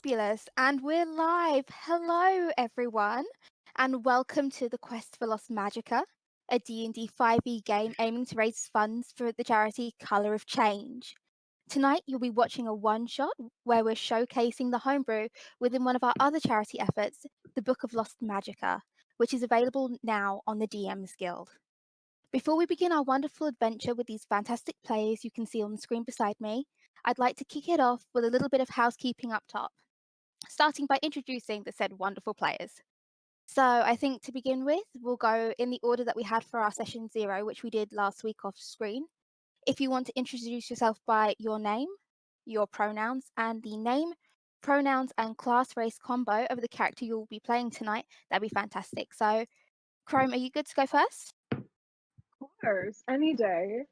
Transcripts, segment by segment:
Fabulous, and we're live. Hello, everyone, and welcome to the Quest for Lost Magicka, a D&D 5e game aiming to raise funds for the charity Colour of Change. Tonight, you'll be watching a one-shot where we're showcasing the homebrew within one of our other charity efforts, the Book of Lost Magicka, which is available now on the DM's Guild. Before we begin our wonderful adventure with these fantastic players you can see on the screen beside me, I'd like to kick it off with a little bit of housekeeping up top, starting by introducing the said wonderful players. So I think to begin with, we'll go in the order that we had for our session 0, which we did last week off screen. If you want to introduce yourself by your name, your pronouns, and the name, pronouns, and class race combo of the character you'll be playing tonight, that'd be fantastic. So, Chrome, are you good to go first? Of course, any day.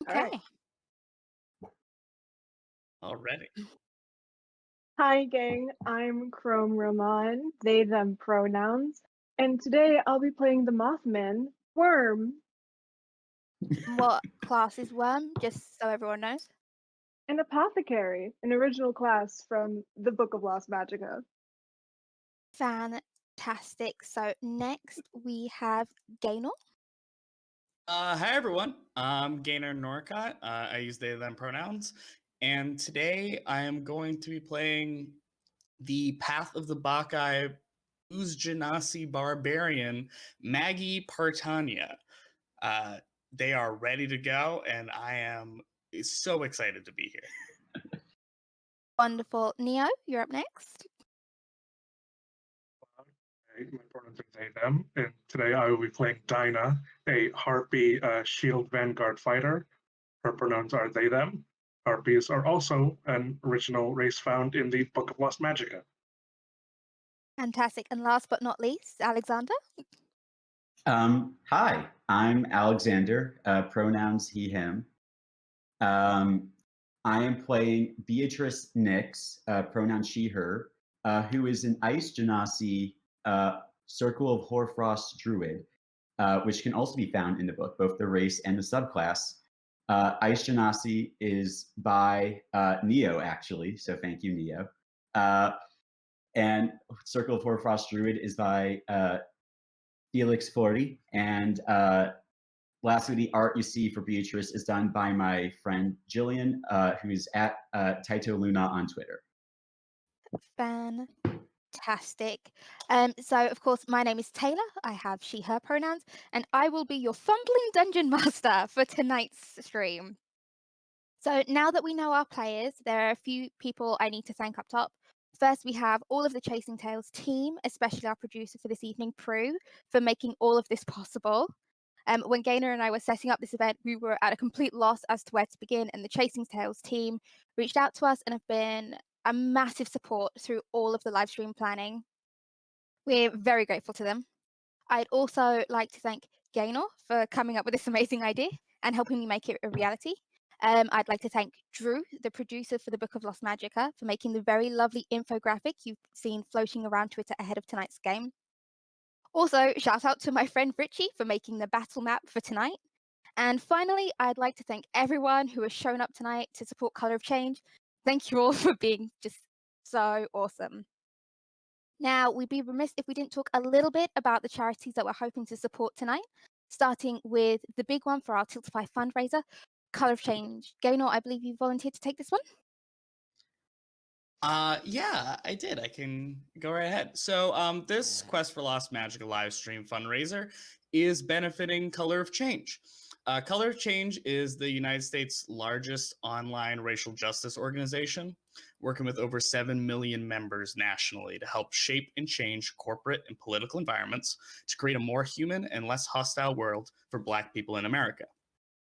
Okay. All right. Already. Hi, gang. I'm Chrome Roman, they, them pronouns. And today I'll be playing the Mothman, Wyrmme, What class is Wyrmme, just so everyone knows? an apothecary, an original class from the Book of Lost Magicka. Fantastic. So next we have Gaynor. Hi everyone. I'm Gaynor Norcott. I use they them pronouns, and today I am going to be playing the Path of the Bacchae Uzjanasi barbarian Maggie Partania. They are ready to go, and I am so excited to be here. Wonderful. Neo, you're up next. My pronouns are they, them, and today I will be playing Dinah, a Harpy shield vanguard fighter. Her pronouns are they, them. Harpies are also an original race found in the Book of Lost Magicka. Fantastic. And last but not least, Alexander. Hi, I'm Alexander, pronouns he, him. I am playing Beatrice Nix, pronouns she, her, who is an Ice Genasi Circle of Hoarfrost druid, which can also be found in the book, both the race and the subclass. Ice Genasi is by Neo, actually, so thank you, Neo. And Circle of Hoarfrost druid is by Felix 40, and lastly, the art you see for Beatrice is done by my friend Jillian, who is at Taito Luna on Twitter. Fantastic. So, of course, my name is Taylor. I have she, her pronouns, and I will be your fumbling dungeon master for tonight's stream. So now that we know our players, there are a few people I need to thank up top. First, we have all of the Chasing Tales team, especially our producer for this evening, Prue, for making all of this possible. When Gaynor and I were setting up this event, we were at a complete loss as to where to begin, and the Chasing Tales team reached out to us and have been a massive support through all of the live stream planning. We're very grateful to them. I'd also like to thank Gaynor for coming up with this amazing idea and helping me make it a reality. I'd like to thank Drew, the producer for the Book of Lost Magicka, for making the very lovely infographic you've seen floating around Twitter ahead of tonight's game. Also, shout out to my friend Richie for making the battle map for tonight. And finally, I'd like to thank everyone who has shown up tonight to support Colour of Change. Thank you all for being just so awesome. Now, we'd be remiss if we didn't talk a little bit about the charities that we're hoping to support tonight, starting with the big one for our Tiltify fundraiser, Colour of Change. Gaynor, I believe you volunteered to take this one? Yeah, I did. I can go right ahead. So, this Quest for Lost Magicka live stream fundraiser is benefiting Colour of Change. Colour of Change is the United States' largest online racial justice organization, working with over 7 million members nationally to help shape and change corporate and political environments to create a more human and less hostile world for Black people in America.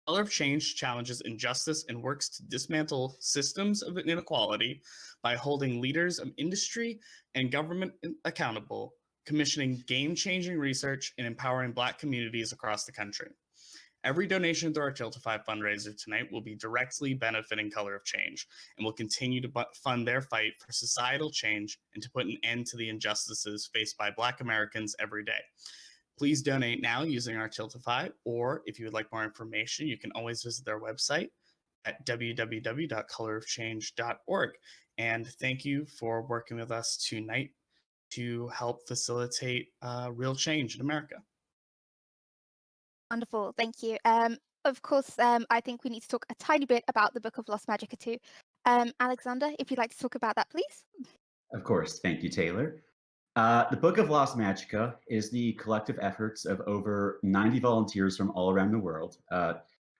Colour of Change challenges injustice and works to dismantle systems of inequality by holding leaders of industry and government accountable, commissioning game-changing research, and empowering Black communities across the country. Every donation through our Tiltify fundraiser tonight will be directly benefiting Colour of Change and will continue to fund their fight for societal change and to put an end to the injustices faced by Black Americans every day. Please donate now using our Tiltify, or if you would like more information, you can always visit their website, at www.colorofchange.org. And thank you for working with us tonight to help facilitate real change in America. Wonderful, thank you. Of course, I think we need to talk a tiny bit about the Book of Lost Magicka too. Alexander, if you'd like to talk about that, please. Of course. Thank you, Taylor. The Book of Lost Magicka is the collective efforts of over 90 volunteers from all around the world.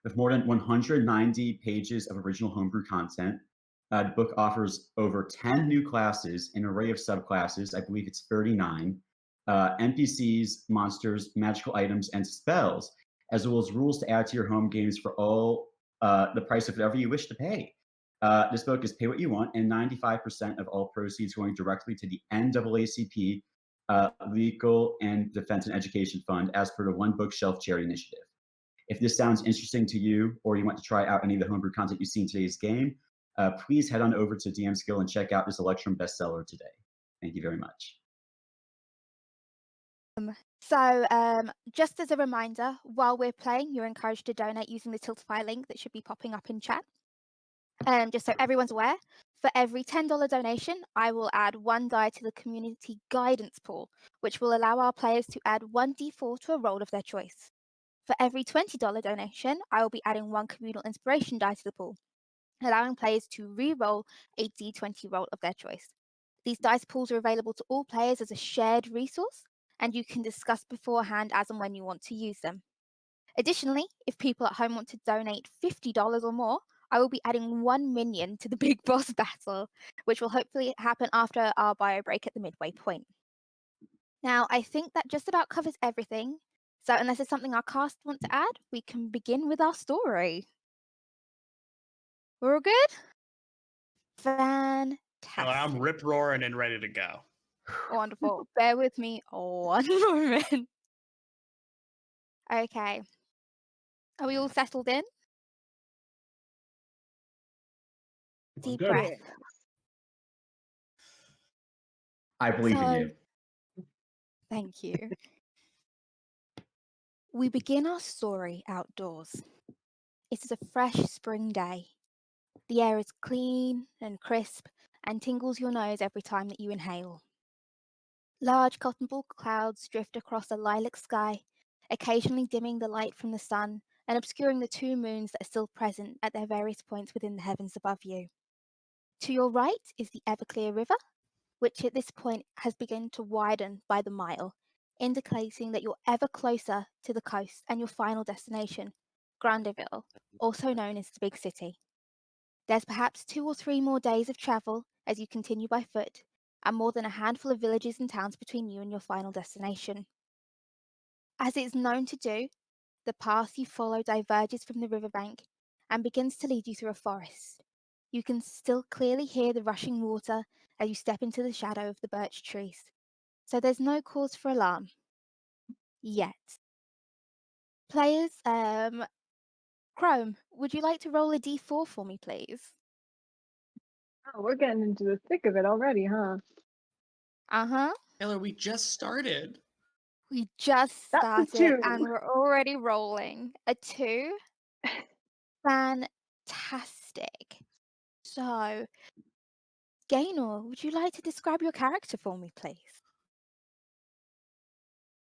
With more than 190 pages of original homebrew content, the book offers over 10 new classes, an array of subclasses, I believe it's 39, NPCs, monsters, magical items, and spells, as well as rules to add to your home games for all the price of whatever you wish to pay. This book is pay what you want, and 95% of all proceeds going directly to the NAACP Legal and Defense and Education Fund, as per the One Bookshelf Charity Initiative. If this sounds interesting to you, or you want to try out any of the homebrew content you see in today's game, please head on over to DM Skill and check out this Electrum bestseller today. Thank you very much. So just as a reminder, while we're playing, you're encouraged to donate using the Tiltify link that should be popping up in chat. Just so everyone's aware, for every $10 donation, I will add 1 die to the community guidance pool, which will allow our players to add 1d4 to a roll of their choice. For every $20 donation, I will be adding 1 communal inspiration die to the pool, allowing players to re-roll a d20 roll of their choice. These dice pools are available to all players as a shared resource, and you can discuss beforehand as and when you want to use them. Additionally, if people at home want to donate $50 or more, I will be adding 1 minion to the big boss battle, which will hopefully happen after our bio break at the midway point. Now, I think that just about covers everything. So unless there's something our cast want to add, we can begin with our story. We're all good? Fantastic. I'm rip roaring and ready to go. Wonderful. Bear with me 1 moment. Okay. Are we all settled in? Deep Good. breath. I believe in you. Thank you. We begin our story outdoors. It is a fresh spring day. The air is clean and crisp and tingles your nose every time that you inhale. Large cotton ball clouds drift across a lilac sky, occasionally dimming the light from the sun and obscuring the 2 moons that are still present at their various points within the heavens above you. To your right is the Everclear River, which at this point has begun to widen by the mile, indicating that you're ever closer to the coast and your final destination, Grandeville, also known as the Big City. There's perhaps 2 or 3 more days of travel as you continue by foot, and more than a handful of villages and towns between you and your final destination. As it is known to do, the path you follow diverges from the riverbank and begins to lead you through a forest. You can still clearly hear the rushing water as you step into the shadow of the birch trees, so there's no cause for alarm. Yet. Players, Chrome, would you like to roll a d4 for me, please? Oh, we're getting into the thick of it already, huh? Uh-huh. Taylor, we just started. We just That's a started 2. and we're already rolling. A 2? Fantastic. So, Gaynor, would you like to describe your character for me, please?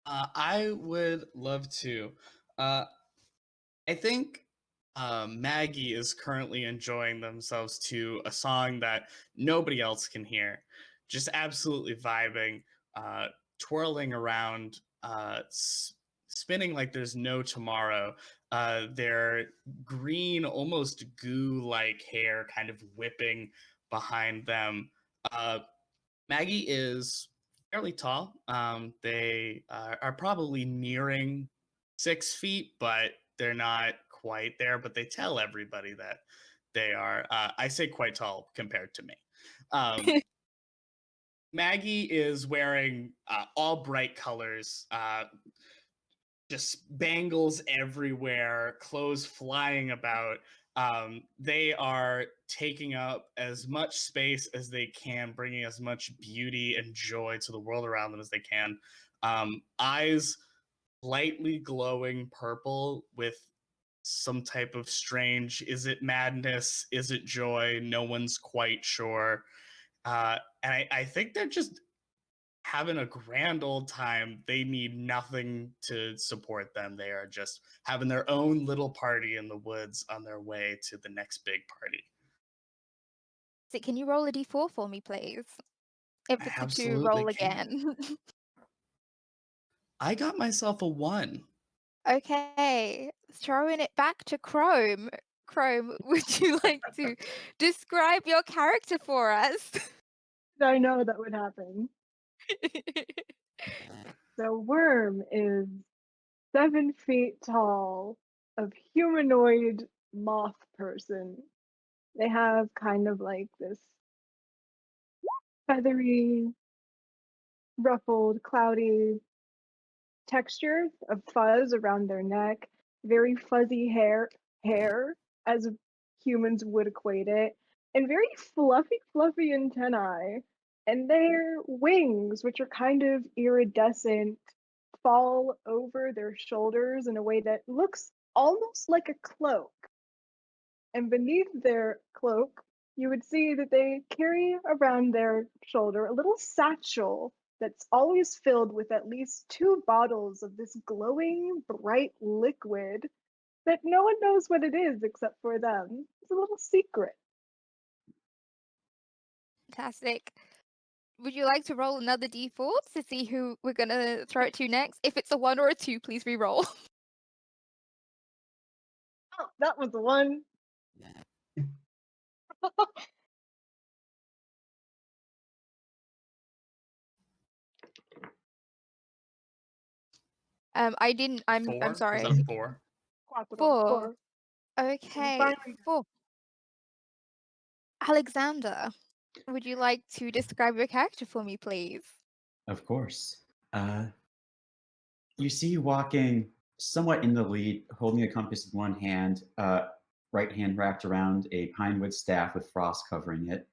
I would love to. I think Maggie is currently enjoying themselves to a song that nobody else can hear. Just absolutely vibing, twirling around, spinning like there's no tomorrow. Their green, almost goo-like hair kind of whipping behind them. Maggie is fairly tall. They are probably nearing 6 feet, but they're not quite there. But they tell everybody that they are. I say quite tall compared to me. Maggie is wearing all bright colors, just bangles everywhere, clothes flying about. They are taking up as much space as they can, bringing as much beauty and joy to the world around them as they can. Eyes lightly glowing purple with some type of strange, is it madness? Is it joy? No one's quite sure. And I think they're just having a grand old time. They need nothing to support them. They are just having their own little party in the woods on their way to the next big party. So can you roll a d4 for me, please? If I it's a 2, absolutely roll can. again. I got myself a 1. Okay, throwing it back to Chrome. Chrome, would you like to describe your character for us? I know that would happen. So Wyrmme is 7 feet tall, a humanoid moth person. They have kind of like this feathery, ruffled, cloudy texture of fuzz around their neck, very fuzzy hair as humans would equate it, and very fluffy antennae. And their wings, which are kind of iridescent, fall over their shoulders in a way that looks almost like a cloak. And beneath their cloak, you would see that they carry around their shoulder a little satchel that's always filled with at least 2 bottles of this glowing, bright liquid that no one knows what it is except for them. It's a little secret. Fantastic. Would you like to roll another d4 to see who we're going to throw it to next? If it's a 1 or a 2, please re-roll. Oh, that was the one. I didn't. I'm 4? sorry. Was that a 4? Quattro, 4. We Okay, finally 4. Alexander, would you like to describe your character for me, please? Of course. You see walking somewhat in the lead, holding a compass in one hand, right hand wrapped around a pinewood staff with frost covering it.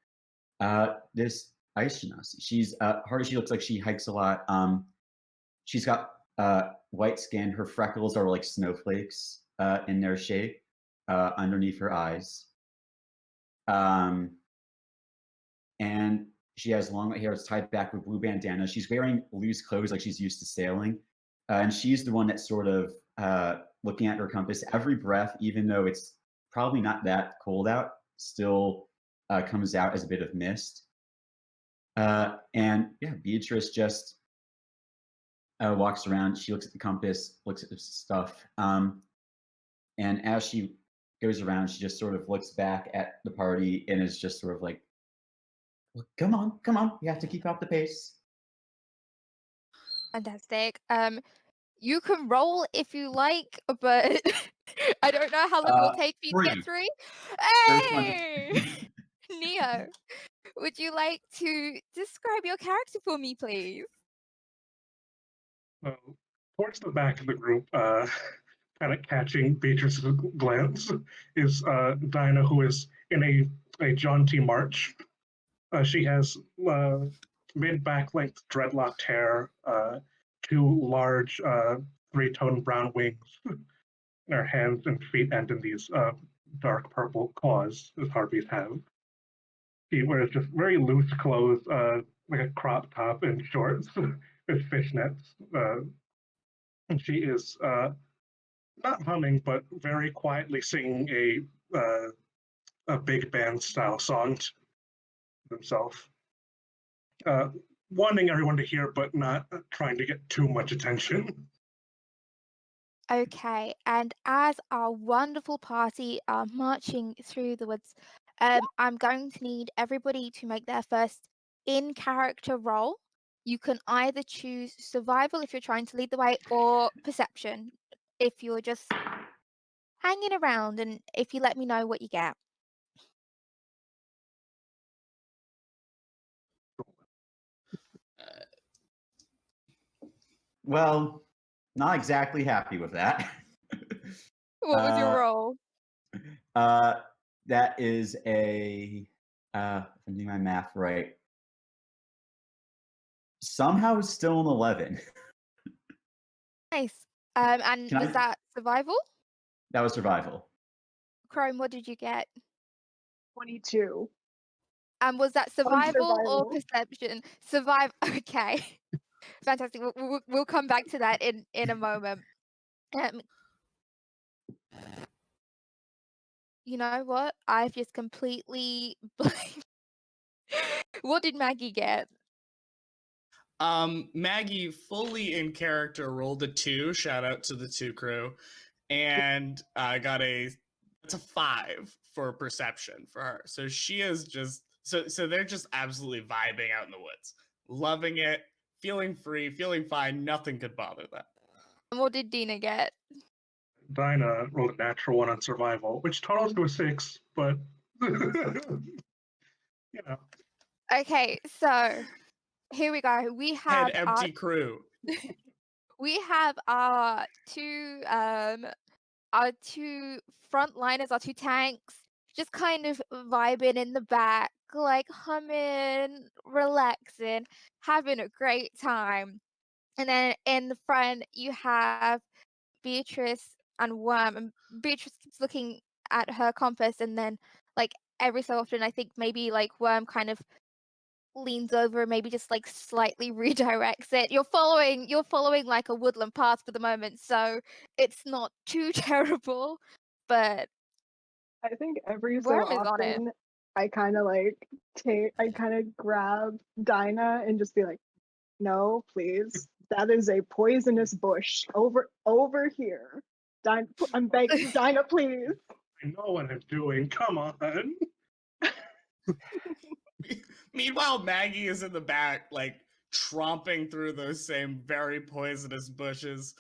This Ice Genasi. She's hard. She looks like she hikes a lot. She's got white skin. Her freckles are like snowflakes in their shape underneath her eyes. And she has long hair. It's tied back with blue bandana. She's wearing loose clothes like she's used to sailing. And she's the one that's sort of looking at her compass. Every breath, even though it's probably not that cold out, still comes out as a bit of mist. And yeah, Beatrice just walks around. She looks at the compass, looks at the stuff. And as she goes around, she just sort of looks back at the party and is just sort of like, come on, you have to keep up the pace. Fantastic. You can roll if you like, but I don't know how long it will take for you to get 3. through. First one. Hey! Neo, would you like to describe your character for me, please? Towards the back of the group, kind of catching Beatrice's glance, is Dinah, who is in a jaunty march. She has mid-back length dreadlocked hair, 2 large 3-tone brown wings in her hands and feet, and in these dark purple claws, as harpies have. She wears just very loose clothes, like a crop top and shorts with fishnets. And she is not humming, but very quietly singing a big band style song to themselves. Wanting everyone to hear, but not trying to get too much attention. Okay, and as our wonderful party are marching through the woods, I'm going to need everybody to make their first in-character roll. You can either choose survival if you're trying to lead the way, or perception if you're just hanging around, and if you let me know what you get. Well, not exactly happy with that. What was your roll? That is a, if I'm doing my math right, somehow it's still an 11. Nice. And Can was I- that survival? That was survival. Chrome, what did you get? 22. And was that survival or survival. perception? Survive. Okay. Fantastic. We'll come back to that in a moment. You know what? I've just completely blanked. What did Maggie get? Maggie, fully in character, rolled a 2. Shout out to the 2 crew, and got it's a 5 for perception for her. So she is just so they're just absolutely vibing out in the woods, loving it, feeling free, feeling fine. Nothing could bother them. And what did Dinah get? Dinah rolled a natural 1 on survival, which totals to a 6, but you know. Okay, so here we go. We have Head empty crew. our two frontliners, our 2 tanks, just kind of vibing in the back, like humming, relaxing, having a great time. And then in the front, you have Beatrice and Wyrmme, and Beatrice keeps looking at her compass, and then like every so often, I think maybe like Wyrmme kind of leans over and maybe just like slightly redirects it. You're following like a woodland path for the moment, so it's not too terrible, but I think every so Wyrmme is on it. often I kind of grab Dinah and just be like, no, please. That is a poisonous bush. Over here. I'm begging, Dinah, please. I know what I'm doing. Come on. Meanwhile, Maggie is in the back, like tromping through those same very poisonous bushes.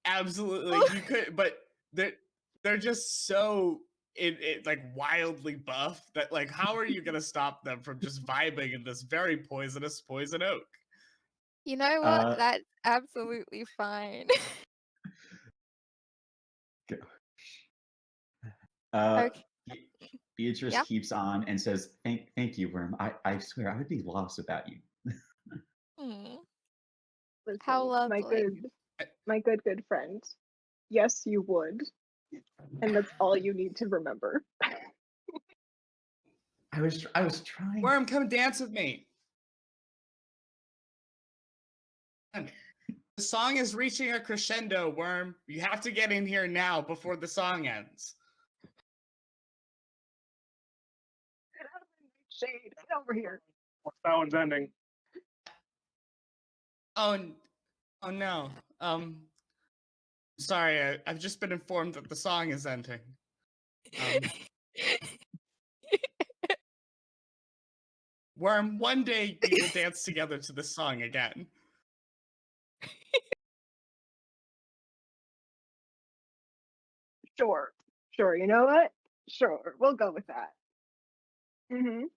Absolutely, you could, but they're just so it like wildly buff that like, how are you gonna stop them from just vibing in this very poisonous poison oak? You know what? That's absolutely fine. Okay. Beatrice Yeah. keeps on and says, "Thank you, Wyrmme. I swear I would be lost without you." Listen, How lovely. my good friend. Yes, you would. And that's all you need to remember. I was trying. Wyrmme, come dance with me. The song is reaching a crescendo, Wyrmme. You have to get in here now before the song ends. Get out of my shade. Get over here. That one's ending. Oh no. Sorry, I've just been informed that the song is ending. Wyrmme, one day we will dance together to the song again. Sure. You know what? Sure. We'll go with that. Just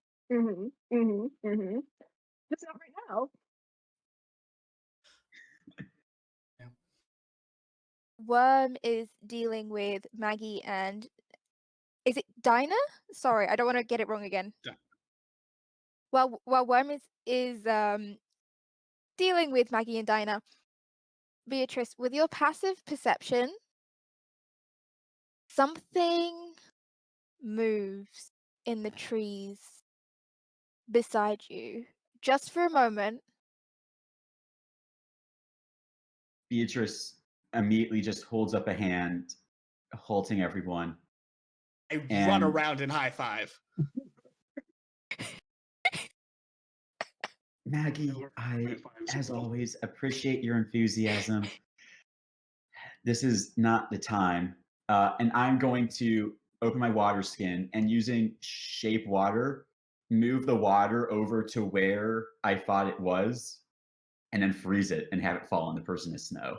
not right now. Wyrmme is dealing with Maggie and is it Dinah? Sorry, I don't want to get it wrong again. While Wyrmme is dealing with Maggie and Dinah, Beatrice, with your passive perception, something moves in the trees beside you, just for a moment. Beatrice immediately just holds up a hand, halting everyone. I run around and high five. Maggie, I, as always, appreciate your enthusiasm. This is not the time. And I'm going to open my water skin and using shape water, move the water over to where I thought it was, and then freeze it and have it fall on the person as snow.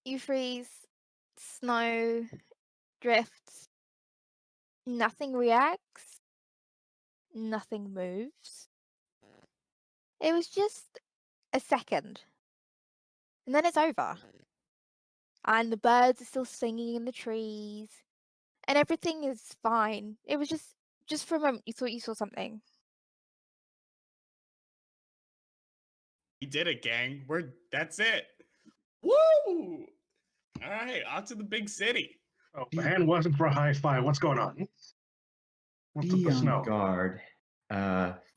You freeze, snow drifts, nothing reacts, nothing moves. It was just a second, and then it's over. And the birds are still singing in the trees, and everything is fine. It was just for a moment you thought you saw something. We did it, gang. That's it. Woo! All right, off to the big city. Oh, the hand wasn't for a high five. What's going on? What's with Be the on snow? guard,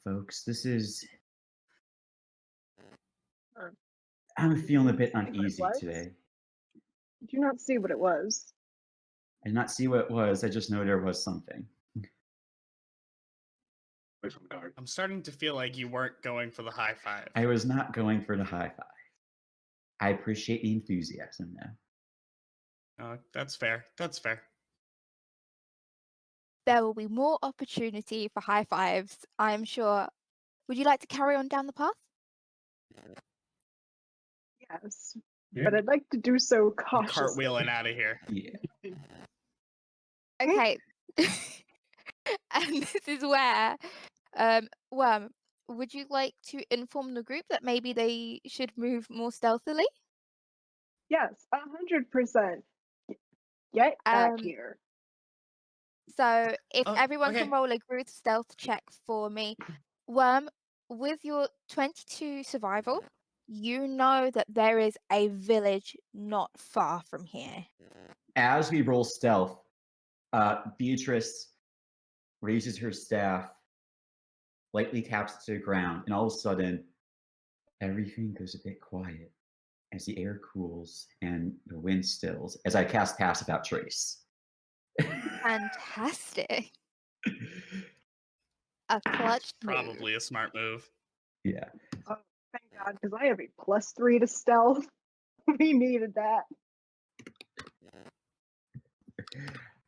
folks. This is. I'm feeling a bit See what it uneasy was? today. Did you not see what it was? I did not see what it was. I just know there was something. Place on guard. I'm starting to feel like you weren't going for the high five. I was not going for the high five. I appreciate the enthusiasm, though. That's fair. That's fair. There will be more opportunity for high fives, I'm sure. Would you like to carry on down the path? Yes. Yeah. But I'd like to do so I'm cautiously. cartwheeling out of here. Yeah. Okay. And this is where, Wyrmme, would you like to inform the group that maybe they should move more stealthily? Yes, 100%. Get back Um, here. So if Oh, everyone okay. can roll a group stealth check for me. Wyrmme, with your 22 survival, you know that there is a village not far from here. As we roll stealth, Beatrice raises her staff, lightly taps it to the ground, and all of a sudden, everything goes a bit quiet as the air cools and the wind stills as I cast Pass Without Trace. Fantastic. A clutch move. Probably a smart move. Yeah. Oh, thank God, because I have a +3 to stealth. We needed that.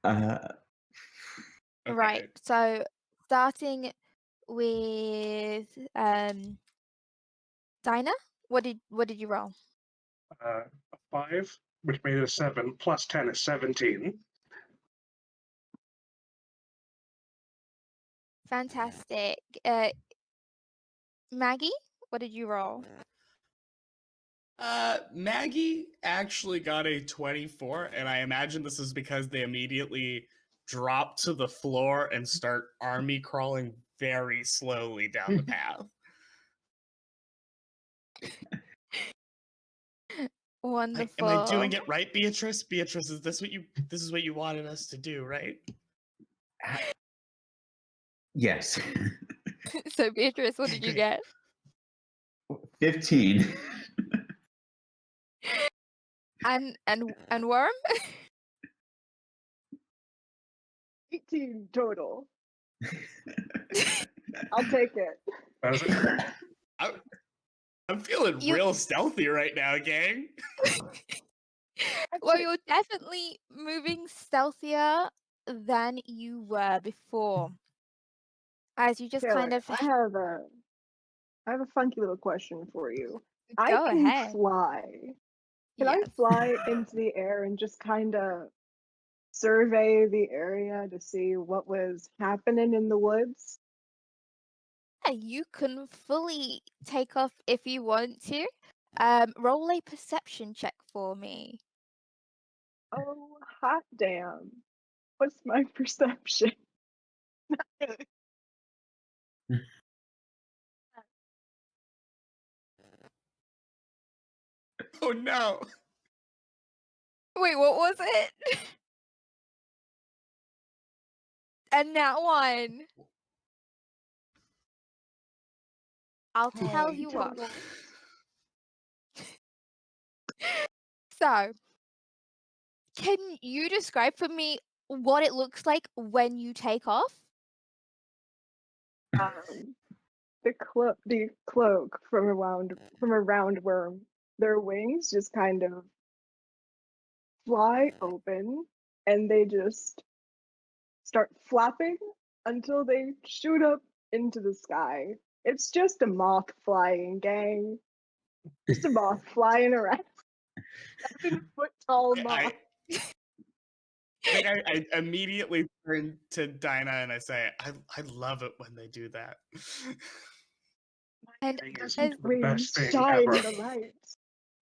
Okay. Right. So starting with Dinah, what did you roll? A 5, which made it a 7, plus 10 is 17. Fantastic. Maggie, what did you roll? Maggie actually got a 24, and I imagine this is because they immediately drop to the floor and start army crawling very slowly down the path. Wonderful. Am I doing it right, Beatrice? Beatrice, is this what you wanted us to do, right? Yes. So Beatrice, what did you get? 15. And Wyrmme? 18 total. I'll take it. That is it. I'm feeling You- real stealthy right now, gang. Well, you're definitely moving stealthier than you were before. As you just kind Taylor, of I have a funky little question for you. I go can ahead. fly. Can I Yes. fly into the air and just kind of survey the area to see what was happening in the woods? Yeah, you can fully take off if you want to. Roll a perception check for me. Oh, hot damn. What's my perception? Oh no. Wait, what was it? And that one. I'll tell you what. Total. So, can you describe for me what it looks like when you take off? The cloak from a roundworm, their wings just kind of fly open and they just start flapping until they shoot up into the sky. It's just a moth flying, gang. Just a moth flying around. 7-foot tall moth. I immediately turn to Dinah and I say, I love it when they do that. And Thing is as- the best thing shine ever. the light.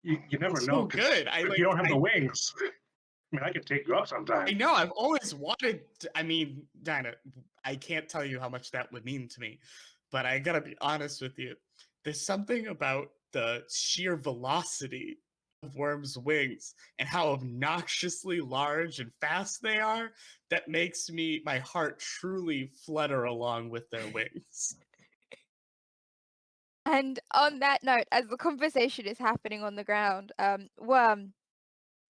You never It's know. so 'cause good. If you don't have the wings, I mean, I could take you up sometime. I know, I've always wanted to, I mean, Dinah, I can't tell you how much that would mean to me, but I gotta be honest with you. There's something about the sheer velocity Wyrmme's wings and how obnoxiously large and fast they are, that makes my heart truly flutter along with their wings. And on that note, as the conversation is happening on the ground, Wyrmme,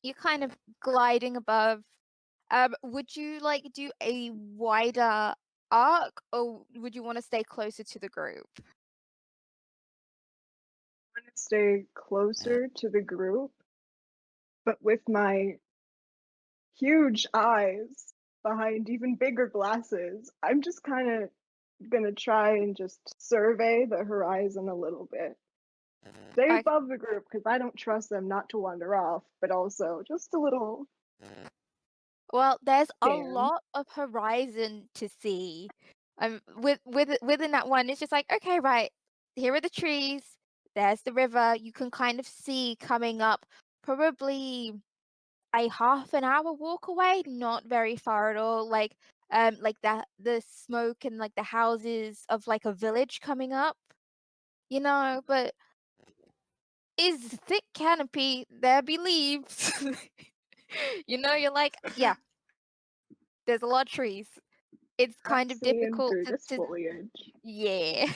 you're kind of gliding above. Would you like do a wider arc, or would you want to stay closer to the group? I'm gonna stay closer to the group, but with my huge eyes behind even bigger glasses, I'm just kind of gonna try and just survey the horizon a little bit. Stay Okay. above the group because I don't trust them not to wander off, but also just a little Well, there's a scan. lot of horizon to see. Within that one, it's just like, okay, right, here are the trees, there's the river. You can kind of see coming up probably a half an hour walk away, not very far at all. Like the smoke and like the houses of like a village coming up, but is thick canopy, there be leaves. You're like, yeah, there's a lot of trees. It's I'm kind of seeing difficult through to, this foliage. yeah.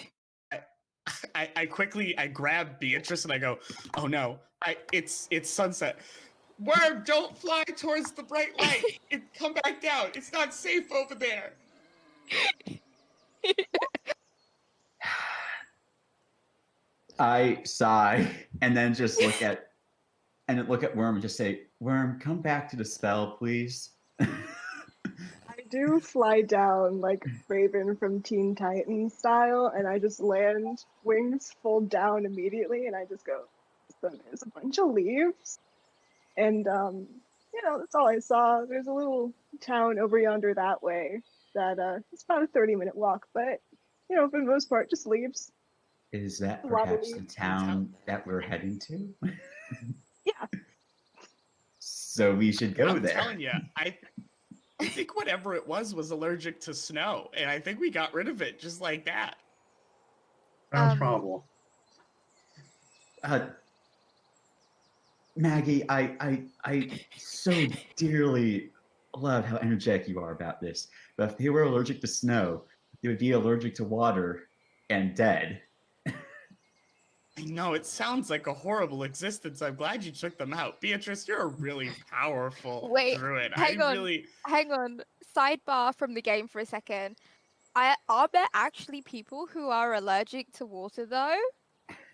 I quickly grab Beatrice and I go, oh no, it's sunset. Wyrmme, don't fly towards the bright light. Come back down. It's not safe over there. I sigh and then just look at Wyrmme and just say, Wyrmme, come back to the spell, please. I do fly down like Raven from Teen Titans style, and I just land, wings fold down immediately, and I just go, so there's a bunch of leaves. And that's all I saw. There's a little town over yonder that way that it's about a 30-minute walk, but for the most part, just leaves. Is that A lot of perhaps the leaves. town that we're heading to? Yeah. So we should go I'm there. telling you, I think whatever it was allergic to snow, and I think we got rid of it just like that. Sounds Um, probable. Maggie, I so dearly love how energetic you are about this. But if they were allergic to snow, they would be allergic to water and dead. I know, it sounds like a horrible existence. I'm glad you took them out. Beatrice, you're a really powerful Wait, druid. hang on. Sidebar from the game for a second. Are there actually people who are allergic to water though?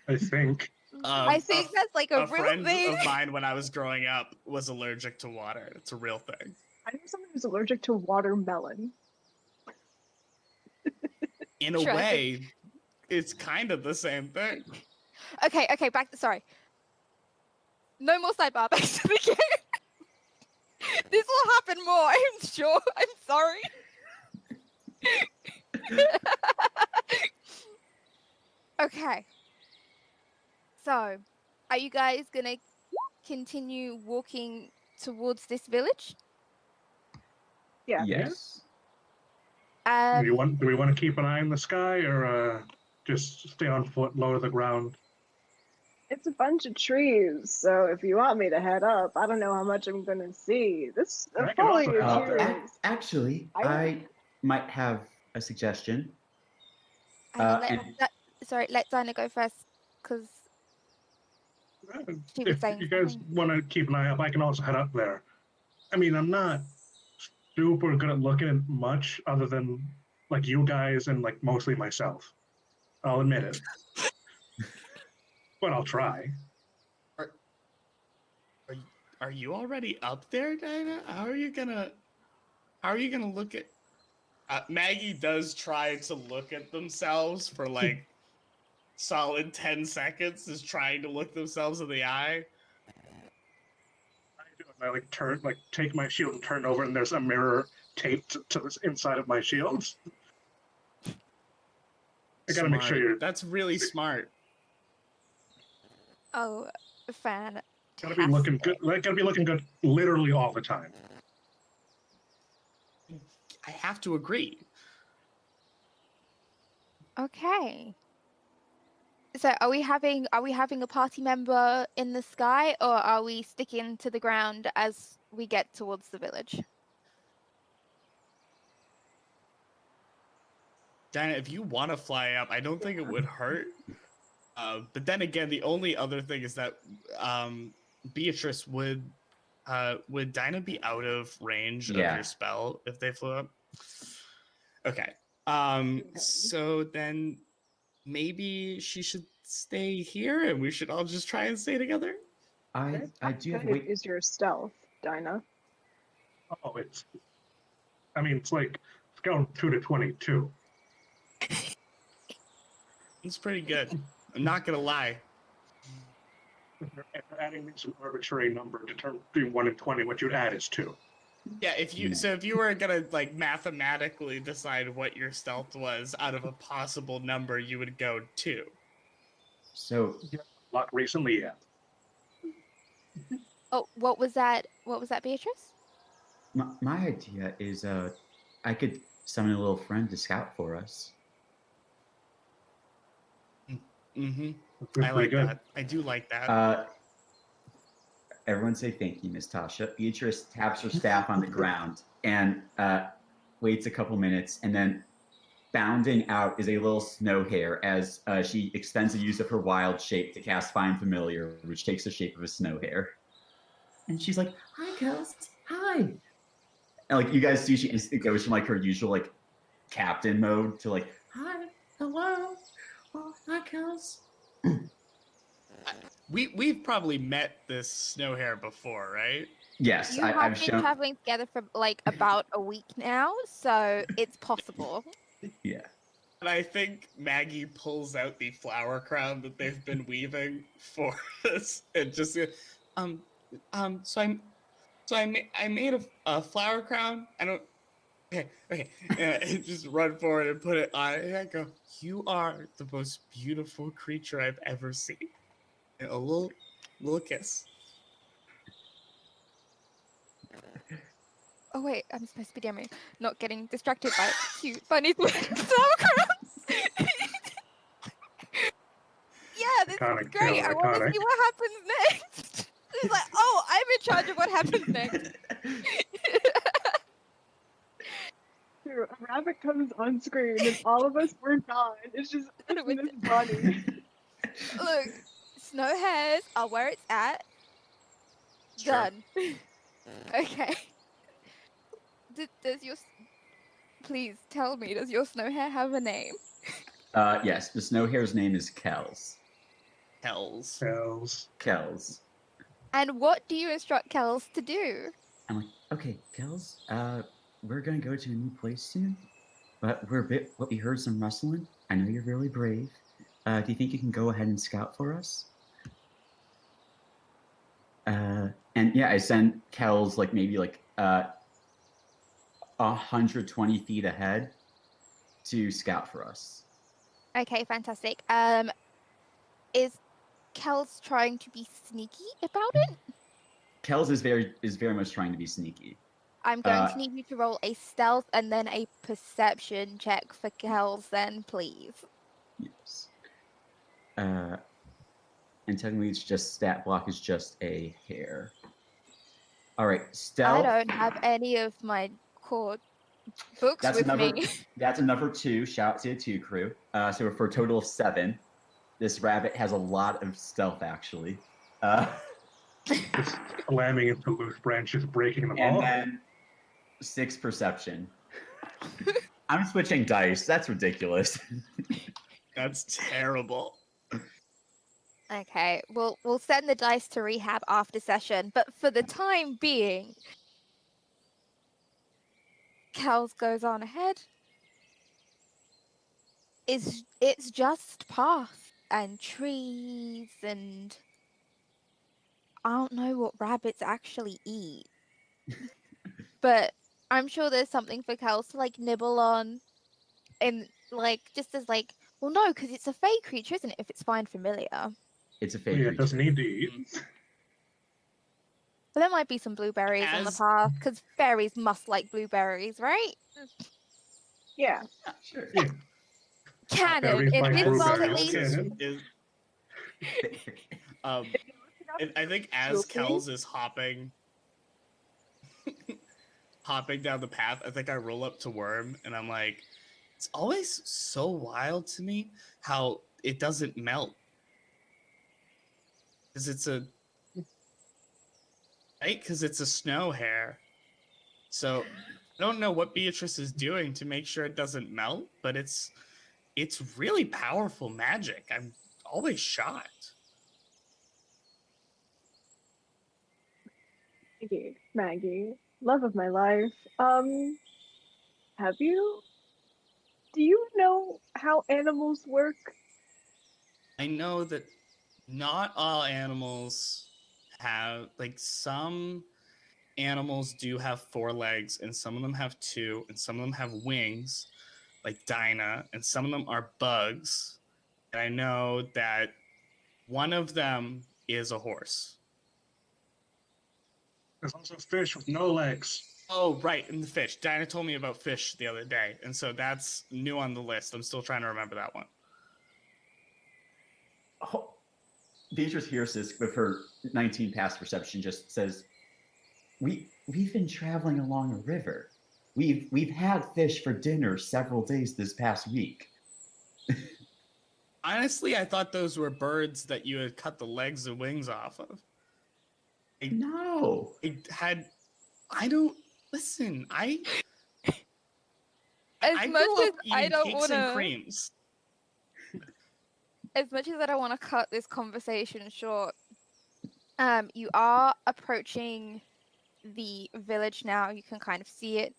I think. I think that's like a real friend thing. of mine when I was growing up was allergic to water. It's a real thing. I know someone who's allergic to watermelon. In a Sure, way, it's kind of the same thing. Okay, sorry. No more sidebar, back to the game. This will happen more, I'm sure. I'm sorry. Okay. So, are you guys gonna continue walking towards this village? Yeah. Yes. Do we Um, want to keep an eye in the sky or just stay on foot, low to the ground? It's a bunch of trees, so if you want me to head up, I don't know how much I'm gonna see. This I can also foliage head up here there. is. Actually, I might have a suggestion. hang on, And let Dinah go first, because she was If saying you guys something. want to keep an eye up, I can also head up there. I mean, I'm not super good at looking at much other than like you guys and like mostly myself. I'll admit it. But I'll try. Are you already up there, Dinah? How are you gonna look at? Maggie does try to look at themselves for like solid 10 seconds, is trying to look themselves in the eye. I like take my shield and turn over, and there's a mirror taped to the inside of my shield. I gotta make sure you're. That's really smart. Oh, fan. Gotta be looking good. Gotta be looking good, literally all the time. I have to agree. Okay. So are we having a party member in the sky, or are we sticking to the ground as we get towards the village? Dinah, if you want to fly up, I don't think it would hurt. But then again, the only other thing is that Beatrice would Dinah be out of range of Yeah. your spell if they flew up? Okay. So then maybe she should stay here and we should all just try and stay together. I do have Good wait. is your stealth, Dinah. Oh, it's like scale 2 to 22. It's pretty good. I'm not gonna lie. If you're adding some arbitrary number between 1 and 20, what you'd add is 2. Yeah, if you were gonna like mathematically decide what your stealth was out of a possible number, you would go 2. So Luck recently, yeah. Oh, what was that? What was that, Beatrice? my idea is I could summon a little friend to scout for us. Mm-hmm. That's I pretty like good. that. I do like that. Everyone say thank you, Miss Tasha. Beatrice taps her staff on the ground and waits a couple minutes, and then bounding out is a little snow hare as she extends the use of her wild shape to cast Find Familiar, which takes the shape of a snow hare. And she's like, "Hi, Kels. Hi." And like you guys see, it goes from like her usual like captain mode to like, "Hi, hello, oh, hi, Kels." We've probably met this snow hare before, right? Yes, You have I've been shown. traveling together for like about a week now, so it's possible. Yeah. And I think Maggie pulls out the flower crown that they've been weaving for this, and just so I made a flower crown. I don't. Okay, and just run forward and put it on. And I go, "You are the most beautiful creature I've ever seen." And a little kiss. Oh wait, I'm supposed to be DMing, not getting distracted by cute bunnies with flower crowns. Yeah, this Iconic, is great. yeah, I want to iconic. see what happens next. It's like, oh, I'm in charge of what happens next. Dude, a rabbit comes on screen and all of us were gone. It's just us and this bunny. Look, snow hairs are where it's at. It's true. Done. Okay. Please tell me, does your snow hair have a name? Yes, the snow hare's name is Kels. Hells. Kels. And what do you instruct Kels to do? I'm like, okay, Kels, we're gonna go to a new place soon, but we heard some rustling. I know you're really brave. Do you think you can go ahead and scout for us? And yeah, I send Kels like maybe like 120 feet ahead to scout for us. Okay, fantastic. Is Kels trying to be sneaky about it? Kels is very much trying to be sneaky. I'm going to need you to roll a stealth and then a perception check for Kels then, please. Yes. And technically it's just stat block is just a hair. All right, stealth. I don't have any of my core books with me. That's a number 2. Shout out to the 2 crew. So for a total of 7. This rabbit has a lot of stealth, actually. Just slamming into loose branches, breaking them And all. then 6 perception. I'm switching dice. That's ridiculous. That's terrible. Okay, we'll send the dice to rehab after session, but for the time being, Kels goes on ahead. It's just path and trees and I don't know what rabbits actually eat. But I'm sure there's something for Kels to like nibble on and like just as like, well no, because it's a fey creature, isn't it, if it's Find Familiar? It's a fake Yeah, creature. it doesn't need to eat. But there might be some blueberries on the path, because fairies must like blueberries, right? Yeah. Sure. Yeah. Canon, Fairies in like this world at blueberries, least. canon. And I think as Kells is hopping down the path, I think I roll up to Wyrmme and I'm like, it's always so wild to me how it doesn't melt. Because it's a snow hare. So I don't know what Beatrice is doing to make sure it doesn't melt, but it's really powerful magic. I'm always shocked. Maggie, love of my life. Do you know how animals work? I know that not all animals have, like, some animals do have 4 legs, and some of them have 2, and some of them have wings, like Dinah, and some of them are bugs. And I know that one of them is a horse. There's also fish with no legs. Oh, right, and the fish. Dinah told me about fish the other day, and so that's new on the list. I'm still trying to remember that one. Oh, Beatrice hears this with her 19 past perception. Just says, "We've been traveling along a river. We've had fish for dinner several days this past week." Honestly, I thought those were birds that you had cut the legs and wings off of. No. I don't listen. I As much grew as up I eating don't cakes and wanna- creams. As much as I don't want to cut this conversation short, you are approaching the village now. You can kind of see it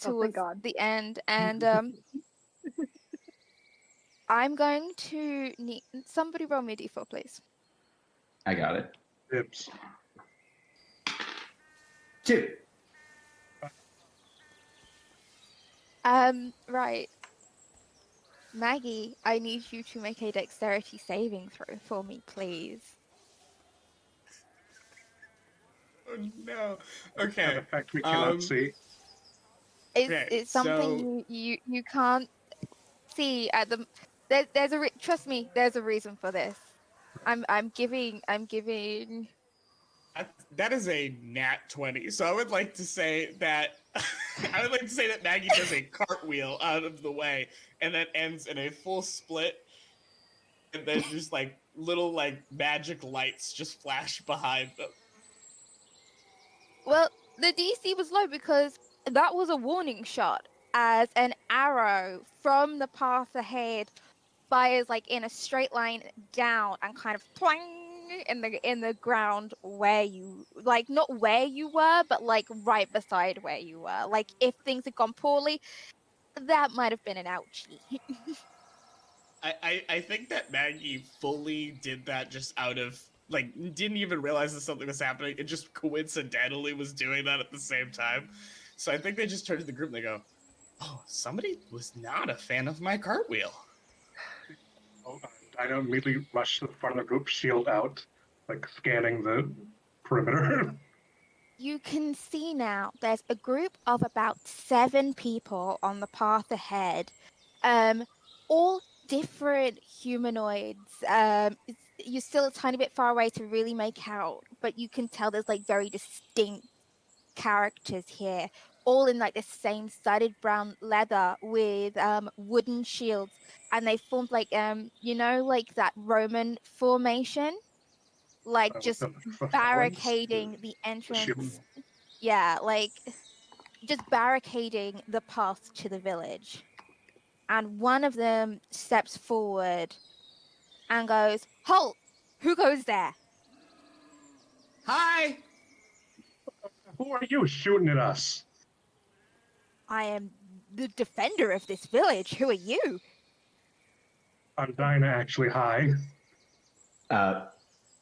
Oh, thank towards God. the end, and I'm going to need somebody roll me a d4, please. I got it. Dibs. 2. Right. Maggie, I need you to make a dexterity saving throw for me, please. Oh no. An Okay. effect we cannot see. Okay, It's something you can't see at the. There's a trust me. There's a reason for this. I'm giving. That is a nat 20. So I would like to say that Maggie does a cartwheel out of the way and then ends in a full split. And then just like little like magic lights just flash behind them. Well, the DC was low because that was a warning shot as an arrow from the path ahead fires like in a straight line down and kind of twang in the ground where you like not where you were but like right beside where you were. Like if things had gone poorly, that might have been an ouchie. I think that Maggie fully did that just out of like didn't even realize that something was happening. It just coincidentally was doing that at the same time. So I think they just turned to the group and they go, "Oh, somebody was not a fan of my cartwheel." I don't immediately rush to the front of the group, shield out, like scanning the perimeter. You can see now there's a group of about 7 people on the path ahead, all different humanoids. You're still a tiny bit far away to really make out, but you can tell there's like very distinct characters here, all in like the same studded brown leather with wooden shields, and they formed like like that Roman formation. Like just The barricading the entrance. Yeah, like just barricading the path to the village. And one of them steps forward and goes, "Halt! Who goes there?" Hi. Who are you shooting at us? "I am the defender of this village. Who are you?" I'm Dinah, actually. Hi.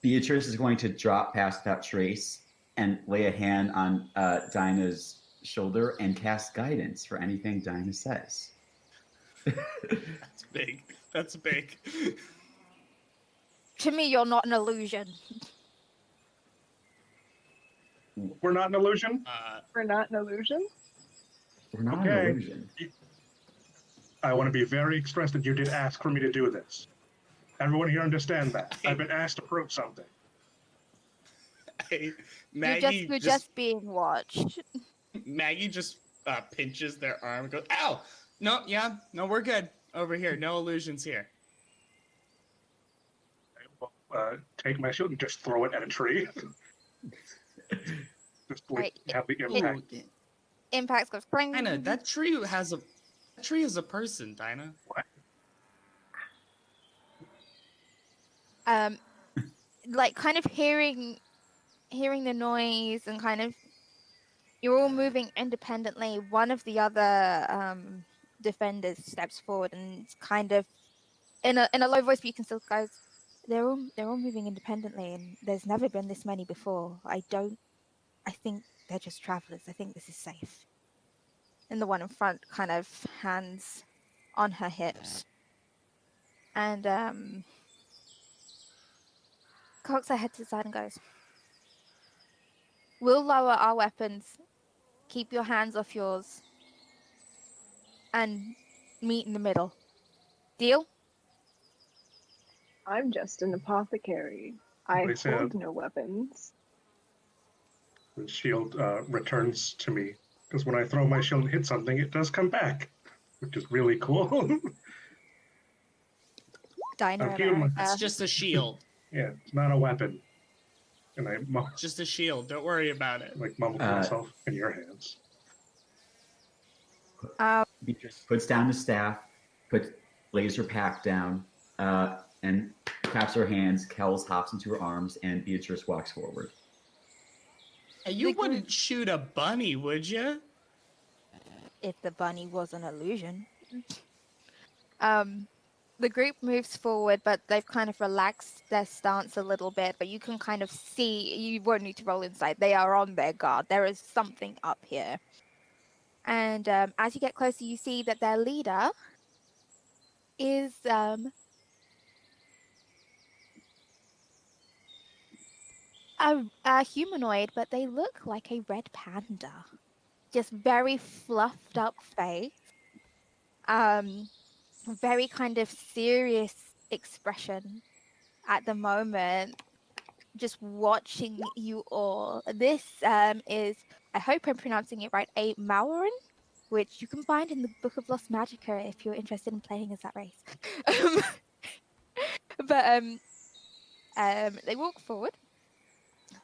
Beatrice is going to drop past that trace and lay a hand on Dinah's shoulder and cast guidance for anything Dinah says. That's big. That's big. To me, you're not an illusion. We're not an illusion? We're not an illusion? We're not Okay. an illusion. I want to be very expressed that you did ask for me to do this. Everyone here understand that. I've been asked to prove something. Maggie You're just being watched. Maggie just pinches their arm and goes, ow! No, we're good over here. No illusions here. I will take my shield and just throw it at a tree. Just like Right. have the impact. Ooh, Impact goes clang. Dinah, that tree is a person, Dinah. What? Like kind of hearing the noise and kind of you're all moving independently. One of the other defenders steps forward and kind of in a low voice, but you can still goes, they're all moving independently, and there's never been this many before. I think they're just travelers. I think this is safe. And the one in front kind of hands on her hips and cocks her head to the side and goes, we'll lower our weapons, keep your hands off yours, and meet in the middle. Deal? I'm just an apothecary. I They said- hold no weapons. The shield returns to me. Because when I throw my shield and hit something, it does come back. Which is really cool. Dinah, I'm keeping my- It's just a shield. Yeah, it's not a weapon. And I It's just a shield. Don't worry about it. like mumble to myself, in your hands. Beatrice puts down the staff, lays her pack down, and claps her hands. Kells hops into her arms, and Beatrice walks forward. Hey, you Like, wouldn't shoot a bunny, would you? if the bunny was an illusion. The group moves forward, but they've kind of relaxed their stance a little bit, but you can kind of see, you won't need to roll inside, they are on their guard. There is something up here. And as you get closer, you see that their leader is a humanoid, but they look like a red panda. Just very fluffed up face. Very kind of serious expression at the moment, just watching you all. This is, I hope I'm pronouncing it right, a Maoran, which you can find in the Book of Lost Magicka if you're interested in playing as that race. But they walk forward.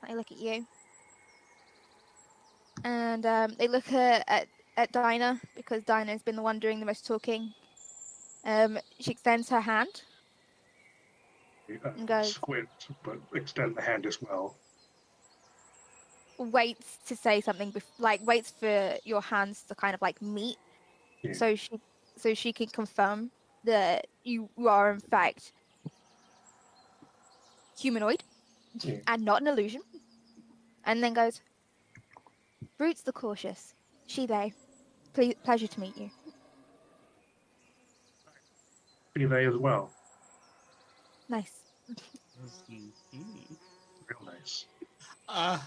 They look at you, and they look at Dinah, because Dinah's been the one doing the most talking. She extends her hand. Goes. Squint, but extend the hand as well. Waits to say something, waits for your hands to kind of like meet, Yeah. so she can confirm that you are in fact humanoid Yeah. and not an illusion. And then goes, Roots the Cautious, she they, pleasure to meet you. Be they as well. Nice. Real nice. Hi.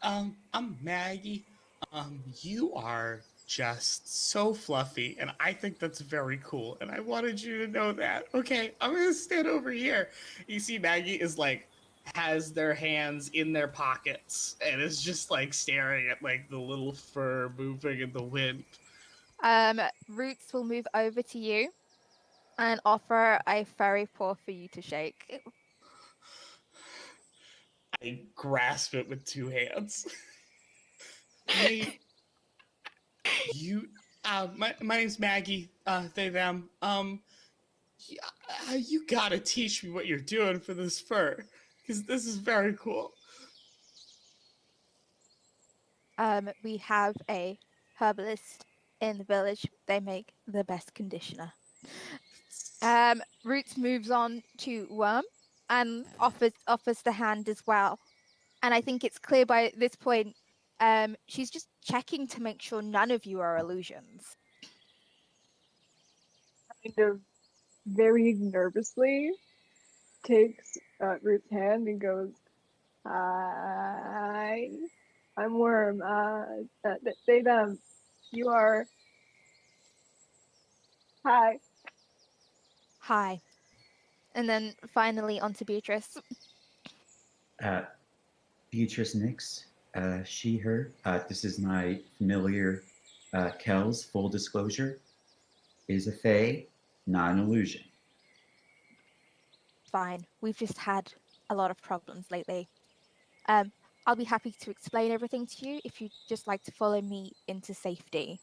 I'm Maggie. You are just so fluffy, and I think that's very cool, and I wanted you to know that. Okay, I'm gonna stand over here. You see Maggie is like, has their hands in their pockets, and is just like staring at like the little fur moving in the wind. Roots will move over to you and offer a furry paw for you to shake. I grasp it with two hands. Hey, you, my name's Maggie, they, them, you gotta teach me what you're doing for this fur, because this is very cool. We have a herbalist in the village. They make the best conditioner. Roots moves on to Wyrmme and offers the hand as well. And I think it's clear by this point, she's just checking to make sure none of you are illusions. Kind of very nervously takes Root's hand and goes, "Hi, I'm Wyrmme. They them. You are. Hi." Hi. And then finally onto Beatrice. Beatrice Nix, she, her. This is my familiar Kells, full disclosure, is a fae, not an illusion. Fine. We've just had a lot of problems lately. I'll be happy to explain everything to you if you'd just like to follow me into safety.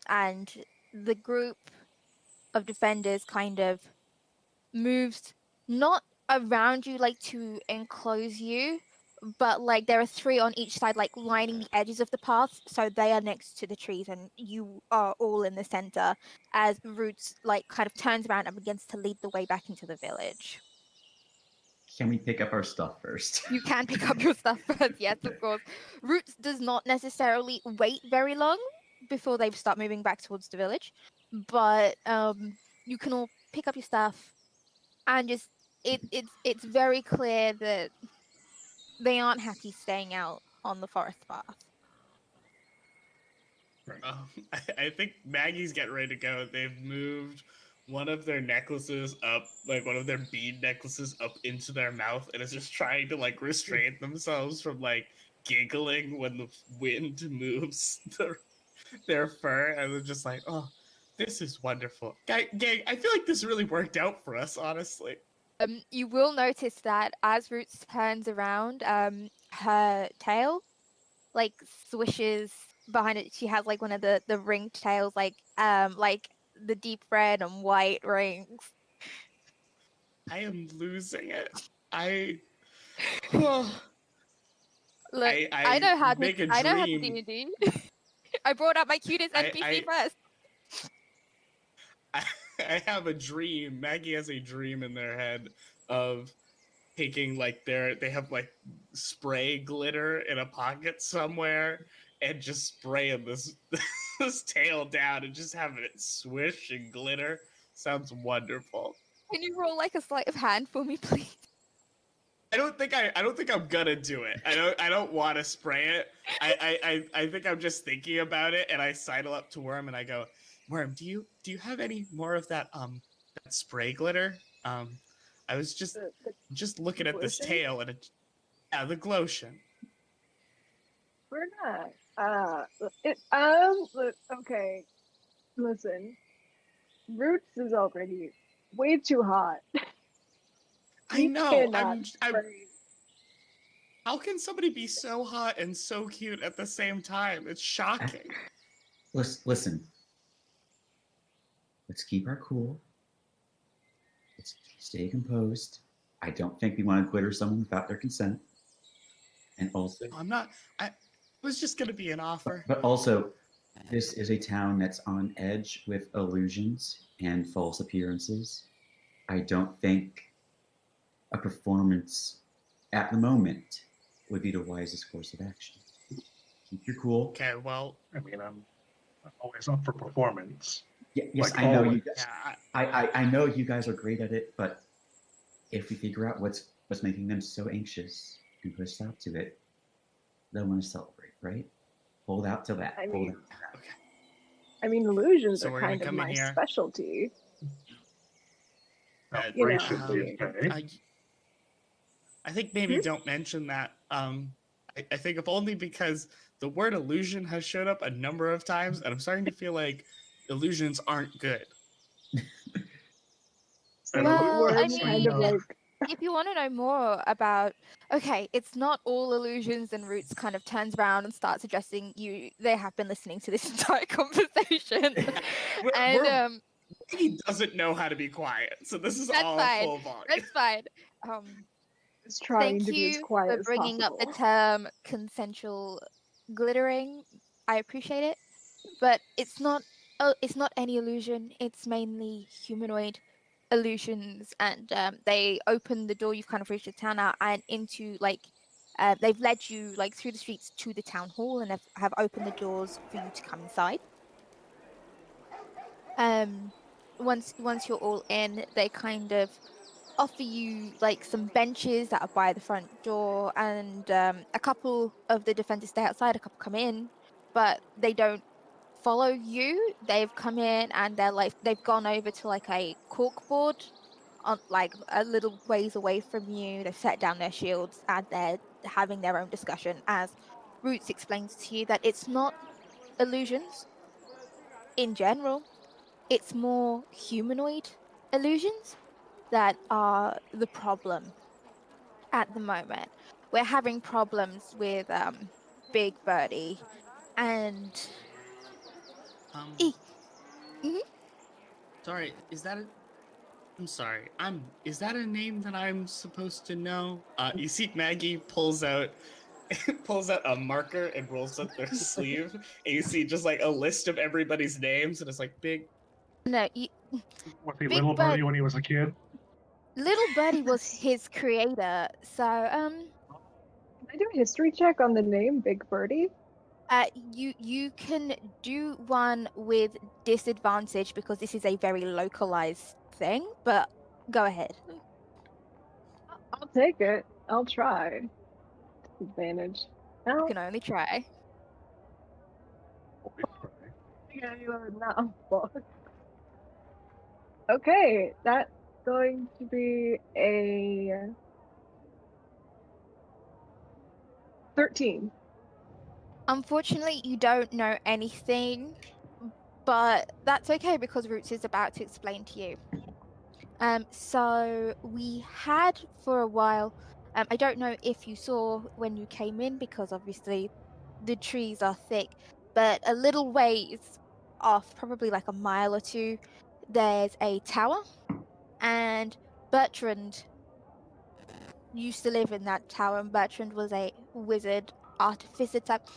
And the group of defenders kind of moves not around you like to enclose you, but like there are 3 on each side, like lining the edges of the path, so they are next to the trees and you are all in the center as Roots like kind of turns around and begins to lead the way back into the village. Can we pick up our stuff first? You can pick up your stuff first, yes, of course. Roots does not necessarily wait very long before they start moving back towards the village, but you can all pick up your stuff and just it's very clear that they aren't happy staying out on the forest path. I think Maggie's getting ready to go. They've moved one of their necklaces up, like one of their bead necklaces up into their mouth, and is just trying to like restrain themselves from like giggling when the wind moves their fur. And they're just like, oh, this is wonderful. Gang, I feel like this really worked out for us, honestly. You will notice that as Roots turns around, her tail like swishes behind it. She has like one of the ringed tails, like the deep red and white rings. I am losing it. I Look, I I know how to make a I know how to dream. D&D. I brought out my cutest NPC first. I have a dream. Maggie has a dream in their head of taking like they have like spray glitter in a pocket somewhere and just spraying this tail down and just having it swish and glitter. Sounds wonderful. Can you roll like a sleight of hand for me, please? I don't think I'm gonna do it. I don't want to spray it. I think I'm just thinking about it, and I sidle up to Wyrmme and I go, Wyrmme, do you have any more of that that spray glitter? I was just looking at this Glotion? tail and the glotion. We're not. Okay. Listen. Roots is already way too hot. I We know. cannot I'm. spray. How can somebody be so hot and so cute at the same time? It's shocking. Listen. Let's keep our cool. Let's stay composed. I don't think we want to glitter someone without their consent. And also, I'm not. I was just gonna be an offer. but also, this is a town that's on edge with illusions and false appearances. I don't think a performance at the moment would be the wisest course of action. Keep your cool. Okay, well, I mean, I'm always up for performance. Yes, Like I know always. you guys. yeah, I know you guys are great at it, but if we figure out what's making them so anxious and put a stop to it, they'll want to celebrate, right? Hold out till that. I Hold mean- out to that. okay. I mean, illusions So are we're gonna kind of come in my here. specialty. Uh, You know, Outrageously, okay? I think maybe don't mention that. I think if only because the word illusion has showed up a number of times, and I'm starting to feel like illusions aren't good. And Well, I Wyrmme kind of mean, like if you want to know more about, okay, it's not all illusions, and Roots kind of turns around and starts addressing you. They have been listening to this entire conversation. And He doesn't know how to be quiet, so this is That's all fine. full volume. that's fine. is trying Thank to be as you quiet for as bringing up the possible. term consensual glittering. I appreciate it, but it's not any illusion. It's mainly humanoid illusions, and they open the door. You've kind of reached the town now and into like they've led you like through the streets to the town hall and have opened the doors for you to come inside. Once you're all in, they kind of offer you like some benches that are by the front door, and a couple of the defenders stay outside, a couple come in, but they don't follow you. They've come in and they've gone over to like a corkboard on like a little ways away from you. They've set down their shields and they're having their own discussion as Roots explains to you that it's not illusions in general. It's more humanoid illusions that are the problem at the moment. We're having problems with Big Birdie and Um, Mhm. sorry, is that I'm sorry. Is that a name that I'm supposed to know? You see Maggie pulls out a marker and rolls up their sleeve, and you see just like a list of everybody's names, and it's like big. No, Was he Big little Bird birdie when he was a kid? Little Birdie was his creator. So Can I do a history check on the name Big Birdie? you can do one with disadvantage because this is a very localized thing, but go ahead. I'll take it. I'll try. Advantage. You No, can only try. yeah, you are not. Okay, that's going to be a 13. Unfortunately, you don't know anything, but that's okay because Roots is about to explain to you. So we had for a while, I don't know if you saw when you came in because obviously the trees are thick, but a little ways off, probably like a mile or two, there's a tower, and Bertrand used to live in that tower, and Bertrand was a wizard artificer type.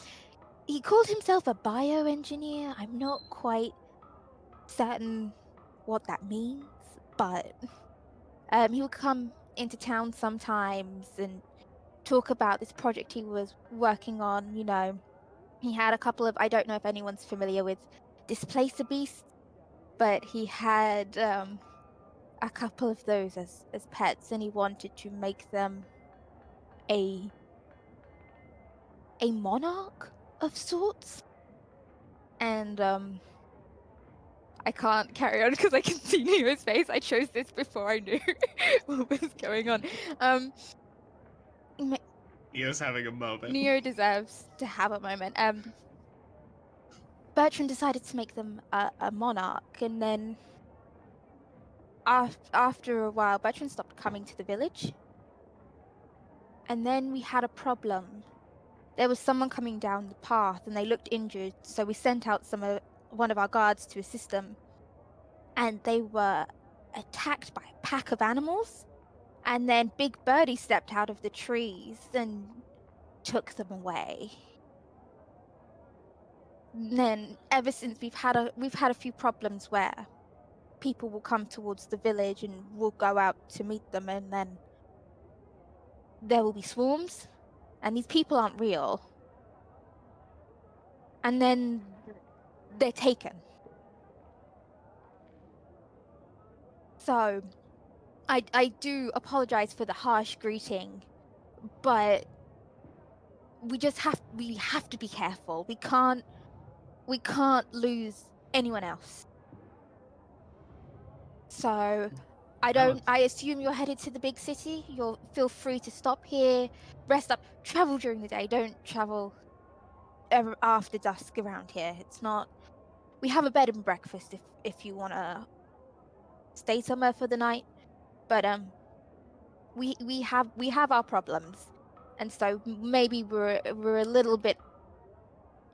He called himself a bioengineer. I'm not quite certain what that means, but he would come into town sometimes and talk about this project he was working on. You know, he had a couple of, I don't know if anyone's familiar with Displacer Beasts, but he had a couple of those as pets, and he wanted to make them a monarch of sorts. And I can't carry on because I can see Neo's face. I chose this before I knew what was going on. Neo's having a moment. Neo deserves to have a moment. Bertrand decided to make them a monarch, and then after a while, Bertrand stopped coming to the village. And then we had a problem. There was someone coming down the path, and they looked injured, so we sent out one of our guards to assist them. And they were attacked by a pack of animals. And then Big Birdie stepped out of the trees and took them away. And then ever since we've had a few problems where people will come towards the village and we'll go out to meet them, and then there will be swarms, and these people aren't real. And then they're taken. So I do apologize for the harsh greeting, but we have to be careful. We can't lose anyone else. So I assume you're headed to the big city. Feel free to stop here, rest up, travel during the day. Don't travel after dusk around here. It's not. We have a bed and breakfast if you want to stay somewhere for the night, but we have our problems, and so maybe we're a little bit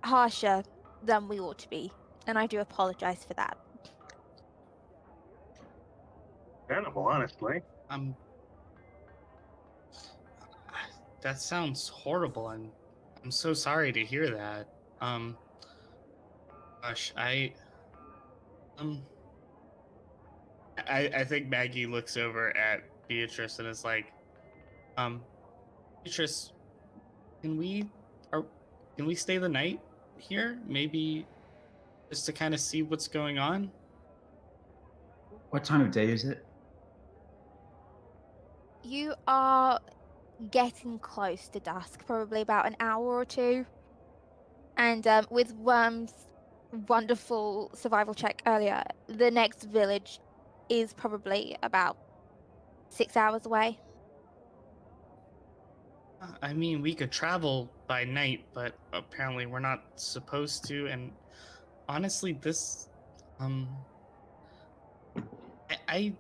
harsher than we ought to be, and I do apologize for that. Animal, honestly. That sounds horrible. I'm so sorry to hear that. Gosh, I think Maggie looks over at Beatrice and is like, Beatrice, can we stay the night here? Maybe just to kind of see what's going on? What time of day is it? You are getting close to dusk, probably about an hour or two, and with Wyrmme's wonderful survival check earlier, the next village is probably about 6 hours away. I mean, we could travel by night, but apparently we're not supposed to. And honestly, this, I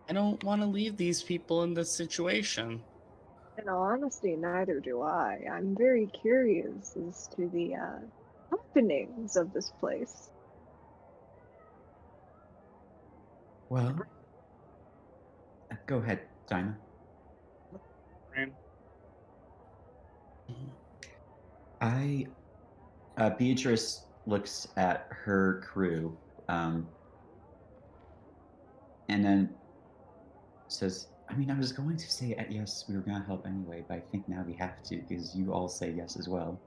don't want to leave these people in this situation. In all honesty, neither do I. I'm very curious as to the happenings of this place. Well, go ahead, Dinah. Beatrice looks at her crew, and then says, I mean, I was going to say yes, we were going to help anyway, but I think now we have to because you all say yes as well.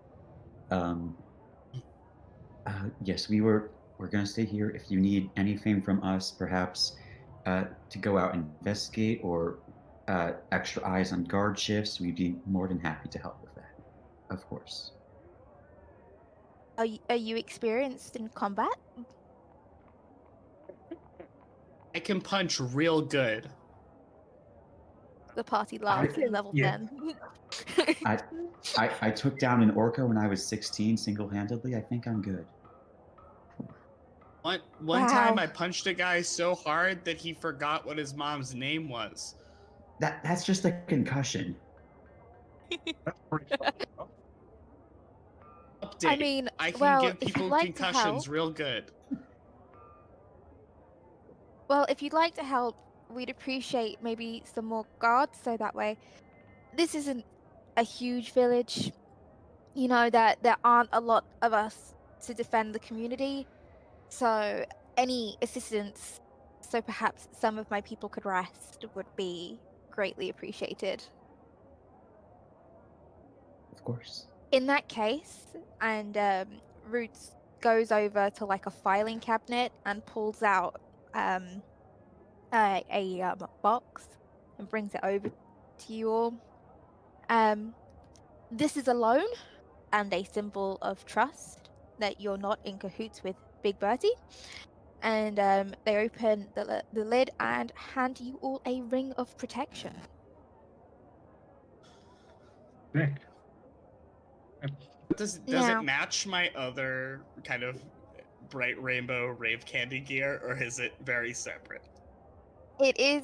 Yes, we're going to stay here. If you need anything from us, perhaps to go out and investigate or extra eyes on guard shifts, we'd be more than happy to help with that, of course. Are you experienced in combat? I can punch real good. The party laughs in level yeah. 10. I took down an orca when I was 16 single-handedly. I think I'm good. One time Wow. I punched a guy so hard that he forgot what his mom's name was. That's just a concussion. That's pretty fun. Update. I mean, I can well, give if you'd people like to concussions help, real good. well, if you'd like to help, we'd appreciate maybe some more guards, so that way this isn't a huge village. You know that there aren't a lot of us to defend the community, so any assistance, so perhaps some of my people could rest, would be greatly appreciated. Of course. In that case, and Roots goes over to like a filing cabinet and pulls out a box and brings it over to you all. This is a loan and a symbol of trust that you're not in cahoots with Big Bertie. And they open the lid and hand you all a ring of protection. Nick. Does Now- it match my other kind of bright rainbow rave candy gear, or is it very separate? It is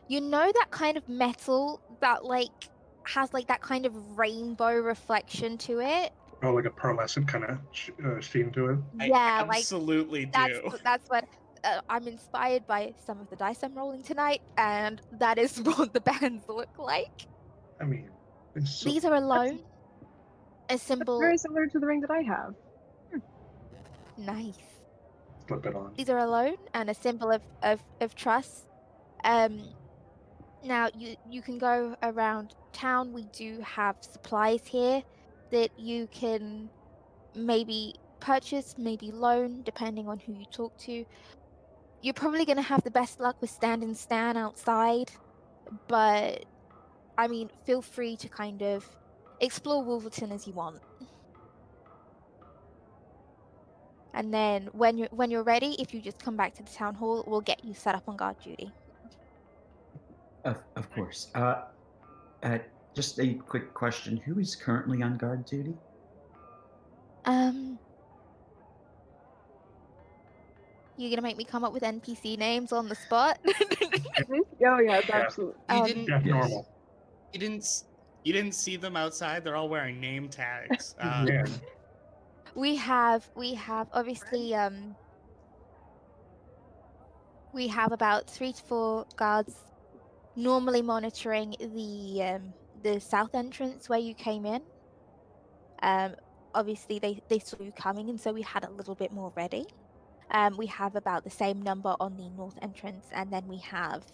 you know that kind of metal that like has like that kind of rainbow reflection to it? Oh, like a pearlescent kind of sheen to it. Yeah, I absolutely that's do. that's what I'm inspired by some of the dice I'm rolling tonight, and that is what the bands look like. I mean, it's so, These are a loan, a That's symbol. very similar to the ring that I have. Nice. slip it on. These are a loan and a symbol of trust. Now you can go around town. We do have supplies here that you can maybe purchase, maybe loan, depending on who you talk to. You're probably going to have the best luck with standing Stan outside, but I mean, feel free to kind of explore Wolverton as you want. And then when you're ready, if you just come back to the town hall, we'll get you set up on guard duty. Of course. Just a quick question. Who is currently on guard duty? You're gonna make me come up with NPC names on the spot? Oh yeah, it's absolutely. You didn't. Yeah, Yes. normal. You didn't see them outside. They're all wearing name tags. Yeah. We have obviously we have about 3 to 4 guards normally monitoring the south entrance where you came in. Obviously they saw you coming, and so we had a little bit more ready. We have about the same number on the north entrance, and then we have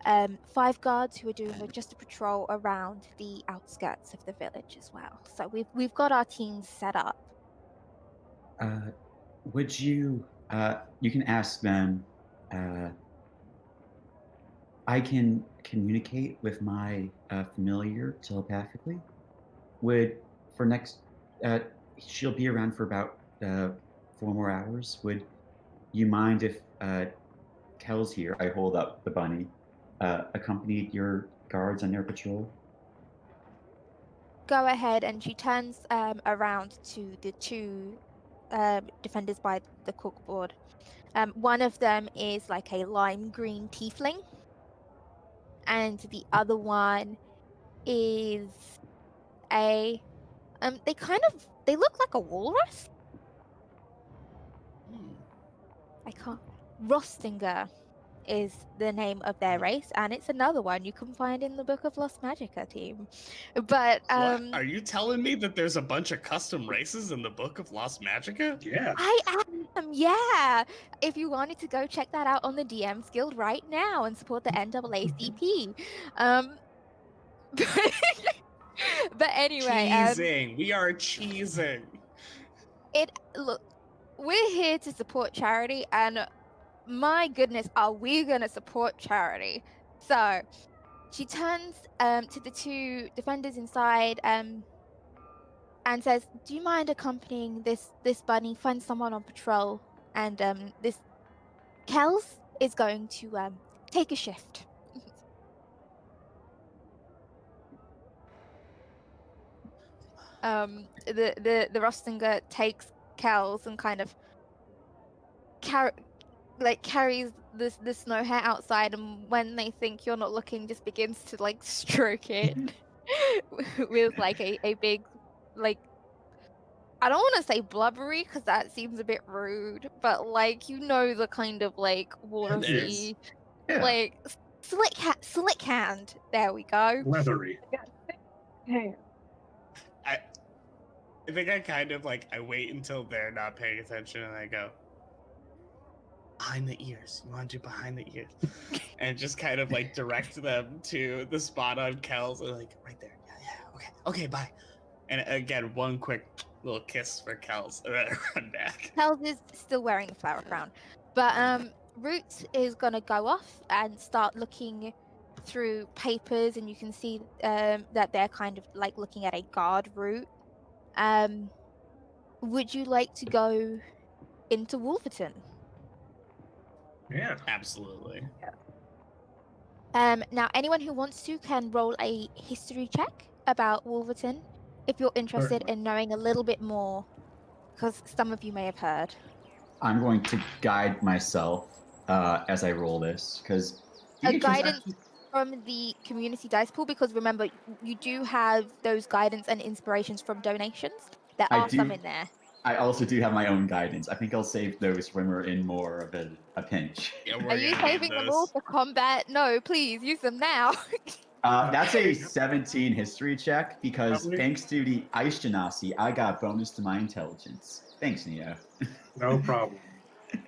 5 guards who are doing just a patrol around the outskirts of the village as well. So we've got our teams set up. Would you? You can ask them. I can communicate with my familiar telepathically. Would for next, she'll be around for about 4 more hours. Would you mind if Kel's here? I hold up the bunny. Accompanied your guards on their patrol? Go ahead, and she turns around to the two defenders by the cookboard. One of them is like a lime green tiefling, and the other one is a they look like a walrus. I can't. Rostinger is the name of their race, and it's another one you can find in the Book of Lost Magicka team. But What? Are you telling me that there's a bunch of custom races in the Book of Lost Magicka? Yeah. I am, yeah. If you wanted to go check that out on the DMs Guild right now and support the NAACP. But anyway, Cheesing. We are cheesing. look, we're here to support charity, and my goodness, are we gonna support charity? So she turns to the two defenders inside and says, "Do you mind accompanying this bunny? Find someone on patrol, and this Kels is going to take a shift." The Rostinger takes Kels and kind of carries the snow hare outside, and when they think you're not looking, just begins to like stroke it with like a big, like, I don't want to say blubbery because that seems a bit rude, but like, the kind of like walrusy, Yeah. like slick hand. There we go. Leathery. Hey, I think I kind of like, I wait until they're not paying attention and I go, behind the ears. You want to do behind the ears? And just kind of like direct them to the spot on Kel's, and like, right there. Yeah, okay, bye. And again, one quick little kiss for Kel's, and then I run back. Kels is still wearing the flower crown, but Root is gonna go off and start looking through papers, and you can see that they're kind of like looking at a guard route. Would you like to go into Wolverton? Yeah. Absolutely. Now anyone who wants to can roll a history check about Wolverton if you're interested Certainly. in knowing a little bit more, because some of you may have heard. I'm going to guide myself as I roll this, because Guidance from the community dice pool, because remember, you do have those guidance and inspirations from donations. There I are some do- in there. I also do have my own guidance. I think I'll save those when we're in more of a pinch. Yeah, Are you saving them all for combat? No, please use them now. That's a 17 history check, because Lovely. thanks to the Ice Genasi, I got bonus to my intelligence. Thanks, Neo. No problem.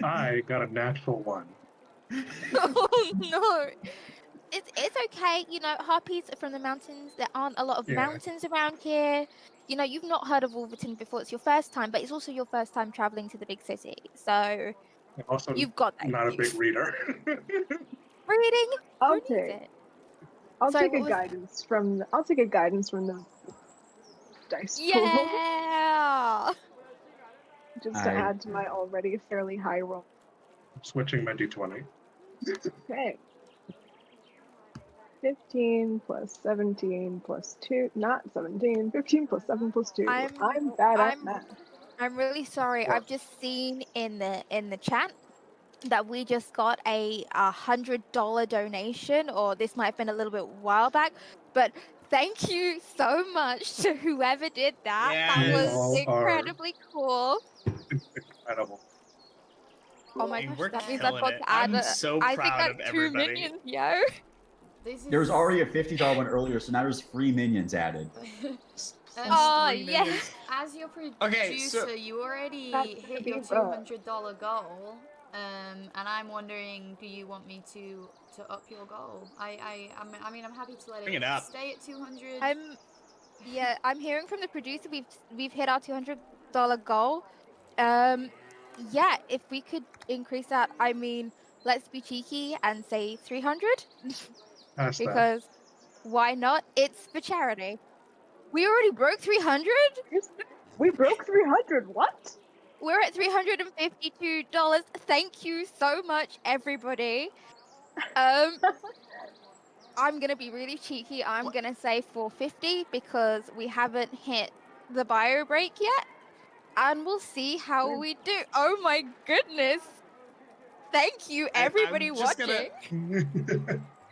I got a natural 1. Oh no. It's okay, harpies are from the mountains. There aren't a lot of Yeah. mountains around here. You've not heard of Wolverton before. It's your first time, but it's also your first time traveling to the big city. So I'm also you've got that. not a big excuse. reader. Reading? I'll Who needs take. it? I'll Sorry, take a what was- guidance from. I'll take a guidance from the dice pool, Yeah. just to I- add to my already fairly high roll. Switching my d20. Okay. 15 plus 17 plus 2, not 17, 15 plus 7 plus 2. I'm bad at math. I'm really sorry. I've just seen in the chat that we just got a $100 donation, or this might have been a little bit while back, but thank you so much to whoever did that. That Yes. was All are- incredibly cool. Incredible. Oh my Hey, gosh, we're that means I've killing got it. to add I'm so I think proud of that's 2 everybody. minions, yo. There was already a $50 one earlier, so now there's free minions added. Oh, Three yeah. minutes. As your producer, Okay, so- you already That's hit gonna your be rough. $200 goal, and I'm wondering, do you want me to up your goal? I'm happy to let Bring it up. stay at 200. I'm hearing from the producer we've hit our $200 goal. Yeah, if we could increase that, I mean, let's be cheeky and say 300 That's that. because why not? It's for charity. We already broke 300. We broke 300. What? We're at $352. Thank you so much, everybody. I'm gonna be really cheeky. I'm gonna say 450 because we haven't hit the bio break yet, and we'll see how we do. Oh my goodness! Thank you, everybody I'm just watching.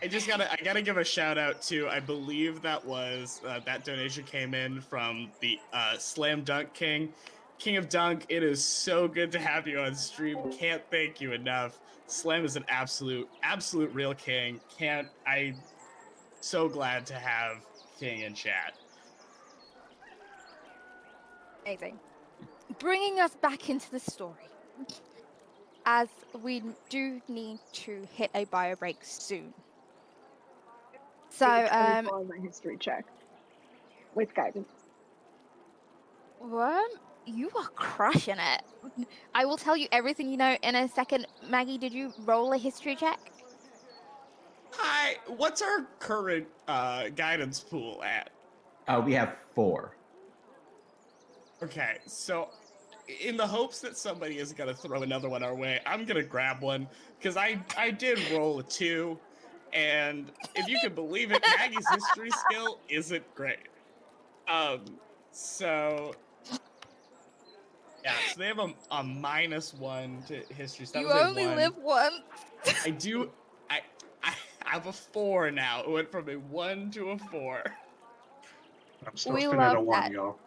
I gotta give a shout out to, I believe that was that donation came in from the Slam Dunk King. King of Dunk, it is so good to have you on stream. Can't thank you enough. Slam is an absolute real king. So glad to have King in chat. Amazing. Bringing us back into the story, as we do need to hit a bio break soon. So, on my history check with guidance. Wyrmme, you are crushing it. I will tell you everything you know in a second. Maggie, did you roll a history check? Hi, what's our current guidance pool at? We have 4. Okay, so in the hopes that somebody is gonna throw another one our way, I'm gonna grab one because I did roll a 2, and if you can believe it, Maggie's history skill isn't great. So yeah, so they have a -1 to history. So that You was a only 1. live once. I do. I have a 4 now. It went from a 1 to a 4. I'm still We spinning a love 1, that. y'all.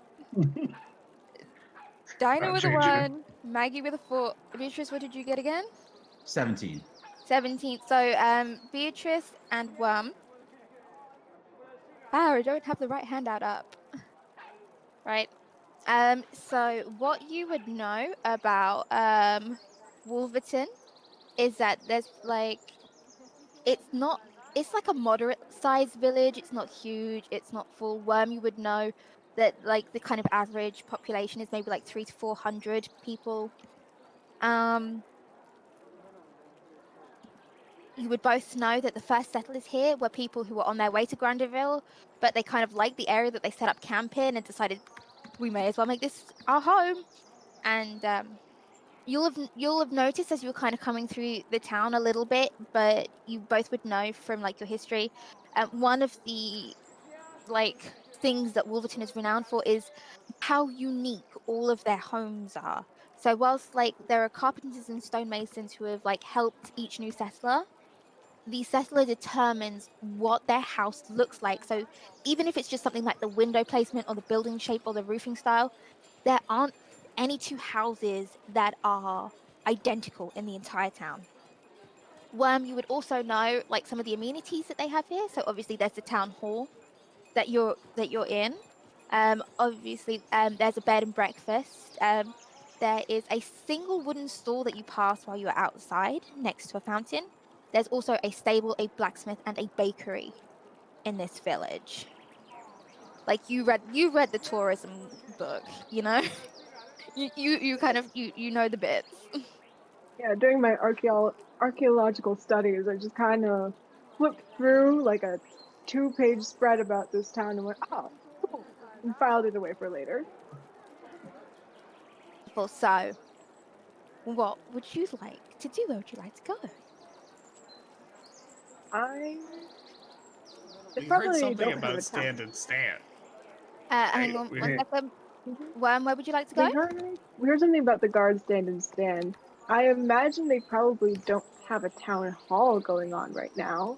Dinah Not with a changing it. 1, Maggie with a 4. Beatrice, what did you get again? 17. 17. So, Beatrice and Wyrmme. Ah, I don't have the right handout up. Right. So what you would know about Wolverton is that there's like it's like a moderate sized village. It's not huge, it's not full. Wyrmme, you would know that like the kind of average population is maybe like 300 to 400 people. You would both know that the first settlers here were people who were on their way to Grandeville, but they kind of liked the area that they set up camp in and decided we may as well make this our home. And you'll have noticed as you were kind of coming through the town a little bit, but you both would know from like your history. One of the like things that Wolverton is renowned for is how unique all of their homes are. So whilst like there are carpenters and stonemasons who have like helped each new settler, the settler determines what their house looks like. So even if it's just something like the window placement or the building shape or the roofing style, there aren't any two houses that are identical in the entire town. Wyrmme, you would also know like some of the amenities that they have here. So obviously there's the town hall that you're in. Obviously there's a bed and breakfast. There is a single wooden stall that you pass while you're outside next to a fountain. There's also a stable, a blacksmith, and a bakery in this village. Like you read the tourism book, you know? you kind of you know the bits. Yeah, during my archaeological studies, I just kind of flipped through like a 2-page spread about this town and went, oh, cool, and filed it away for later. So, what would you like to do? Where would you like to go? We heard probably something don't have about a stand town. and stand. Hang on we one heard- second. Mhm. Wyrmme, where would you like to go? We heard something about the guard stand and stand. I imagine they probably don't have a town hall going on right now.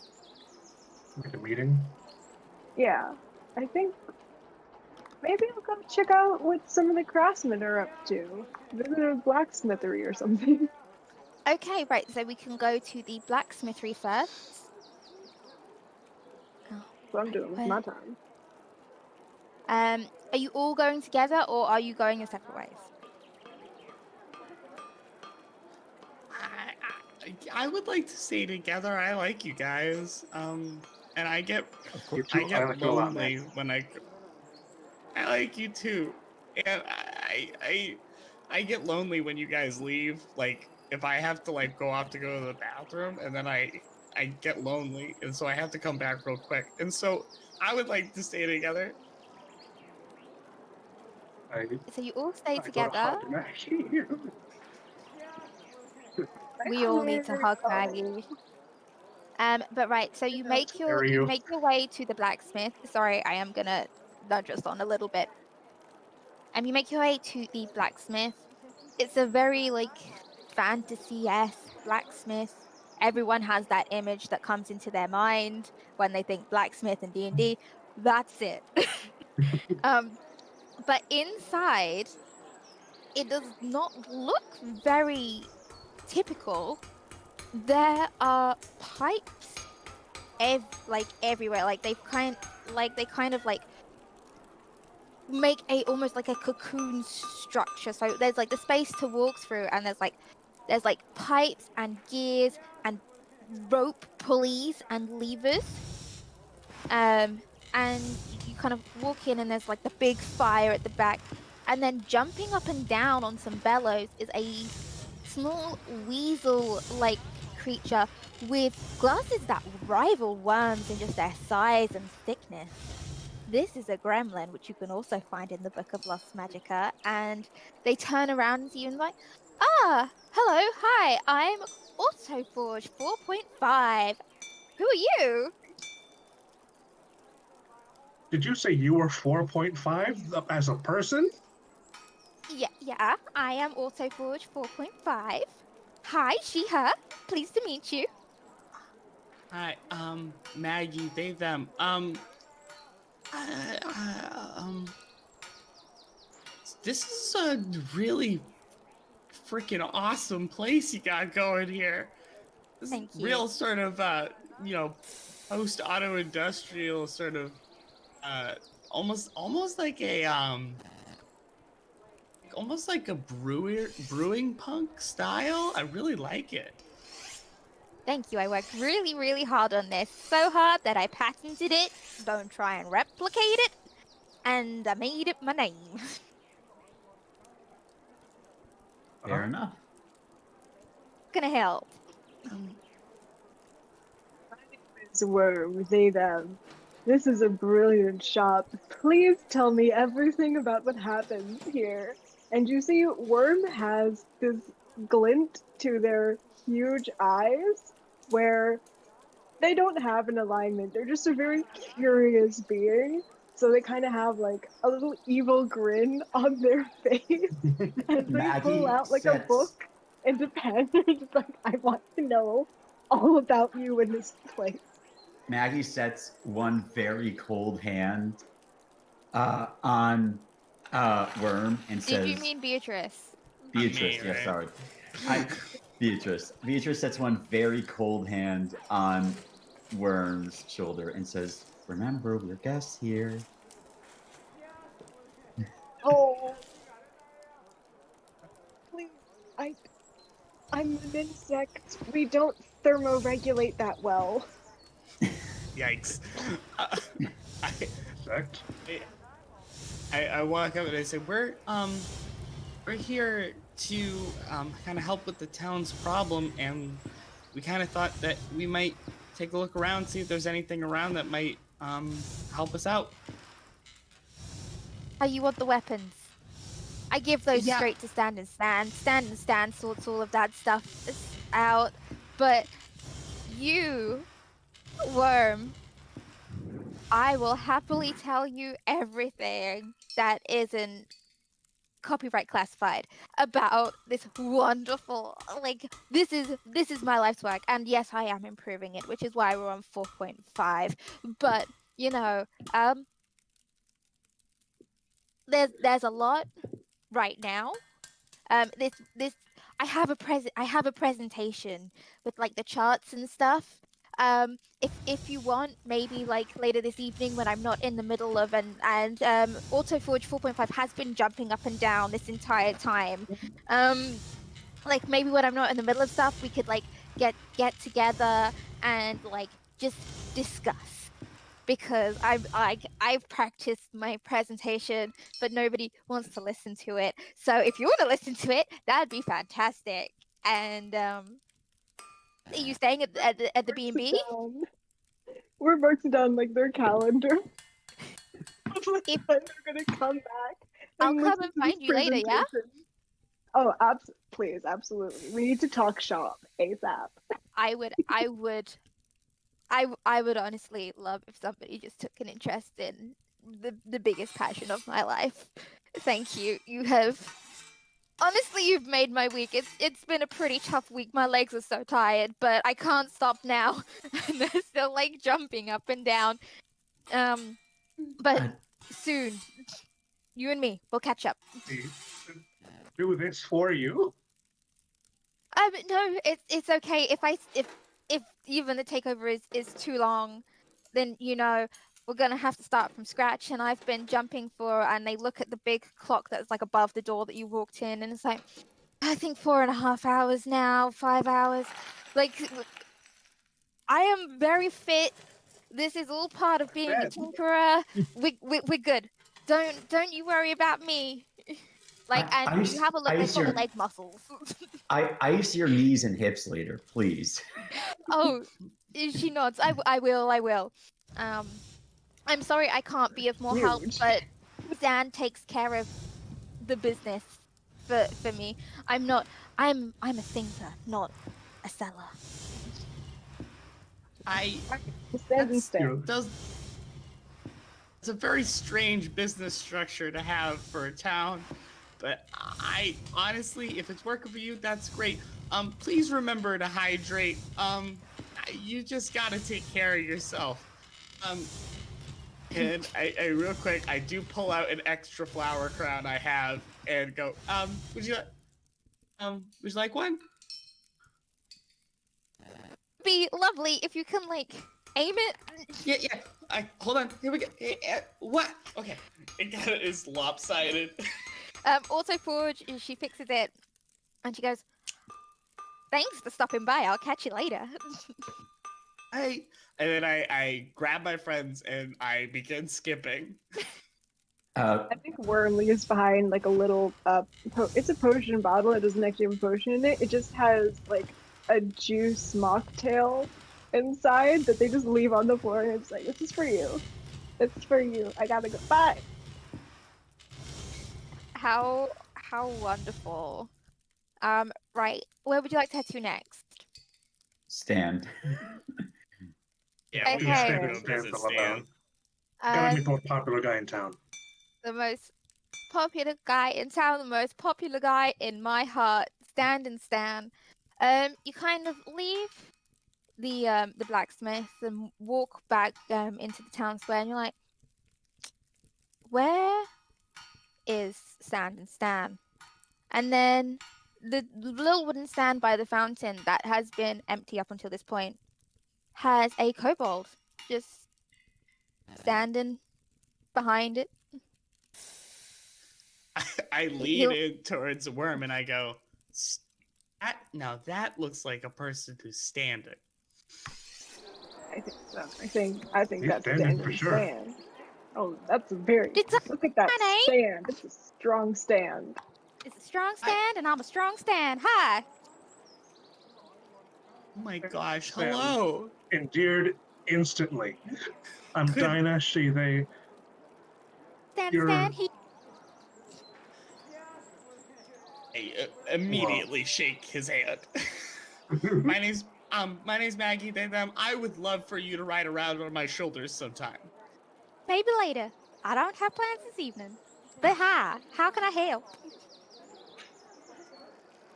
Like a meeting. Yeah, I think maybe I'll go check out what some of the craftsmen are up to. Visit a blacksmithery or something. Okay, right. So we can go to the blacksmithery first. Oh, That's what I'm doing with my time. Are you all going together or are you going your separate ways? I would like to stay together. I like you guys. And I get Of course, I like you a lot, lonely man. when I like you too. And I get lonely when you guys leave. Like if I have to like go off to go to the bathroom and then I get lonely and so I have to come back real quick. And so I would like to stay together. So you all stay I go to together. hug Maggie. We all need to hug Maggie. But right, so you make your way to the blacksmith. Sorry, I am gonna nudge us on a little bit. You make your way to the blacksmith. It's a very like fantasy-esque blacksmith. Everyone has that image that comes into their mind when they think blacksmith and D&D. That's it. But inside, it does not look very typical. There are pipes everywhere. Like they kind of like make almost like a cocoon structure. So there's like the space to walk through, and there's like pipes and gears and rope pulleys and levers. And you kind of walk in, and there's like the big fire at the back, and then jumping up and down on some bellows is a small weasel-like creature with glasses that rival worms in just their size and thickness. This is a gremlin, which you can also find in the Book of Lost Magicka, and they turn around to you and like, hello, hi, I'm Autoforge 4.5. Who are you? Did you say you were 4.5 as a person? Yeah, I am Autoforge 4.5. Hi, she, her. Pleased to meet you. Hi, Maggie, they, them. This is a really freaking awesome place you got going here. This Thank is you. real sort of, post-auto industrial sort of, almost like a, almost like a brewing punk style. I really like it. Thank you. I worked really, really hard on this. So hard that I patented it. Don't try and replicate it. And I made it my name. Fair enough. Gonna help. It's Wyrmme, they, them. This is a brilliant shop. Please tell me everything about what happens here. And you see, Wyrmme has this glint to their huge eyes where they don't have an alignment. They're just a very curious being. So they kind of have like a little evil grin on their face as they pull out like a book and a pen. It's like, I want to know all about you in this place. Maggie sets one very cold hand on Wyrmme and says, Did you mean Beatrice? Beatrice, Me, yeah, right? sorry. Beatrice. Beatrice sets one very cold hand on Wyrmme's shoulder and says, remember, we're guests here. Oh, please, I'm an insect. We don't thermoregulate that well. Yikes. Insect. I walk up and I say, we're here to kind of help with the town's problem, and we kind of thought that we might take a look around, see if there's anything around that might help us out. Oh, you want the weapons? I give those Yeah. straight to stand and stand, sorts all of that stuff out. But you, Wyrmme, I will happily tell you everything that isn't copyright classified about this wonderful, like, this is my life's work. And yes, I am improving it, which is why we're on 4.5. But you know, there's a lot right now. This I have a presentation with like the charts and stuff. If you want, maybe like later this evening when I'm not in the middle of and Autoforge 4.5 has been jumping up and down this entire time. Like maybe when I'm not in the middle of stuff, we could like get together and like just discuss, because I've practiced my presentation, but nobody wants to listen to it. So if you want to listen to it, that'd be fantastic. And are you staying at the B&B? We're marked down like their calendar. When they're gonna come back I'll come listen and to find this you later, yeah? presentation. Oh, please, absolutely. We need to talk shop ASAP. I would honestly love if somebody just took an interest in the biggest passion of my life. Thank you. Honestly, you've made my week. It's been a pretty tough week. My legs are so tired, but I can't stop now. And they're still like jumping up and down. But Uh, soon, you and me, we'll catch up. We do this for you. No, it's okay. If even the takeover is too long, then we're gonna have to start from scratch. And I've been jumping and they look at the big clock that's like above the door that you walked in, and it's like, I think 4.5 hours now, 5 hours. Like, I am very fit. This is all part of being a Bet. tinkerer. We're good. Don't you worry about me. Like, and you have a look. I've got leg muscles. Ice your knees and hips later, please. Oh, she nods. I will. I'm sorry I can't be of more help, Huge. but Dan takes care of the business for me. I'm a thinker, not a seller. Stand and stand. It's a very strange business structure to have for a town, but I honestly, if it's working for you, that's great. Please remember to hydrate. You just gotta take care of yourself. And I real quick, I do pull out an extra flower crown I have and go, would you like one? Be lovely if you can like aim it. Yeah. Hold on. Here we go. What? Okay. It kind of is lopsided. Also, Forge, she fixes it, and she goes, "Thanks for stopping by. I'll catch you later." And then I grab my friends and I begin skipping. I think Wyrmme is behind like a little it's a potion bottle. It doesn't actually have a potion in it. It just has like a juice mocktail inside that they just leave on the floor, and it's like, this is for you. This is for you. I gotta go. Bye. How wonderful. Right. Where would you like to head to next? Stand. Yeah, we Okay. gotta Stand go and stand visit for Stan. Gotta meet the most popular guy in town. The most popular guy in town, the most popular guy in my heart, Stand and Stan. You kind of leave the blacksmith and walk back into the town square, and you're like, where is Stand and Stan? And then the little wooden stand by the fountain that has been empty up until this point has a kobold just standing behind it. I lean in towards Wyrmme and I go, now that looks like a person who's standing. I think so. I think He's that's standing stand for and sure. stand. Oh, that's a very It's look at that Honey. stand. It's a strong stand. It's a strong stand, and I'm a strong stand. Hi. Oh my gosh, Stan hello. endeared instantly. I'm Good. Dinah, she, they. Stand, You're stand. He. I immediately shake his hand. My name's Maggie, they, them. I would love for you to ride around on my shoulders sometime. Maybe later. I don't have plans this evening. But hi. How can I help?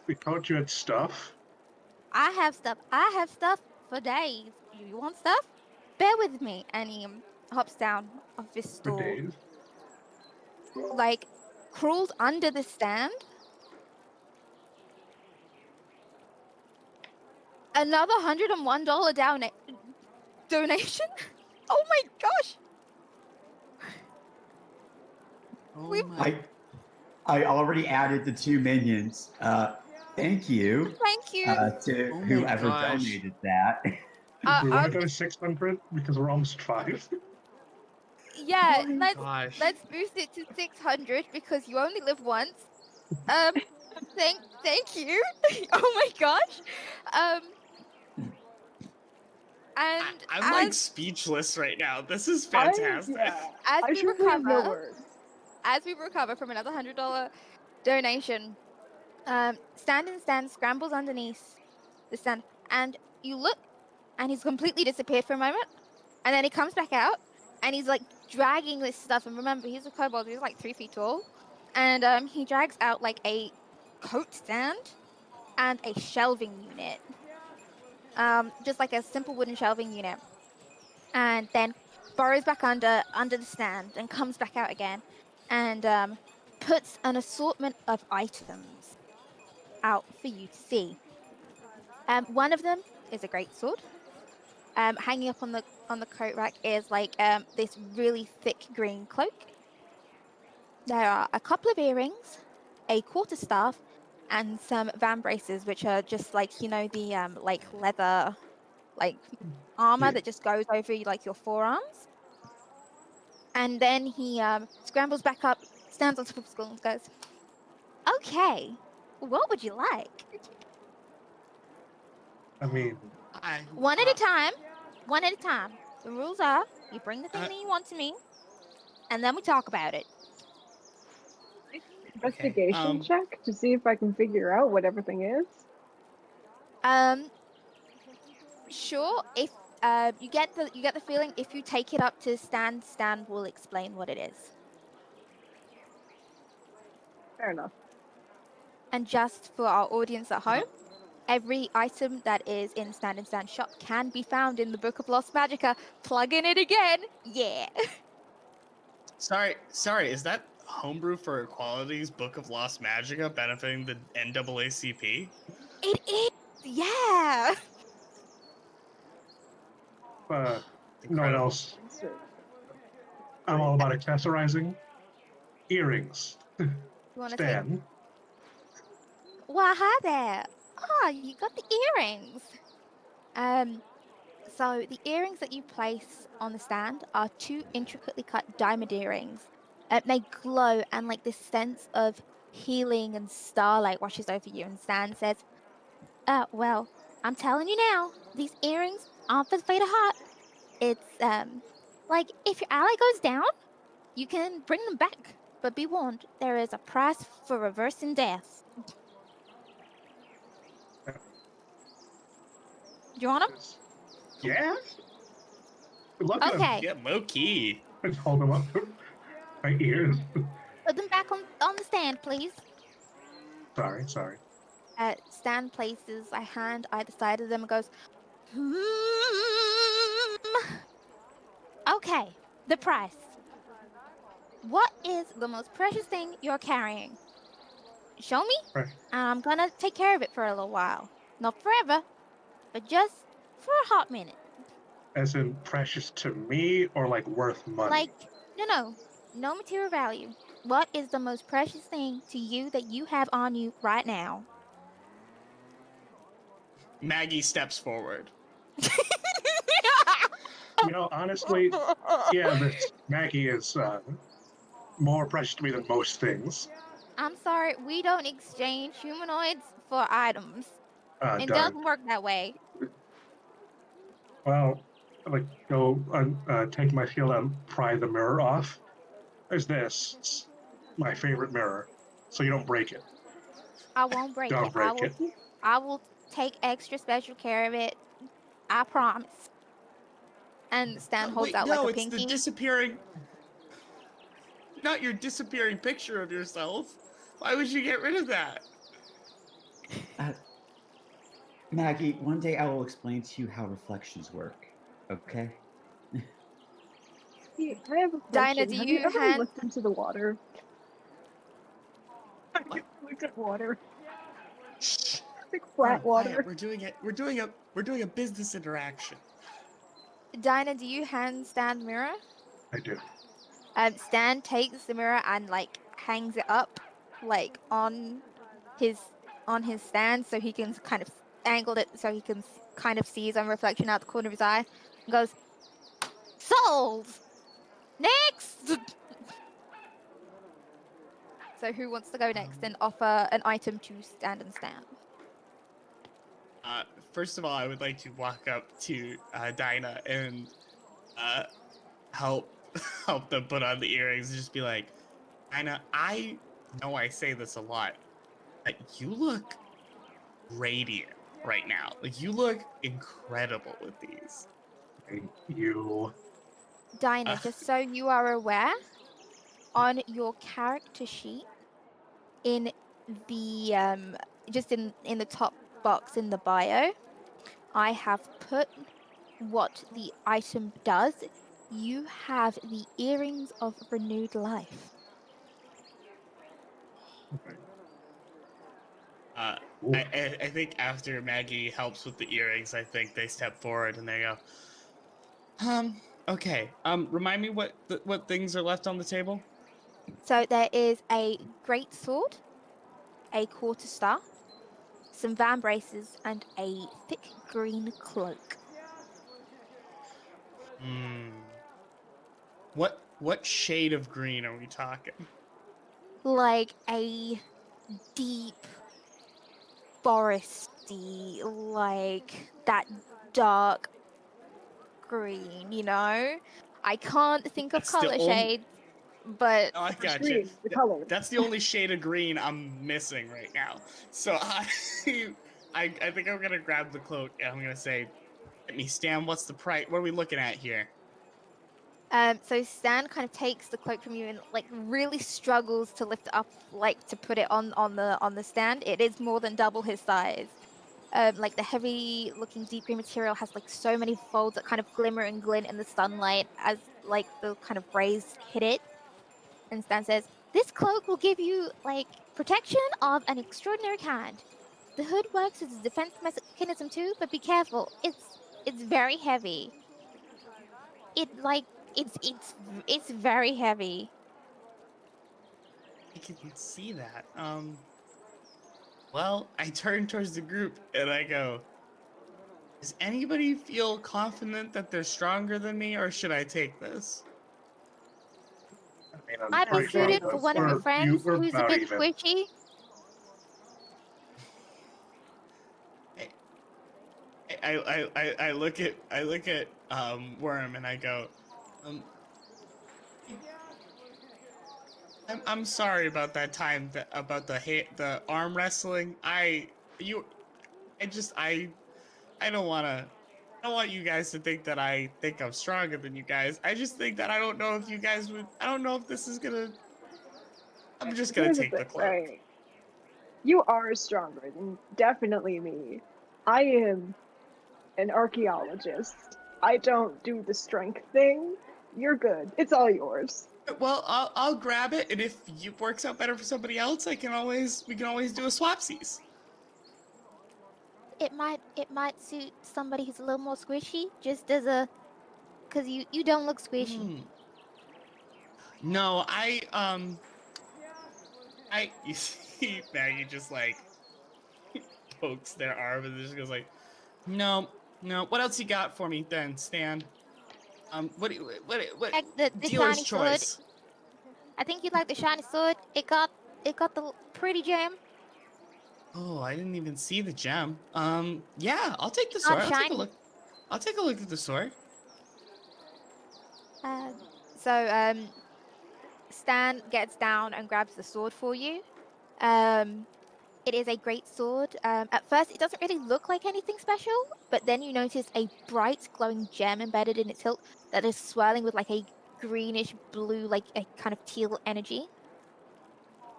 we thought you had stuff. I have stuff for days. You want stuff? Bear with me. And he hops down off his For stool. days. Like, crawls under the stand. Another $101 donation? Oh my gosh! Oh my. I already added the 2 minions. Thank you Thank you. to Oh my whoever gosh. donated that. We want to go to 600 because we're almost 5. Yeah, Oh my gosh. let's boost it to 600 because you only live once. Thank you. Oh my gosh. And I'm like speechless right now. This is fantastic. as I we truly have no recover, words. as we recover from another $100 donation, Stand and Stand scrambles underneath the stand, and you look, and he's completely disappeared for a moment, and then he comes back out, and he's like dragging this stuff. And remember, he's a kobold; he's like 3 feet tall, and he drags out like a coat stand and a shelving unit, just like a simple wooden shelving unit, and then burrows back under the stand and comes back out again, and puts an assortment of items out for you to see. One of them is a great sword. Hanging up on the coat rack is like this really thick green cloak. There are a couple of earrings, a quarterstaff, and some van braces, which are just like the like leather, like armor Yeah. that just goes over like your forearms. And then he scrambles back up, stands on top of the skull, and goes, "Okay, what would you like?" I mean, One at a time. One at a time. The rules are you bring the thing that you want to me, and then we talk about it. Investigation check to see if I can figure out what everything is. Sure. If you get the feeling if you take it up to Stan will explain what it is. Fair enough. And just for our audience at home, every item that is in Stan shop can be found in the Book of Lost Magicka. Plug in it again. Yeah. Sorry, is that Homebrew for Equalities Book of Lost Magicka benefiting the NAACP? It is. Yeah. no one Incredible. else. I'm all about accessorizing. Earrings. You want to take? Stan. Well, hi there. Oh, you got the earrings. So the earrings that you place on the stand are 2 intricately cut diamond earrings. They glow, and like this sense of healing and starlight washes over you. And Stan says, well, I'm telling you now, these earrings aren't for the faint of heart. It's like if your ally goes down, you can bring them back. But be warned, there is a price for reversing death. Do you want them? Yeah? Look at Okay. Yeah, low key. them. I hold them up. My ears. Put them back on the stand, please. Sorry. Stan places a hand either side of them and goes, Okay, the price. What is the most precious thing you're carrying? Show me, Right. and I'm gonna take care of it for a little while. Not forever, but just for a hot minute. As in precious to me or like worth money? Like, no material value. What is the most precious thing to you that you have on you right now? Maggie steps forward. Honestly, yeah, this Maggie is more precious to me than most things. I'm sorry, we don't exchange humanoids for items. It Darn. doesn't work that way. Well, go take my shield and pry the mirror off. There's this. It's my favorite mirror, so you don't break it. I won't break Don't it. break it. I will take extra special care of it. I promise. And Stan holds out like a it's pinky. the disappearing. Not your disappearing picture of yourself. Why would you get rid of that? Maggie, one day I will explain to you how reflections work. Okay? I have a question. Dinah, do have you you ever hand- looked into the water? I never looked at water. Like flat water. We're doing a business interaction. Dinah, do you hand Stan the mirror? I do. Stan takes the mirror and like hangs it up, like on his stand, so he can kind of angled it so he can kind of see his own reflection out the corner of his eye. And goes, sold. Next. So who wants to go next and offer an item to Stand and Stan? First of all, I would like to walk up to Dinah and help them put on the earrings and just be like, Dinah, I know I say this a lot, but you look radiant right now. Like, you look incredible with these. Thank you. Dinah, Uh, just so you are aware, on your character sheet, in the just in the top box in the bio, I have put what the item does. You have the earrings of renewed life. Okay. uh, Ooh. I think after Maggie helps with the earrings, I think they step forward and they go, okay. Remind me what things are left on the table? So there is a great sword, a quarterstaff, some van braces, and a thick green cloak. Hmm. What shade of green are we talking? Like a deep foresty, like that dark green, you know? I can't think of That's the color only. shades, but Oh, I It's gotcha. green, the color. That's the only shade of green I'm missing right now. So I think I'm gonna grab the cloak and I'm gonna say, "Let me, Stan. What's the price? What are we looking at here?" so Stan kind of takes the cloak from you and like really struggles to lift it up, like to put it on the stand. It is more than double his size. Like the heavy looking deep green material has like so many folds that kind of glimmer and glint in the sunlight as like the kind of rays hit it. And Stan says, "This cloak will give you like protection of an extraordinary kind. The hood works as a defense mechanism too, but be careful. It's very heavy. It like it's very heavy." I can see that. Well, I turn towards the group and I go, "Does anybody feel confident that they're stronger than me, or should I take this?" I mean, I'm Might be pretty sure suited Definitely for that one of your strong. friends we're who's a about bit even. squishy. I look at Wyrmme and I go, um, I'm sorry about that time about the arm wrestling. You I just I don't wanna I don't want you guys to think that I think I'm stronger than you guys. I just think that I don't know if you guys would. I don't know if this is gonna. I'm just gonna Here's the take the thing, cloak. right? You are stronger than definitely me. I am an archaeologist. I don't do the strength thing. You're good. It's all yours. Well, I'll grab it, and if it works out better for somebody else, we can always do a swapsies. It might suit somebody who's a little more squishy, just as a because you don't look squishy. Hmm. No, you see Maggie just like pokes their arm and just goes like, no, no. What else you got for me then, Stan? What? Like the Dealer's shiny sword. choice. I think you'd like the shiny sword. It got the pretty gem. Oh, I didn't even see the gem. Yeah, I'll take the It's not sword. I'll take a shiny. look. I'll take a look at the sword. Uh, so Stan gets down and grabs the sword for you. It is a great sword. At first, it doesn't really look like anything special, but then you notice a bright, glowing gem embedded in its hilt that is swirling with like a greenish blue, like a kind of teal energy.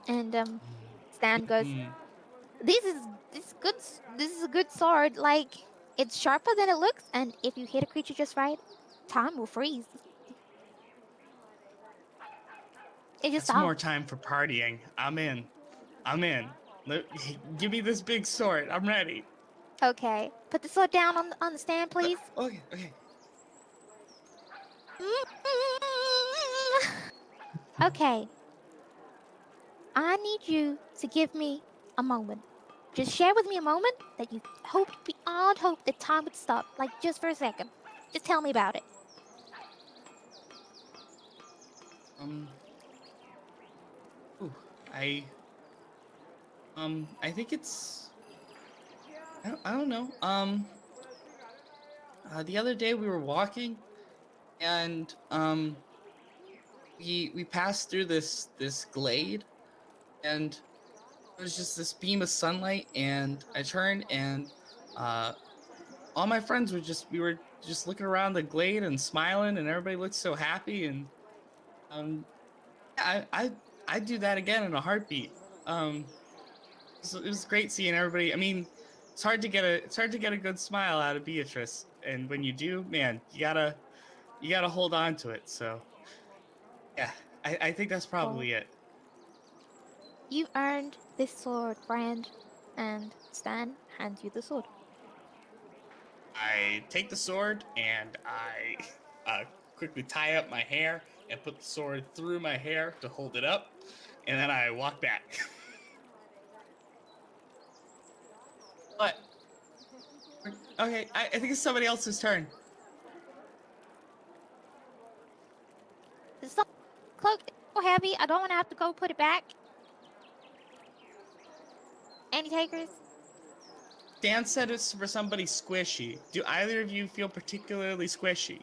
And Stan goes, Hmm. this is good. This is a good sword. Like it's sharper than it looks, and if you hit a creature just right, time will freeze. It just That's more stops. time for partying. I'm in. I'm in. Give me this big sword. I'm ready. Okay, put the sword down on the stand, please. Okay, okay. Okay, I need you to give me a moment. Just share with me a moment that you hoped beyond hope that time would stop, like just for a second. Just tell me about it. Um. Ooh, I think it's. I don't know. The other day we were walking, and we passed through this glade, and it was just this beam of sunlight, and I turned, and all my friends we were just looking around the glade and smiling, and everybody looked so happy, and yeah, I'd do that again in a heartbeat. So it was great seeing everybody. I mean, it's hard to get a good smile out of Beatrice, and when you do, man, you gotta hold on to it. So yeah, I think that's probably it. You've earned this sword, Brand, and Stan hands you the sword. I take the sword and I quickly tie up my hair and put the sword through my hair to hold it up, and then I walk back. But okay, I think it's somebody else's turn. It's so cloak so heavy. I don't want to have to go put it back. Any takers? Dan said it's for somebody squishy. Do either of you feel particularly squishy?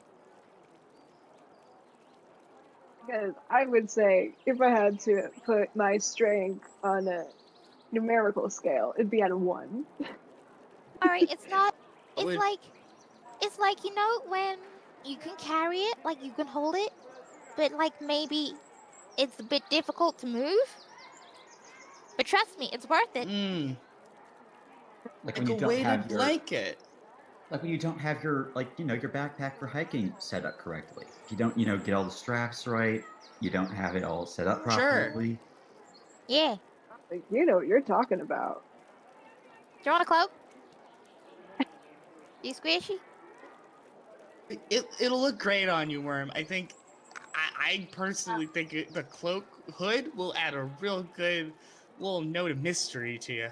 Because I would say if I had to put my strength on a numerical scale, it'd be at a 1. All right, it's not. I would- It's like you know when you can carry it, like you can hold it, but like maybe it's a bit difficult to move. But trust me, it's worth it. Like Like when a you don't weighted have your blanket. like when you don't have your your backpack for hiking set up correctly. If you don't, get all the straps right, you don't have it all set up Sure. properly. Yeah. Like, you know what you're talking about. Do you want a cloak? You squishy? It'll look great on you, Wyrmme. I think. I personally think the cloak hood will add a real good little note of mystery to you.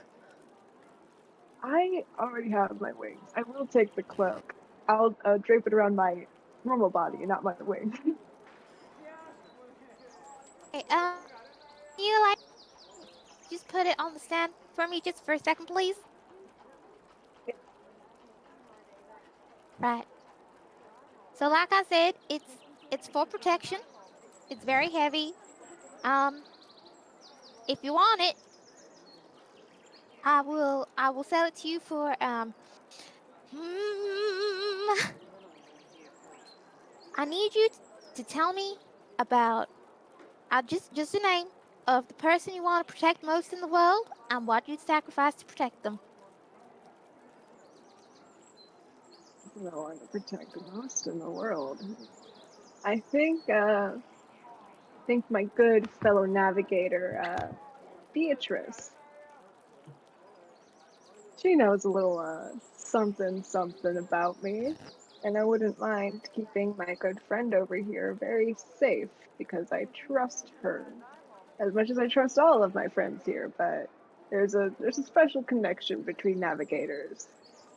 I already have my wings. I will take the cloak. I'll drape it around my normal body, not my wings. Okay, you like just put it on the stand for me just for a second, please? Right. So like I said, it's for protection. It's very heavy. If you want it, I will sell it to you for I need you to tell me about just the name of the person you want to protect most in the world and what you'd sacrifice to protect them. I want to protect the most in the world. I think my good fellow navigator, Beatrice. She knows a little something something about me, and I wouldn't mind keeping my good friend over here very safe because I trust her as much as I trust all of my friends here. But there's a special connection between navigators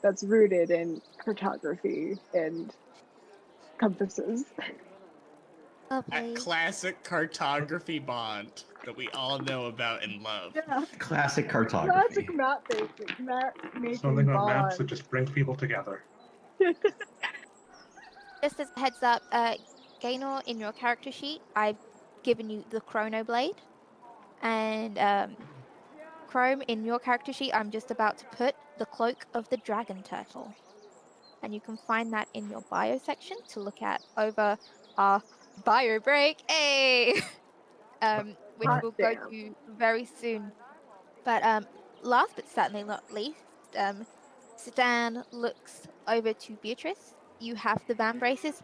that's rooted in cartography and compasses. That Lovely. classic cartography bond that we all know about and love. Yeah, Classic cartography. classic map making Something about maps that bond. just bring people together. Just as a heads up, Gaynor, in your character sheet, I've given you the Chrono Blade, and Chrome, in your character sheet, I'm just about to put the Cloak of the Dragon Turtle, and you can find that in your bio section to look at over our bio break, which Hot we'll go damn. to very soon. But last but certainly not least, Stan looks over to Beatrice. You have the van braces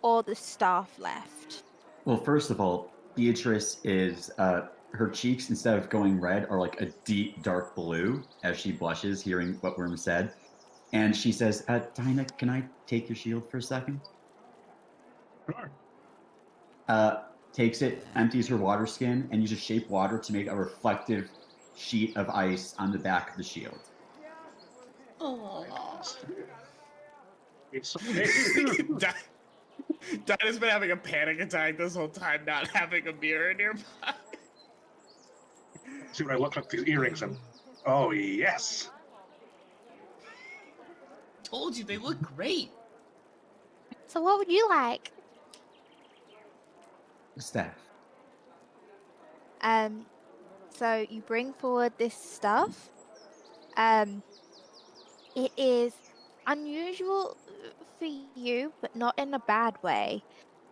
or the staff left. Well, first of all, Beatrice is her cheeks, instead of going red, are like a deep dark blue as she blushes hearing what Wyrmme said. And she says, Dinah, can I take your shield for a second? Sure. Takes it, empties her water skin, and uses shape water to make a reflective sheet of ice on the back of the shield. Oh. It's okay. Dinah's been having a panic attack this whole time, not having a mirror nearby. See what I look like these earrings and oh yes. Told you they look great. So what would you like? The staff. So you bring forward this stuff. It is unusual for you, but not in a bad way.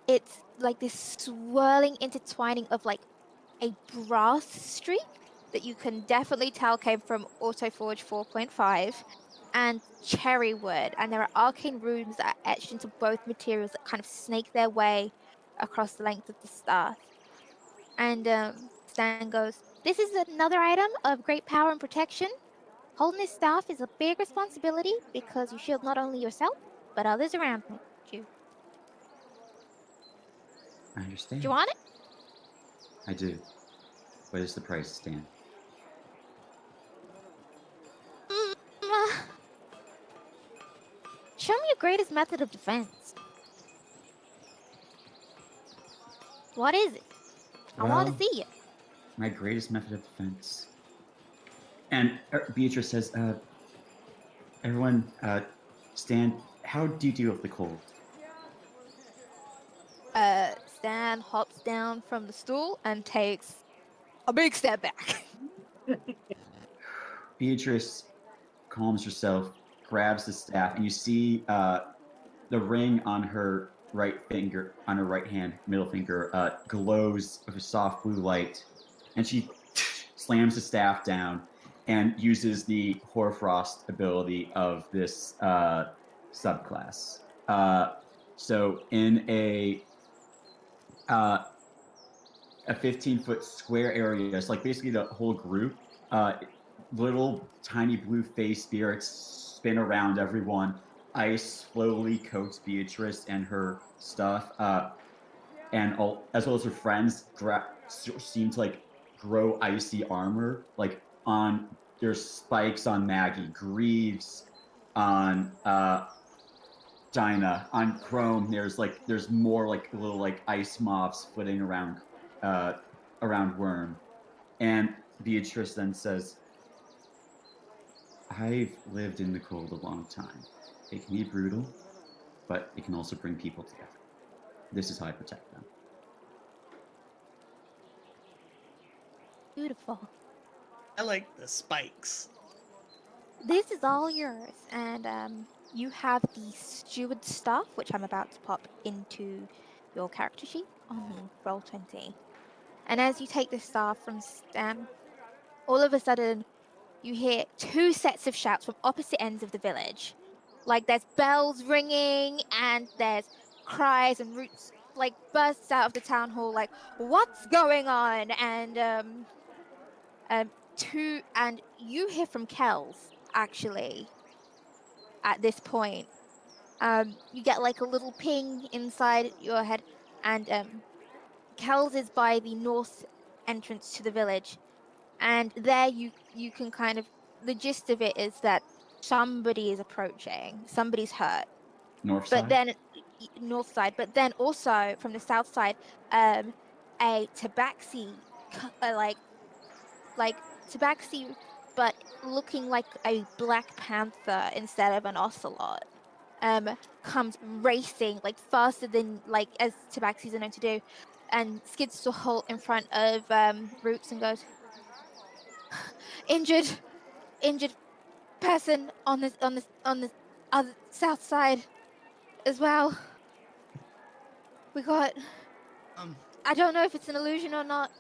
It's like this swirling intertwining of like a brass streak that you can definitely tell came from Autoforge 4.5 and cherry wood. And there are arcane runes that are etched into both materials that kind of snake their way across the length of the staff. And Stan goes, "This is another item of great power and protection. Holding this staff is a big responsibility because you shield not only yourself, but others around you. I understand. Do you want it?" I do. What is the price, Stan? Show me your greatest method of defense. What is it? I want to see it. My greatest method of defense. And Beatrice says, everyone, Stan, how do you deal with the cold? Stan hops down from the stool and takes a big step back. Beatrice calms herself, grabs the staff, and you see the ring on her right finger, on her right hand, middle finger, glows with a soft blue light, and she slams the staff down and uses the Hoarfrost ability of this subclass. So in a 15-foot square area, it's like basically the whole group, little tiny blue face spirits spin around everyone. Ice slowly coats Beatrice and her stuff, and as well as her friends seem to like grow icy armor. Like there's spikes on Maggie, greaves on Dinah, on Chrome. There's more like little like ice mobs flitting around Wyrmme, and Beatrice then says, "I've lived in the cold a long time. It can be brutal, but it can also bring people together. This is how I protect them." Beautiful. I like the spikes. This is all yours, and you have the steward staff, which I'm about to pop into your character sheet on Roll20. And as you take this staff from Stan, all of a sudden you hear two sets of shouts from opposite ends of the village. Like there's bells ringing and there's cries, and Roots like bursts out of the town hall like, "What's going on?" And you hear from Kells actually at this point. You get like a little ping inside your head, and Kells is by the north entrance to the village, and there you can kind of, the gist of it is that somebody is approaching, somebody's hurt. North But side? then north side, but then also from the south side, a tabaxi, like tabaxi, but looking like a black panther instead of an ocelot, comes racing like faster than like as tabaxis are known to do, and skids to a halt in front of Roots and goes, injured person on the other south side as well. We got, I don't know if it's an illusion or not.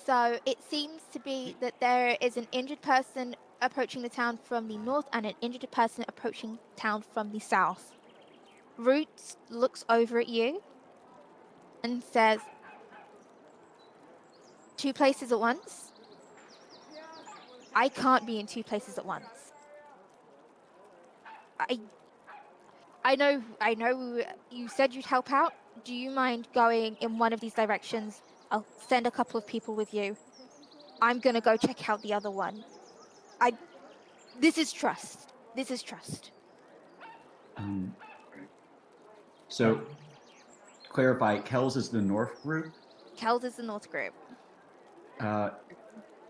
So it seems to be that there is an injured person approaching the town from the north and an injured person approaching town from the south. Roots looks over at you and says, "Two places at once? I can't be in two places at once. I know you said you'd help out. Do you mind going in one of these directions? I'll send a couple of people with you. I'm gonna go check out the other one. This is trust. This is trust." So, clarify, Kells is the north group? Kells is the north group.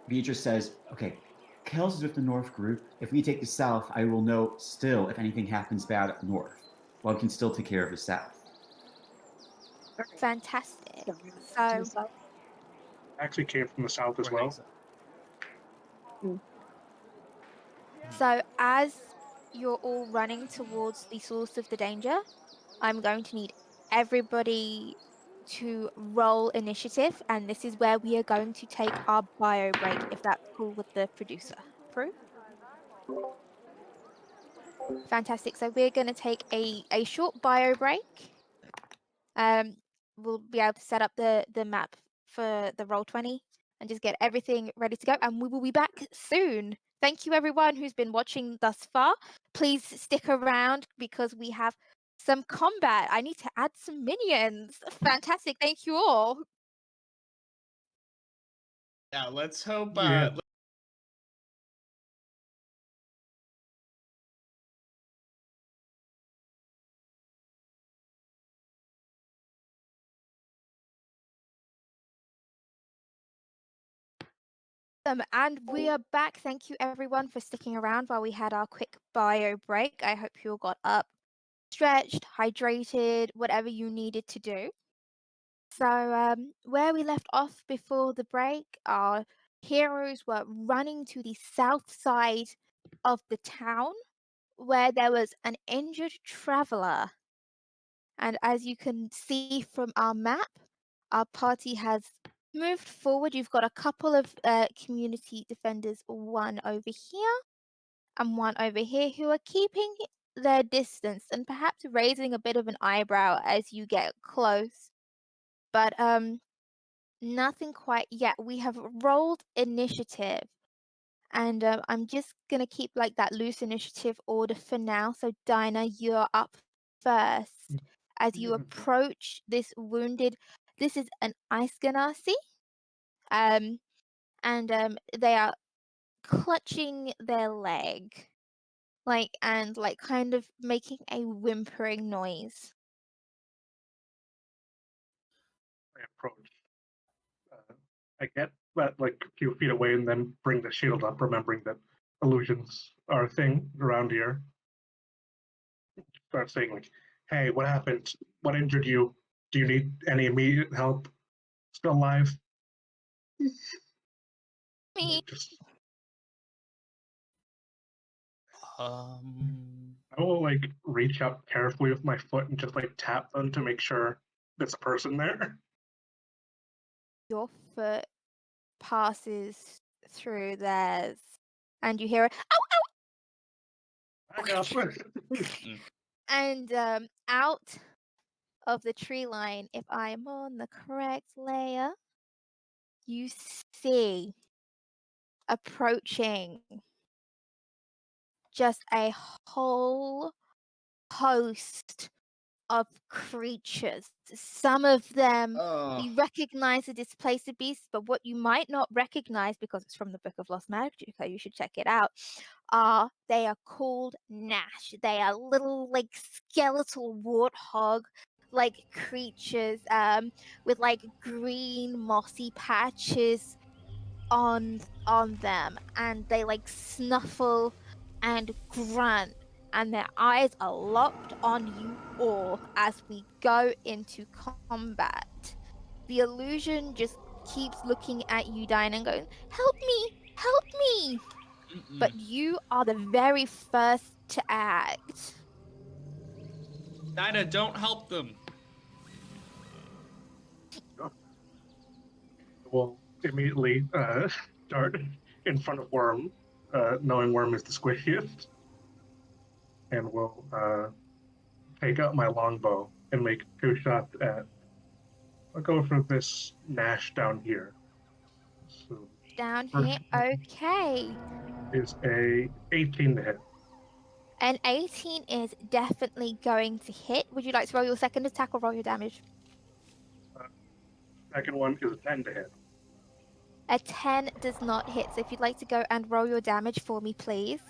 Beatrice says, "Okay, Kells is with the north group. If we take the south, I will know still if anything happens bad up north. Well, I can still take care of the south." Okay. Fantastic. So we go to So, the south. Actually came from the south as Or well. next up. so as you're all running towards the source of the danger, I'm going to need everybody to roll initiative, and this is where we are going to take our bio break, if that's cool with the producer. Prue? Fantastic. So we're going to take a short bio break. We'll be able to set up the map for the Roll20 and just get everything ready to go, and we will be back soon. Thank you everyone who's been watching thus far. Please stick around because we have some combat. I need to add some minions. Fantastic. Thank you all. Yeah, let's hope. Yeah. And we are back. Thank you everyone for sticking around while we had our quick bio break. I hope you all got up, stretched, hydrated, whatever you needed to do. So, where we left off before the break, our heroes were running to the south side of the town where there was an injured traveler. And as you can see from our map, our party has moved forward. You've got a couple of community defenders, one over here and one over here, who are keeping their distance and perhaps raising a bit of an eyebrow as you get close. But nothing quite yet. We have rolled initiative, and I'm just gonna keep like that loose initiative order for now. So Dinah, you're up first. As you approach this wounded, this is an ice ganassi, and they are clutching their leg, and kind of making a whimpering noise. I approach. I get that like a few feet away and then bring the shield up, remembering that illusions are a thing around here. Start saying like, "Hey, what happened? What injured you? Do you need any immediate help? Still alive?" Me. Just Um, I will like reach up carefully with my foot and just like tap them to make sure there's a person there. Your foot passes through theirs, and you hear a ow, Back up. and out of the tree line, if I'm on the correct layer, you see approaching just a whole host of creatures. Some of them oh, you recognize the displaced beasts, but what you might not recognize because it's from the Book of Lost Magicka, you should check it out. They are called Nash. They are little skeletal warthog creatures with green mossy patches on them, and they snuffle and grunt, and their eyes are locked on you all as we go into combat. The illusion just keeps looking at you, Dinah, and going, "Help me! Help me!" But you are the very first to act. Dinah, don't help them. We'll immediately start in front of Wyrmme, knowing Wyrmme is the squishiest, and we'll take out my longbow and make 2 shots at. I'll go for this Nash down here. So Down first here, okay. is a 18 to hit. An 18 is definitely going to hit. Would you like to roll your second attack or roll your damage? Second one is a 10 to hit. A 10 does not hit. So if you'd like to go and roll your damage for me, please.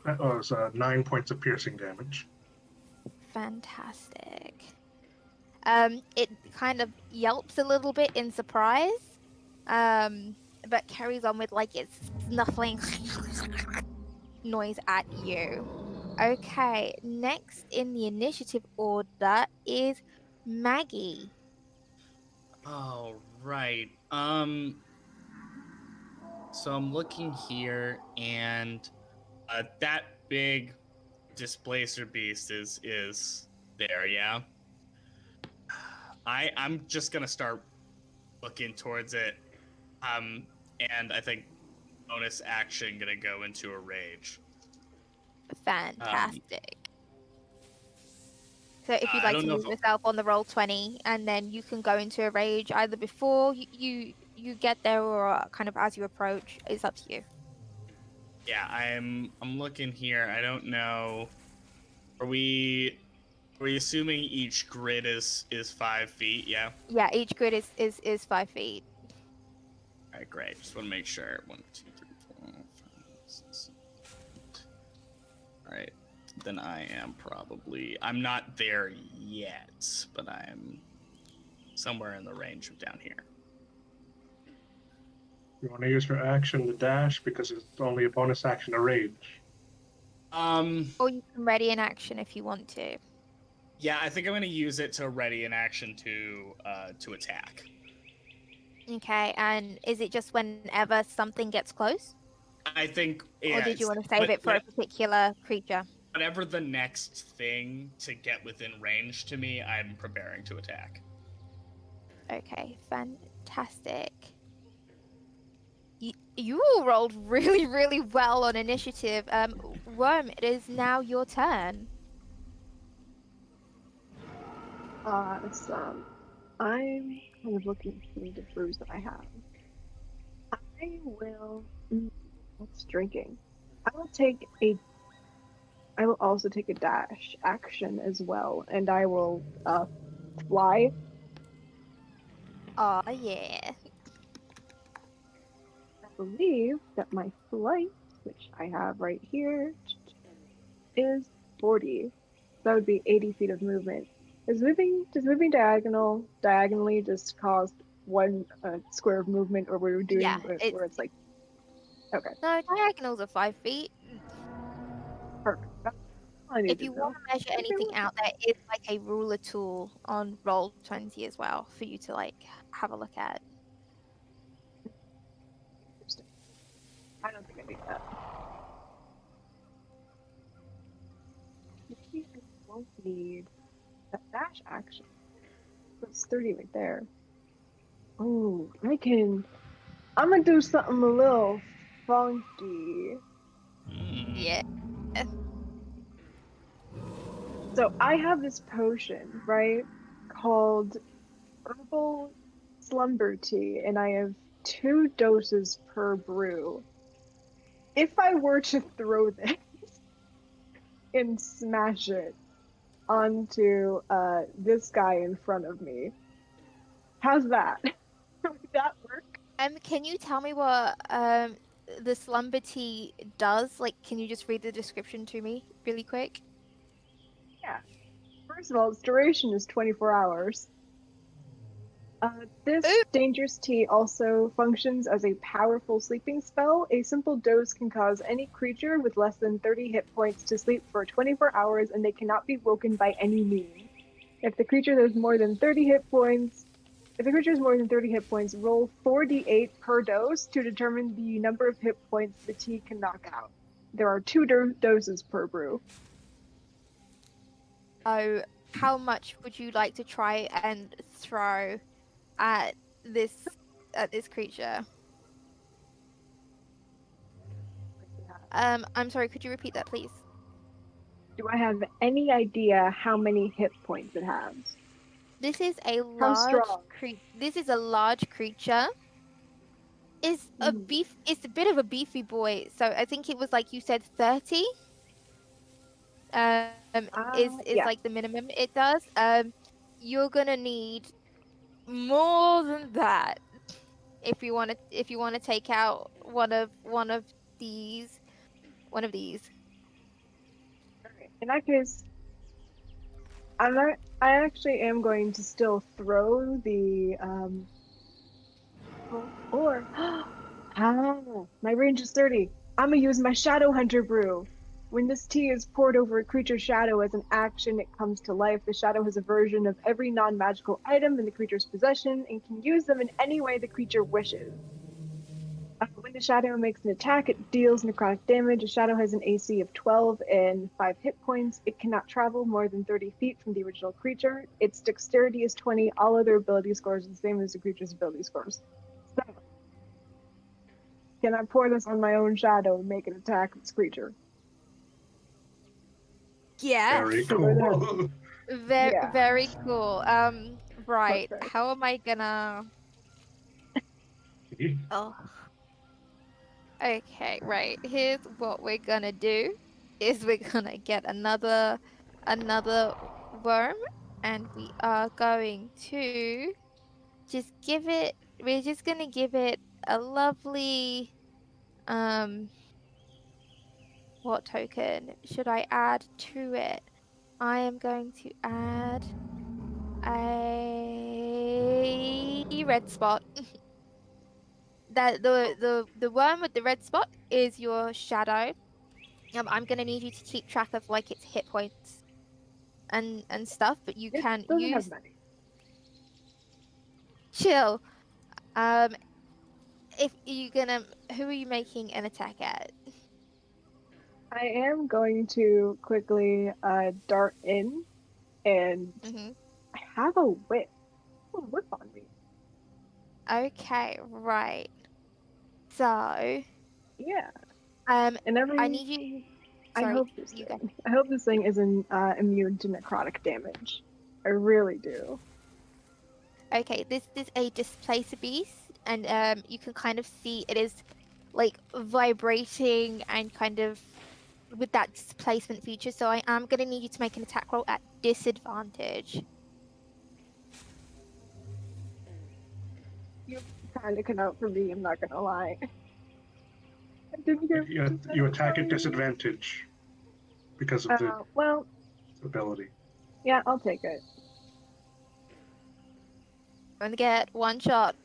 That was 9 points of piercing damage. Fantastic. It kind of yelps a little bit in surprise, but carries on with its snuffling noise at you. Okay, next in the initiative order is Maggie. Oh, right. So I'm looking here, and that big displacer beast is there. Yeah. I'm just gonna start looking towards it. And I think bonus action gonna go into a rage. Fantastic. So if you'd I like don't to know if move yourself on the roll 20, and then you can go into a rage either before you get there or kind of as you approach. It's up to you. yeah, I'm looking here. I don't know. Are we assuming each grid is 5 feet? Yeah. Yeah, each grid is 5 feet. All right, great. Just want to make sure. 1, 2, 3, 4, 5, 6, 8. All right. Then I am probably. I'm not there yet, but I'm somewhere in the range of down here. You want to use your action to dash because it's only a bonus action to rage. Or you can ready an action if you want to. Yeah, I think I'm gonna use it to ready an action to attack. Okay, and is it just whenever something gets close? I think. Yeah, Or did you want to save it for a particular creature? whatever the next thing to get within range to me, I'm preparing to attack. Okay, fantastic. You all rolled really, really well on initiative. Wyrmme, it is now your turn. Awesome. I'm kind of looking through the brews that I have. I will. What's drinking? I will also take a dash action as well, and I will fly. Oh yeah. I believe that my flight, which I have right here, is 40. That would be 80 feet of movement. Does moving diagonally just cause one square of movement, or we're doing Yeah, where it's like, okay, no, diagonals are 5 feet. perfect. That's all I need If to you know. want to measure anything out, there is like a ruler tool on roll 20 as well for you to like have a look at. Interesting. I don't think I need that. Maybe I won't need that dash action. That's 30 right there. Oh, I'm gonna do something a little funky. Yeah. So I have this potion, right, called Herbal Slumber Tea, and I have 2 doses per brew. If I were to throw this and smash it onto this guy in front of me, how's that? Would that work? Can you tell me what the slumber tea does? Like, can you just read the description to me really quick? Yeah. First of all, its duration is 24 hours. This Ooh. dangerous tea also functions as a powerful sleeping spell. A simple dose can cause any creature with less than 30 hit points to sleep for 24 hours, and they cannot be woken by any means. If the creature has more than 30 hit points, roll 4d8 per dose to determine the number of hit points the tea can knock out. There are 2 doses per brew. Oh, how much would you like to try and throw at this creature? I'm sorry, could you repeat that, please? Do I have any idea how many hit points it has? This is a How large strong? This is a large creature. It's a bit of a beefy boy. So I think it was like you said 30. Is Yeah. like the minimum it does. You're gonna need more than that if you want to take out these one of these. Alright. In that case, I actually am going to still throw the or my range is 30. I'm gonna use my Shadow Hunter brew. When this tea is poured over a creature's shadow as an action, it comes to life. The shadow has a version of every non-magical item in the creature's possession and can use them in any way the creature wishes. When the shadow makes an attack, it deals necrotic damage. The shadow has an AC of 12 and 5 hit points. It cannot travel more than 30 feet from the original creature. Its dexterity is 20. All other ability scores are the same as the creature's ability scores. So, can I pour this on my own shadow and make an attack this creature? Yes. Very Sure that- cool. Yeah. Very cool. Right. Perfect. How am I gonna? Oh. Okay, right. Here's what we're gonna do is we're gonna get another worm and we are going to just give it we're just gonna give it a lovely what token should I add to it? I am going to add a red spot. That the worm with the red spot is your shadow. I'm gonna need you to keep track of like its hit points and stuff, but you It can doesn't have use many. chill. If you gonna who are you making an attack at? I am going to quickly dart in, and Hmm. I have a whip. A whip on me. Okay, right. So, Yeah. and I every need you. I Sorry, hope this you go. thing. I hope this thing isn't immune to necrotic damage. I really do. Okay, this is a displacer beast, and you can kind of see it is like vibrating and kind of with that displacement feature. So I am gonna need you to make an attack roll at disadvantage. You kind of cut out for me. I'm not gonna lie. I didn't hear. You attack at disadvantage because of the Well, ability. yeah, I'll take it. I'm gonna get one shot,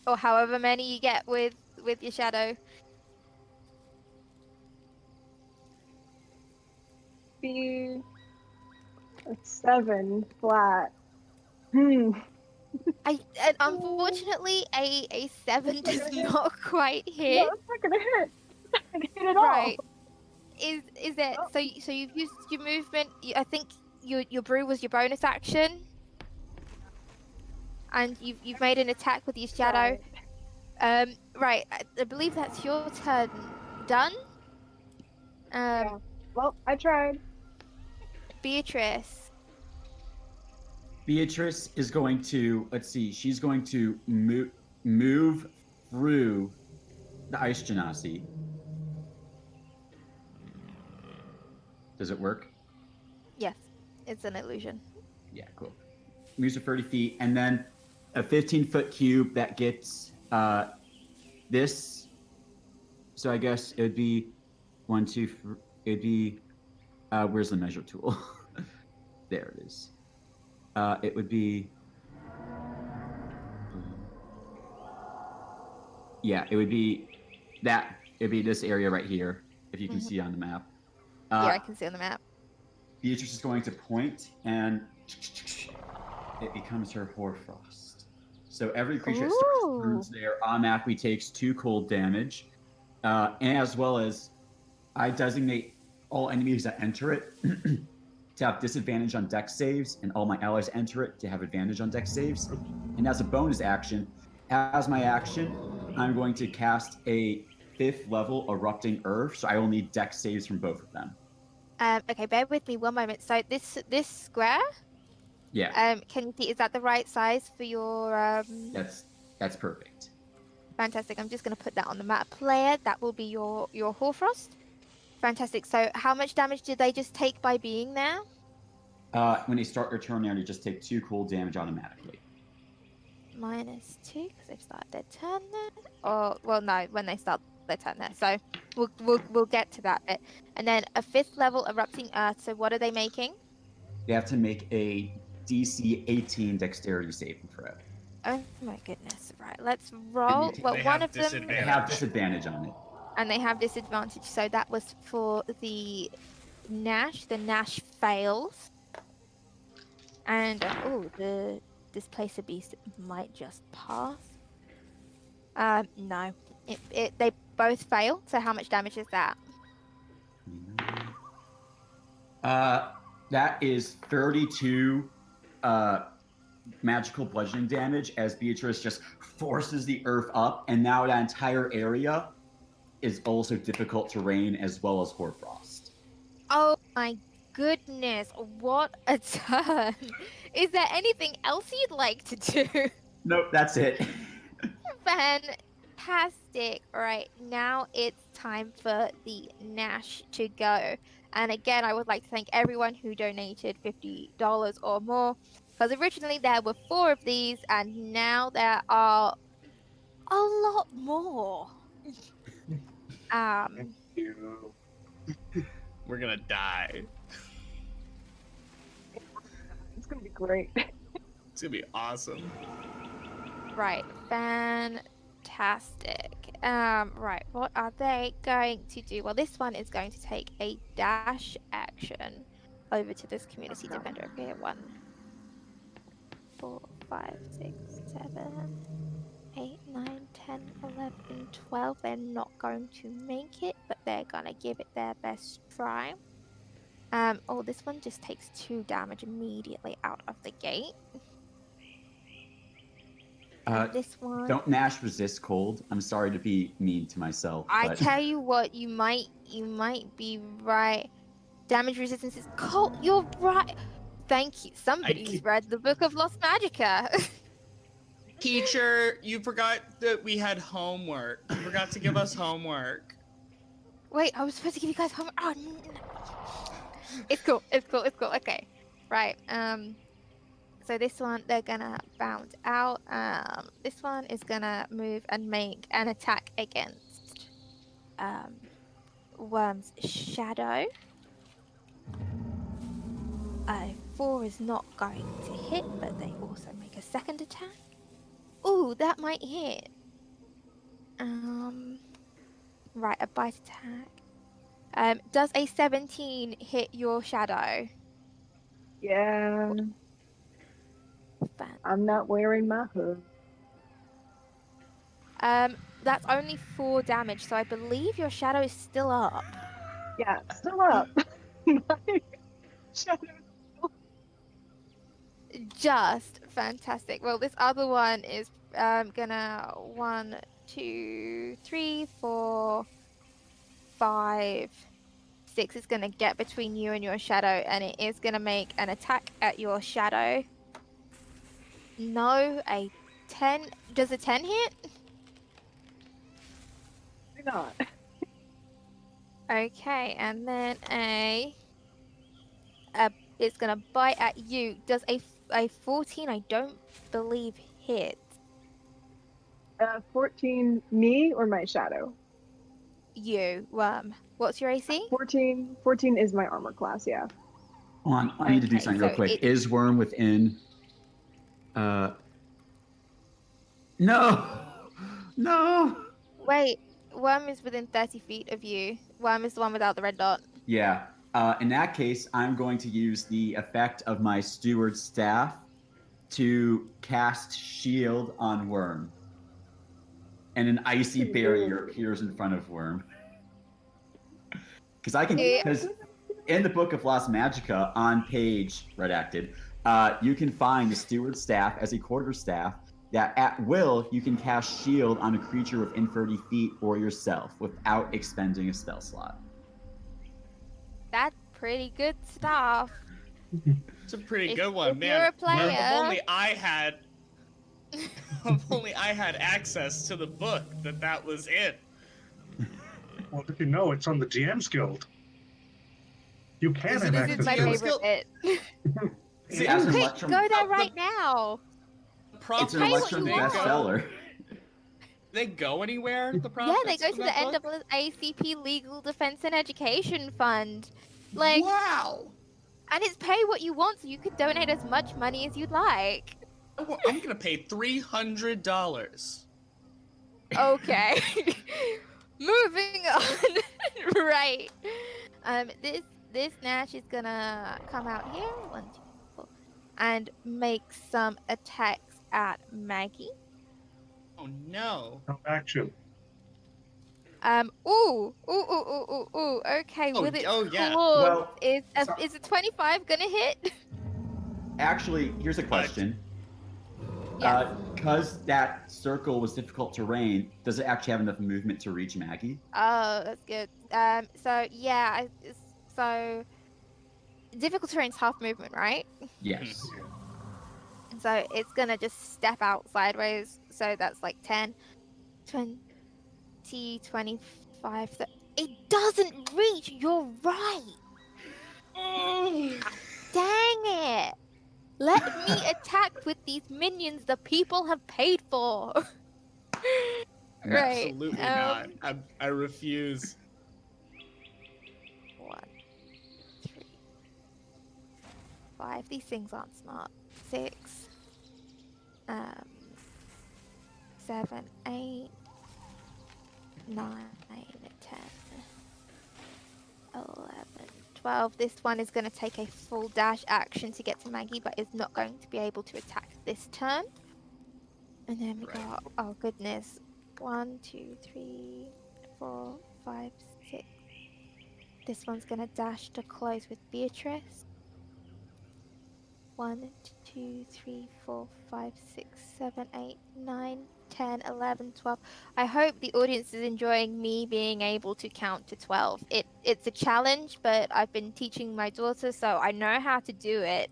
or however many you get with your shadow. Be a 7 flat. And unfortunately, a 7 does not quite No, hit. it's not gonna hit. It's not gonna hit at all. Right? Is it Oh. so you've used your movement? I think your brew was your bonus action, and you've made an attack with your shadow. Right. Right. I believe that's your turn. Done. Yeah. Well, I tried. Beatrice. Beatrice is going to, let's see, she's going to move through the ice genasi. Does it work? Yes, it's an illusion. Yeah, cool. Moves to 30 feet, and then a 15-foot cube that gets this. So I guess it would be 1, 2, 3. It'd be, where's the measure tool? There it is. It would be, yeah, it would be that. It'd be this area right here, if you can see on the map. Yeah, I can see on the map. Beatrice is going to point, and it becomes her hoarfrost. So every creature that starts burns there automatically takes 2 cold damage, and as well as I designate all enemies that enter it to have disadvantage on dex saves, and all my allies enter it to have advantage on dex saves. And as a bonus action, as my action, I'm going to cast a 5th level erupting earth, so I will need dex saves from both of them. Okay, bear with me one moment. So this square. Yeah. Can you see? Is that the right size for your? That's perfect. Fantastic. I'm just going to put that on the map layer. That will be your Hoarfrost. Fantastic. So how much damage did they just take by being there? When they start their turn there, they just take 2 cold damage automatically. -2 because they've started their turn there. Or well, no, when they start their turn there. So we'll get to that bit. And then a 5th level erupting earth. So what are they making? They have to make a DC 18 dexterity saving throw. Oh my goodness! Right, let's roll. Well, one of them They have disadvantage on it. and they have disadvantage. So that was for the Nash. The Nash fails. And the Displacer Beast might just pass. No. They both fail. So how much damage is that? That is 32 magical bludgeoning damage as Beatrice just forces the earth up, and now that entire area is also difficult terrain as well as hoarfrost. Oh my goodness, what a turn. Is there anything else you'd like to do? Nope, that's it. Fantastic. All right, now it's time for the Nash to go. And again, I would like to thank everyone who donated $50 or more, because originally there were 4 of these, and now there are a lot more. Thank you. We're gonna die. It's gonna be great. It's gonna be awesome. Right, fantastic. Right, what are they going to do? Well, this one is going to take a dash action over to this community defender. Okay, 1, 4, 5, 6, 7, 8, 9, 10, 11, 12. They're not going to make it, but they're gonna give it their best try. Oh, this one just takes 2 damage immediately out of the gate. And this one, Don't Nash resist cold. I'm sorry to be mean to myself. I but... tell you what, you might be right. Damage resistance is cold. You're right. Thank you. Somebody's read the book of Lost Magicka. Teacher, you forgot that we had homework. You forgot to give us homework. Wait, I was supposed to give you guys homework. Oh, no. It's cool. It's cool. It's cool. Okay. Right. So this one, they're gonna bounce out. This one is gonna move and make an attack against Wyrmme's shadow. 4 is not going to hit, but they also make a second attack. Ooh, that might hit. Right, a bite attack. Does a 17 hit your shadow? Yeah, I'm not wearing my hood. That's only 4 damage, so I believe your shadow is still up. Yeah, still up. My shadow. Just fantastic. Well, this other one is gonna 1, 2, 3, 4, 5, 6 is gonna get between you and your shadow, and it is gonna make an attack at your shadow. No, a 10. Does a 10 hit? Why not? Okay, and then it's gonna bite at you. Does a 14? I don't believe hit. 14, me or my shadow? You, what's your AC? 14 is my armor class, yeah. Hold on, I need to do Okay, something real so quick. Is Wyrmme within... No! No! Wait, Wyrmme is within 30 feet of you. Wyrmme is the one without the red dot. Yeah. In that case, I'm going to use the effect of my steward staff to cast shield on Wyrmme. And an icy barrier appears in front of Wyrmme. Because in the book of Lost Magicka, on page redacted, you can find the steward staff as a quarterstaff that at will you can cast shield on a creature within 30 feet or yourself without expending a spell slot. That's pretty good stuff. It's a pretty good one, if man. you're a player- If only I had access to the book that was it. Well, did you know it's on the GM's Guild? You can have This access is my to it. favorite bit. It has an Quick, Electrum- go there right now. It's an Electrum bestseller. They go anywhere? The Yeah, they profits go from to that the book? NAACP Legal Defense and Education Fund. Like, Wow! and it's pay what you want, so you can donate as much money as you'd like. I'm gonna pay $300. Okay. Moving on. Right. this Nash is gonna come out here. 1, 2, 4, and make some attacks at Maggie. Oh no. No action. Ooh. Okay, Oh, with its oh yeah. claws, Well, is a 25 gonna hit? actually, here's a question. Yes. Because that circle was difficult terrain, does it actually have enough movement to reach Maggie? Oh, that's good. So yeah, so difficult terrain's half movement, right? Yes. Yeah. So it's gonna just step out sideways. So that's like 10, 20, 25. It doesn't reach. You're right. Oh. Dang it. Let me attack with these minions the people have paid for. No. Right. Absolutely not. I refuse. 1, 3, 5. These things aren't smart. 6, 7, 8, 9, 10, 11, 12. This one is going to take a full dash action to get to Maggie, but is not going to be able to attack this turn. And then we Right. got, oh goodness, 1, 2, 3, 4, 5, 6. This one's going to dash to close with Beatrice. 1, 2, 3, 4, 5, 6, 7, 8, 9, 10, 11, 12. I hope the audience is enjoying me being able to count to 12. It's a challenge, but I've been teaching my daughter, so I know how to do it.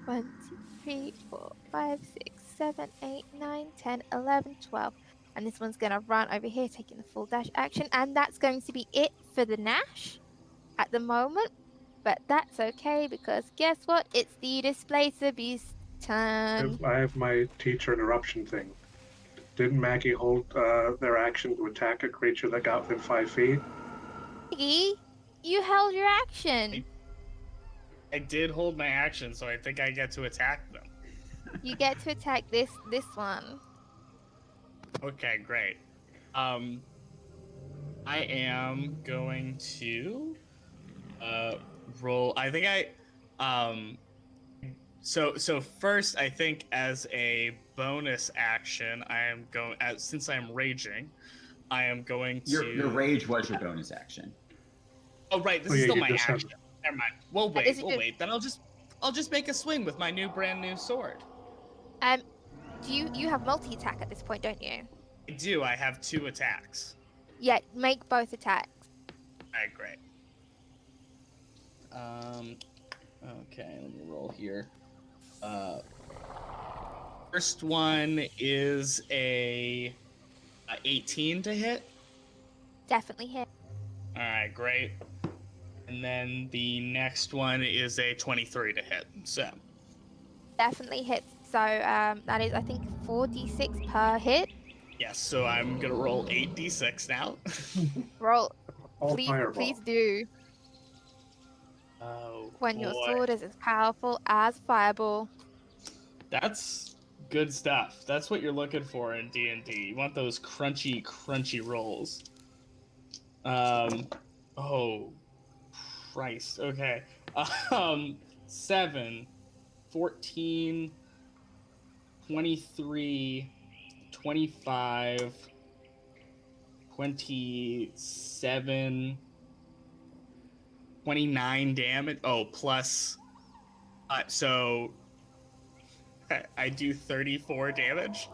1, 2, 3, 4, 5, 6, 7, 8, 9, 10, 11, 12. And this one's going to run over here, taking the full dash action. And that's going to be it for the Nash at the moment. But that's okay, because guess what? It's the Displacer Beast turn. I have my teacher interruption thing. Didn't Maggie hold their action to attack a creature that got within 5 feet? Maggie, you held your action. I did hold my action, so I think I get to attack them. You get to attack this one. Okay, great. I am going to roll. I think so first I think as a bonus action, I am going since I am raging, I am going to Your rage was your bonus action. Oh right, this Oh, is yeah, still you my just have- action. Never mind. We'll this is wait. just- Then I'll just make a swing with my brand new sword. Do you have multi-attack at this point, don't you? I do. I have 2 attacks. Yeah, make both attacks. Alright, great. Okay, let me roll here. First one is a 18 to hit. Definitely hit. All right, great. And then the next one is a 23 to hit. So Definitely hits. So that is, I think, 4d6 per hit. yes, so I'm gonna roll 8d6 now. Roll. All Please fireball. do. Oh When your boy, sword is as powerful as Fireball. that's good stuff. That's what you're looking for in D&D. You want those crunchy rolls. Oh, Christ. Okay. 7, 14, 23, 25, 27, 29 damage. Oh, plus. So I do 34 damage.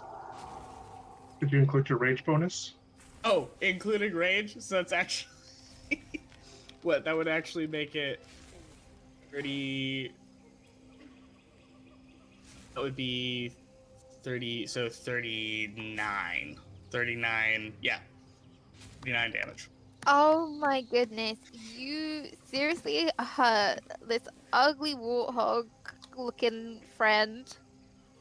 Did you include your rage bonus? Oh, including rage. So that's actually what that would actually make it 30. That would be 30. So 39. 39. Yeah. 39 damage. Oh my goodness. You seriously hurt this ugly warthog looking friend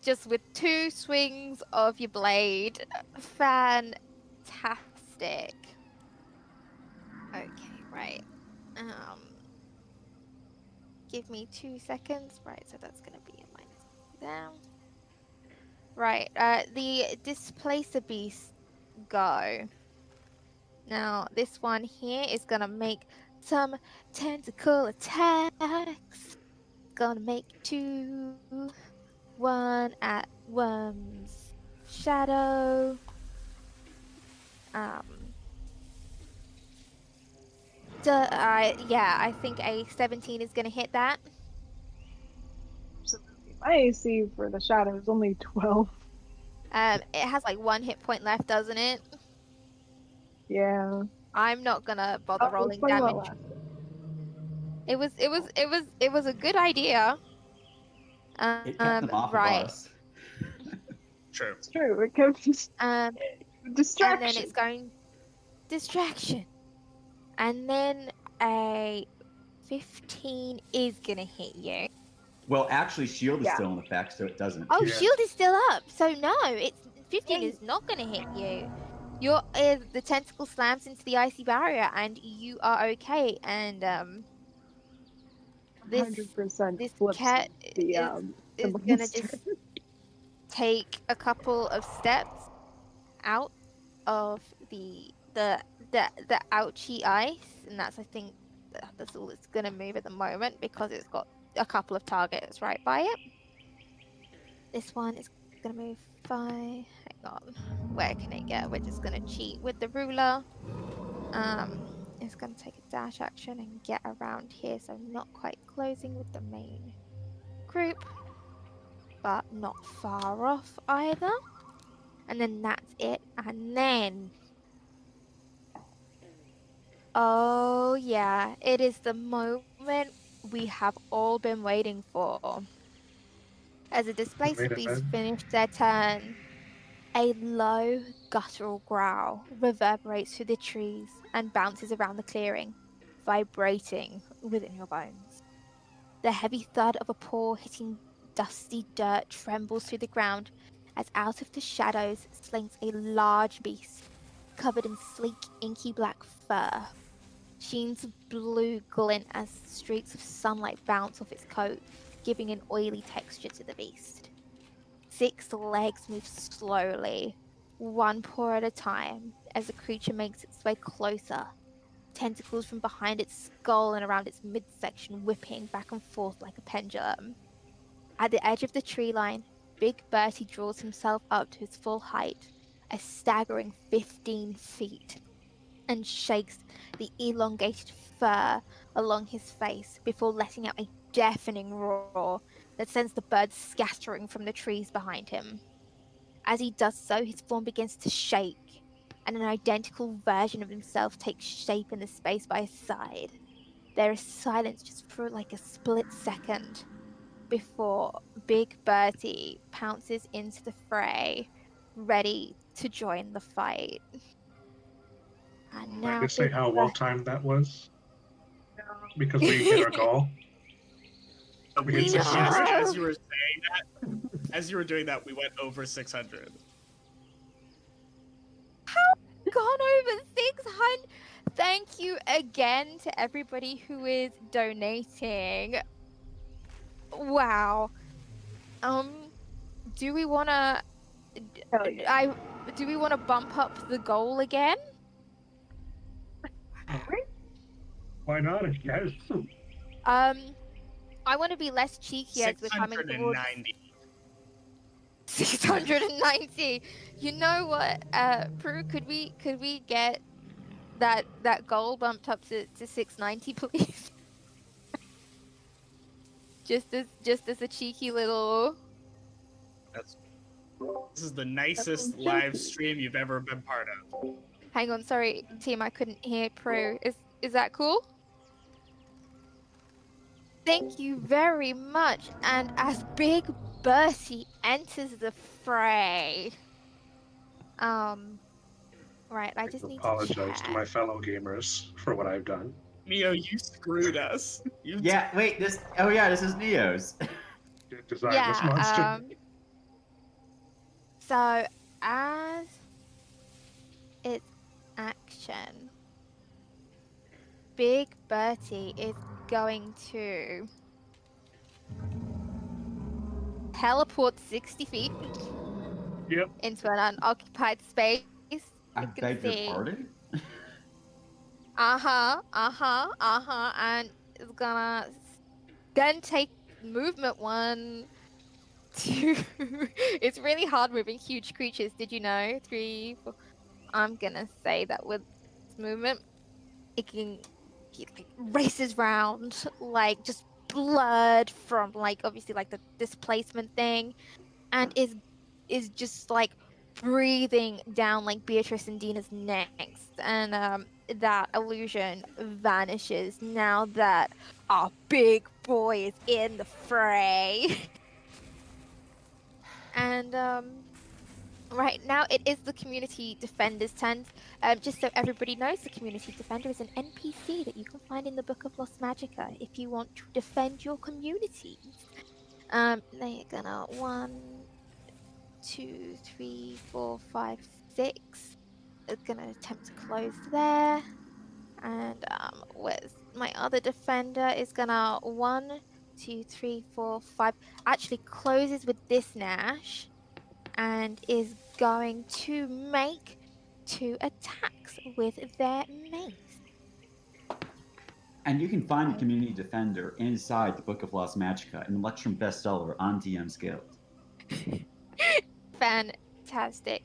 just with 2 swings of your blade. Fantastic. Okay, right. Give me 2 seconds. Right, so that's gonna be a minus there. Right, the Displacer Beast go. Now, this one here is gonna make some tentacle attacks. Gonna make 2. 1 at Wyrmme's shadow. Yeah, I think a 17 is gonna hit that. Absolutely. My AC for the shadow is only 12. It has like 1 hit point left, doesn't it? Yeah. I'm not gonna bother Oh, it's rolling funny what damage. lasted. It was a good idea. It kept them off Right. of us. True. It's true. It comes And distraction. then it's going distraction. And then a 15 is gonna hit you. Well, actually, shield is Yeah. still in effect, so it doesn't. Oh, Yeah. shield is still up. So no, it's 15 Yay. is not gonna hit you. The tentacle slams into the icy barrier and you are okay. And this 100% this flips cat the is gonna monster. just take a couple of steps out of the ouchy ice, and that's, I think, that's all it's gonna move at the moment because it's got a couple of targets right by it. This one is gonna move 5. Hang on, where can it get? We're just gonna cheat with the ruler. It's gonna take a dash action and get around here, so not quite closing with the main group, but not far off either. And then that's it. And then, oh yeah, it is the moment we have all been waiting for. As the displaced Made it beasts in. finish their turn, a low, guttural growl reverberates through the trees and bounces around the clearing, vibrating within your bones. The heavy thud of a paw hitting dusty dirt trembles through the ground as out of the shadows slinks a large beast covered in sleek, inky black fur. Sheens of blue glint as streaks of sunlight bounce off its coat, giving an oily texture to the beast. 6 legs move slowly, one paw at a time, as the creature makes its way closer, tentacles from behind its skull and around its midsection whipping back and forth like a pendulum. At the edge of the tree line, Big Bertie draws himself up to his full height, a staggering 15 feet, and shakes the elongated fur along his face before letting out a deafening roar that sends the birds scattering from the trees behind him. As he does so, his form begins to shake, and an identical version of himself takes shape in the space by his side. There is silence just for like a split second before Big Bertie pounces into the fray, ready to join the fight. And Can I now just say Big how well timed that was? Because we hit our goal. We hit We, 600. as you were saying that, as you were doing that, we went over 600. Gone over 600. Thank you again to everybody who is donating. Wow. Do we want to Hell yeah. do we want to bump up the goal again? Why not? I guess. I want to be less cheeky as we're coming towards 690. 690. You know what, Prue, could we get that goal bumped up to 690, please? just as a cheeky little. This is the nicest live stream you've ever been part of. Hang on, sorry, team, I couldn't hear Prue. Is that cool? Thank you very much. And as Big Bertie enters the fray, right, I just need to Apologize to check. my fellow gamers for what I've done. Neo, you screwed us. You Yeah, wait, this. Oh, yeah, this is Neo's. Did design this monster. So as its action, Big Bertie is going to teleport 60 feet Yep. into an unoccupied space. I You can beg your see. pardon? And it's gonna then take movement 1, 2. It's really hard moving huge creatures. Did you know? 3, 4. I'm gonna say that with movement, he like races round like just blood from like obviously like the displacement thing, and is just like breathing down like Beatrice and Dinah's necks, and that illusion vanishes now that our big boy is in the fray. And right now it is the community defender's turn. Just so everybody knows, the community defender is an NPC that you can find in the Book of Lost Magicka if you want to defend your communities. They're gonna 1, 2, 3, 4, 5, 6. It's gonna attempt to close there. And where's my other defender is gonna 1, 2, 3, 4, 5. Actually closes with this Nash and is going to make 2 attacks with their mace. And you can find the Community Defender inside the Book of Lost Magicka, an Electrum bestseller on DM's Guild. Fantastic.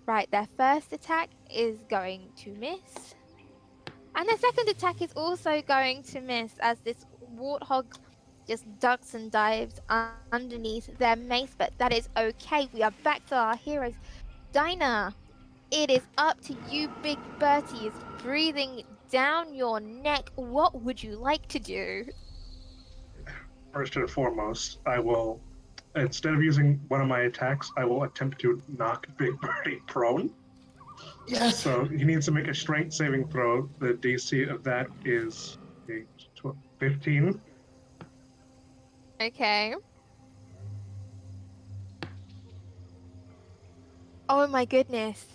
Right, their first attack is going to miss. And their second attack is also going to miss as this warthog just ducks and dives underneath their mace, but that is okay. We are back to our heroes. Dinah, it is up to you. Big Bertie is breathing down your neck. What would you like to do? First and foremost, I will, instead of using one of my attacks, I will attempt to knock Big Birdie prone. Yes! So he needs to make a strength saving throw. The DC of that is 15. Okay. Oh my goodness.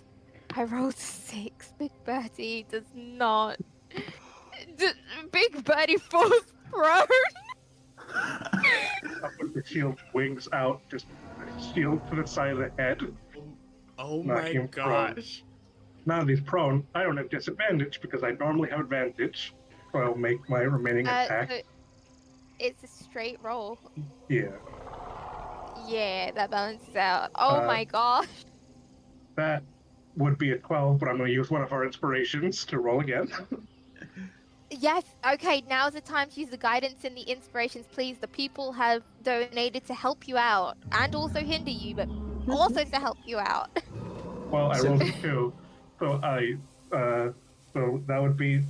I rolled 6. Big Bertie does not. Big Bertie falls prone. Up with the shield wings out, just shield to the side of the head. Oh Knock my him prone. gosh. Now that he's prone, I don't have disadvantage because I normally have advantage. So I'll make my remaining attack. So it's a straight roll. Yeah. Yeah, that balances out. Oh my gosh. That would be a 12, but I'm going to use one of our inspirations to roll again. Yes, okay, now's the time to use the guidance and the inspirations, please. The people have donated to help you out and also hinder you, but also to help you out. Well, I So- rolled a 2, so so that would be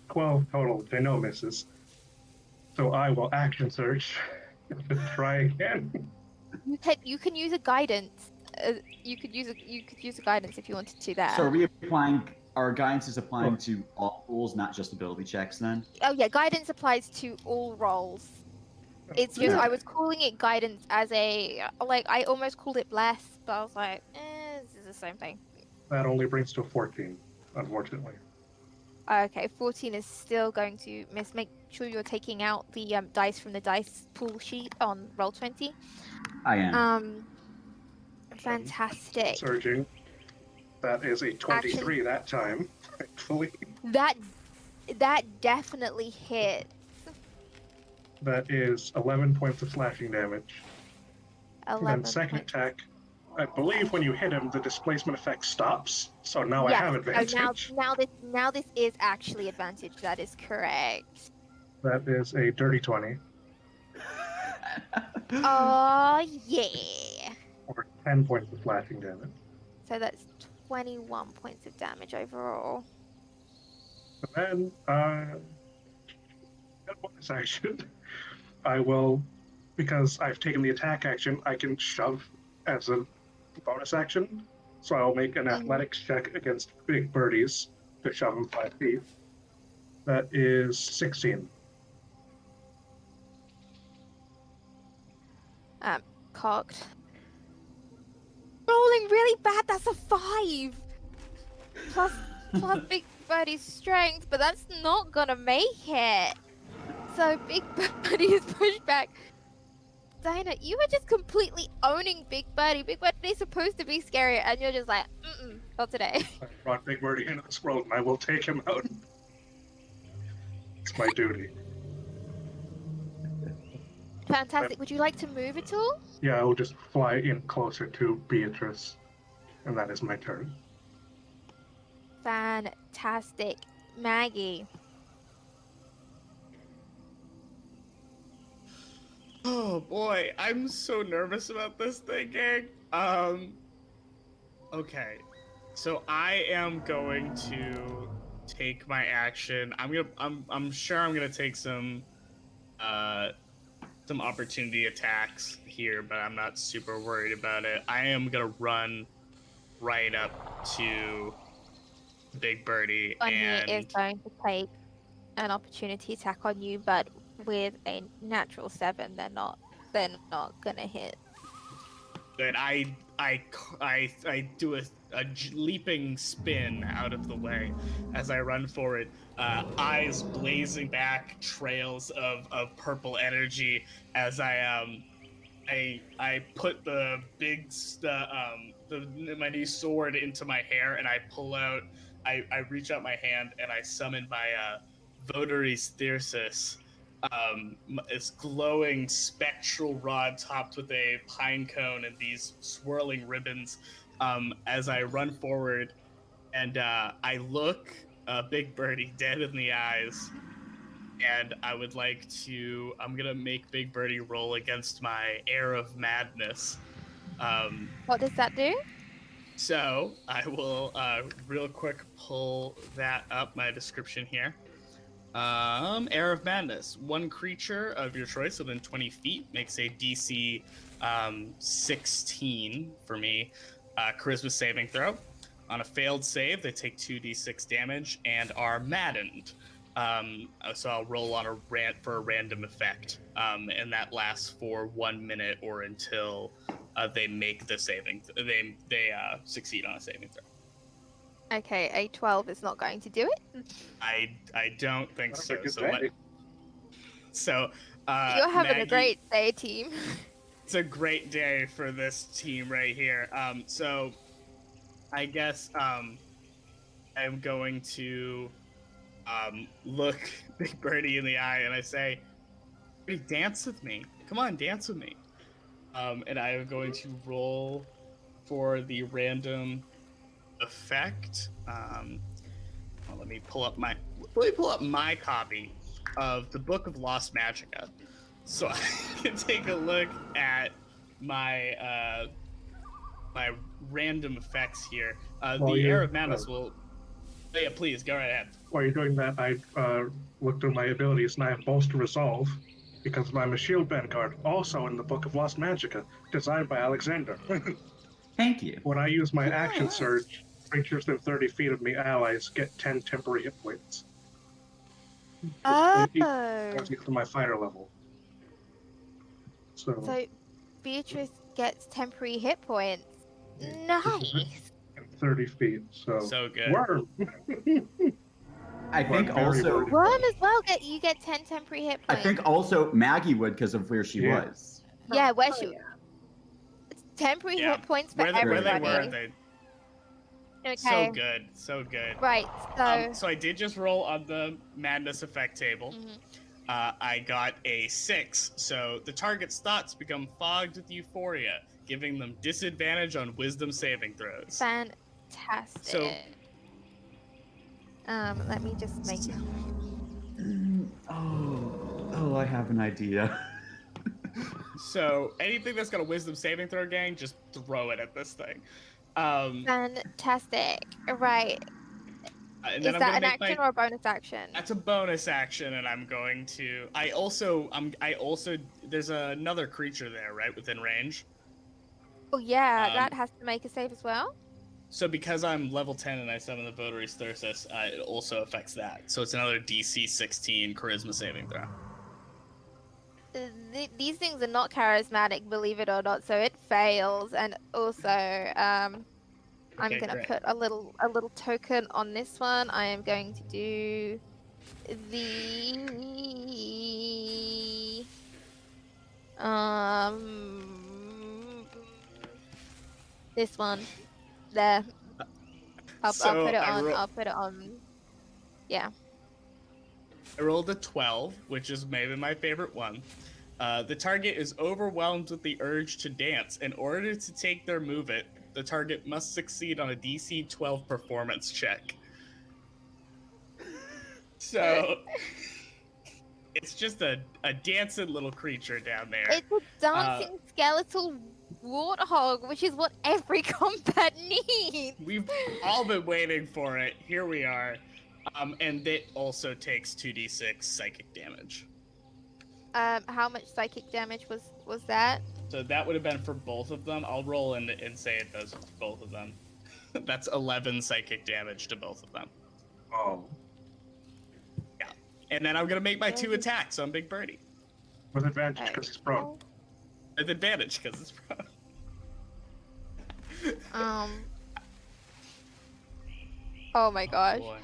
12 total. They know misses. So I will action search to try again. You can use a guidance. You could use a guidance if you wanted to there. So are we applying, our guidance is applying to all rules, not just ability checks then? Oh yeah, guidance applies to all roles. It's just Yeah. I was calling it guidance as a like I almost called it bless, but I was like, this is the same thing. That only brings to 14, unfortunately. Okay, 14 is still going to miss. Make sure you're taking out the dice from the dice pool sheet on Roll20. I am. Fantastic. Surging. That is a 23 that time, thankfully. That definitely hit. That is 11 points of slashing damage. 11 And then second points. attack, I believe when you hit him, the displacement effect stops. So now I have advantage. So now this is actually advantage. That is correct. That is a dirty 20, Oh yeah. or 10 points of slashing damage. So that's 21 points of damage overall. And then, bonus action, I will, because I've taken the attack action, I can shove as a bonus action. So I'll make an athletics check against Big Birdies to shove him 5 feet. That is 16. Cocked. Rolling really bad. That's a 5. Plus Big Birdie's strength, but that's not gonna make it. So Big Birdie is pushed back. Dinah, you were just completely owning Big Birdie. Big Birdie's supposed to be scary, and you're just like, not today. I brought Big Birdie into this world, and I will take him out. It's my duty. Fantastic. Would you like to move at all? Yeah, I will just fly in closer to Beatrice, and that is my turn. Fantastic. Maggie. Oh boy, I'm so nervous about this thing, gang. Okay. So I am going to take my action. I'm sure I'm gonna take some opportunity attacks here, but I'm not super worried about it. I am gonna run right up to Big Birdie One here is and going to take an opportunity attack on you, but with a natural 7, they're not gonna hit. But I do a leaping spin out of the way as I run forward, eyes blazing back, trails of purple energy as I put my new sword into my hair and I pull out. I reach out my hand and I summon my Votaries Thyrsus, this glowing spectral rod topped with a pine cone and these swirling ribbons. As I run forward and I look Big Birdie dead in the eyes, and I would like to. I'm gonna make Big Birdie roll against my air of madness. What does that do? So I will real quick pull that up. My description here. Air of Madness. One creature of your choice within 20 feet makes a DC 16 for me. Charisma saving throw. On a failed save, they take 2d6 damage and are maddened. So I'll roll on for a random effect, and that lasts for 1 minute or until they make the saving. They succeed on a saving throw. Okay, a 12 is not going to do it. I don't think That's so. a good So day. You're having a Maggie, great day, team. it's a great day for this team right here. So I guess I'm going to look Big Birdie in the eye and I say, "Hey, dance with me. Come on, dance with me." And I am going to roll for the random effect. Let me pull up my copy of the Book of Lost Magicka, so I can take a look at my my random effects here. While The Air you're of Madness will. Oh, yeah, please go right ahead. while you're doing that, I looked at my abilities and I have Bolster Resolve because I'm a Shield Vanguard, also in the Book of Lost Magicka, designed by Alexander. Thank you. When I use my action Nice. surge, creatures within 30 feet of me allies get 10 temporary hit points. Oh. To my fighter level. So Beatrice gets temporary hit points. Nice. 30 feet. So good. Wyrmme. I think Very also wordy. Wyrmme as well. You get 10 temporary hit I points. think also Maggie would because of where she Yeah. was. Yeah, where Oh, she. yeah. It's temporary Yeah. hit points for Where they everybody. were, they Okay. so good, so good. Right. So. So I did just roll on the madness effect table. Mhm. I got a 6, so the target's thoughts become fogged with euphoria, giving them disadvantage on wisdom saving throws. Fantastic. So- Let me just make. Oh, I have an idea. So anything that's got a wisdom saving throw, gang, just throw it at this thing. Fantastic. Right. And Is then I'm that gonna an make action or a bonus action? That's a bonus action, and I'm going to. I also. There's another creature there, right, within range. Oh yeah, Um, that has to make a save as well. So because I'm level 10 and I summon the Votaries Thyrsus, it also affects that. So it's another DC 16 Charisma saving throw. These things are not charismatic, believe it or not, so it fails. And also, I'm Okay, gonna great. put a little token on this one. I am going to do the this one there. I'll So put it I on. ro- I'll put it on. Yeah. I rolled a 12, which is maybe my favorite one. The target is overwhelmed with the urge to dance. In order to take their move it, the target must succeed on a DC 12 performance check. So it's just a dancing little creature down there. It's a dancing skeletal warthog, which is what every combat needs. We've all been waiting for it. Here we are. And it also takes 2d6 psychic damage. How much psychic damage was that? So that would have been for both of them. I'll roll and say it does both of them. That's 11 psychic damage to both of them. Oh, Yeah. And then I'm going to make my 2 attacks on Big Birdie. with advantage because he's prone. With advantage because it's prone. Oh my gosh. Boy.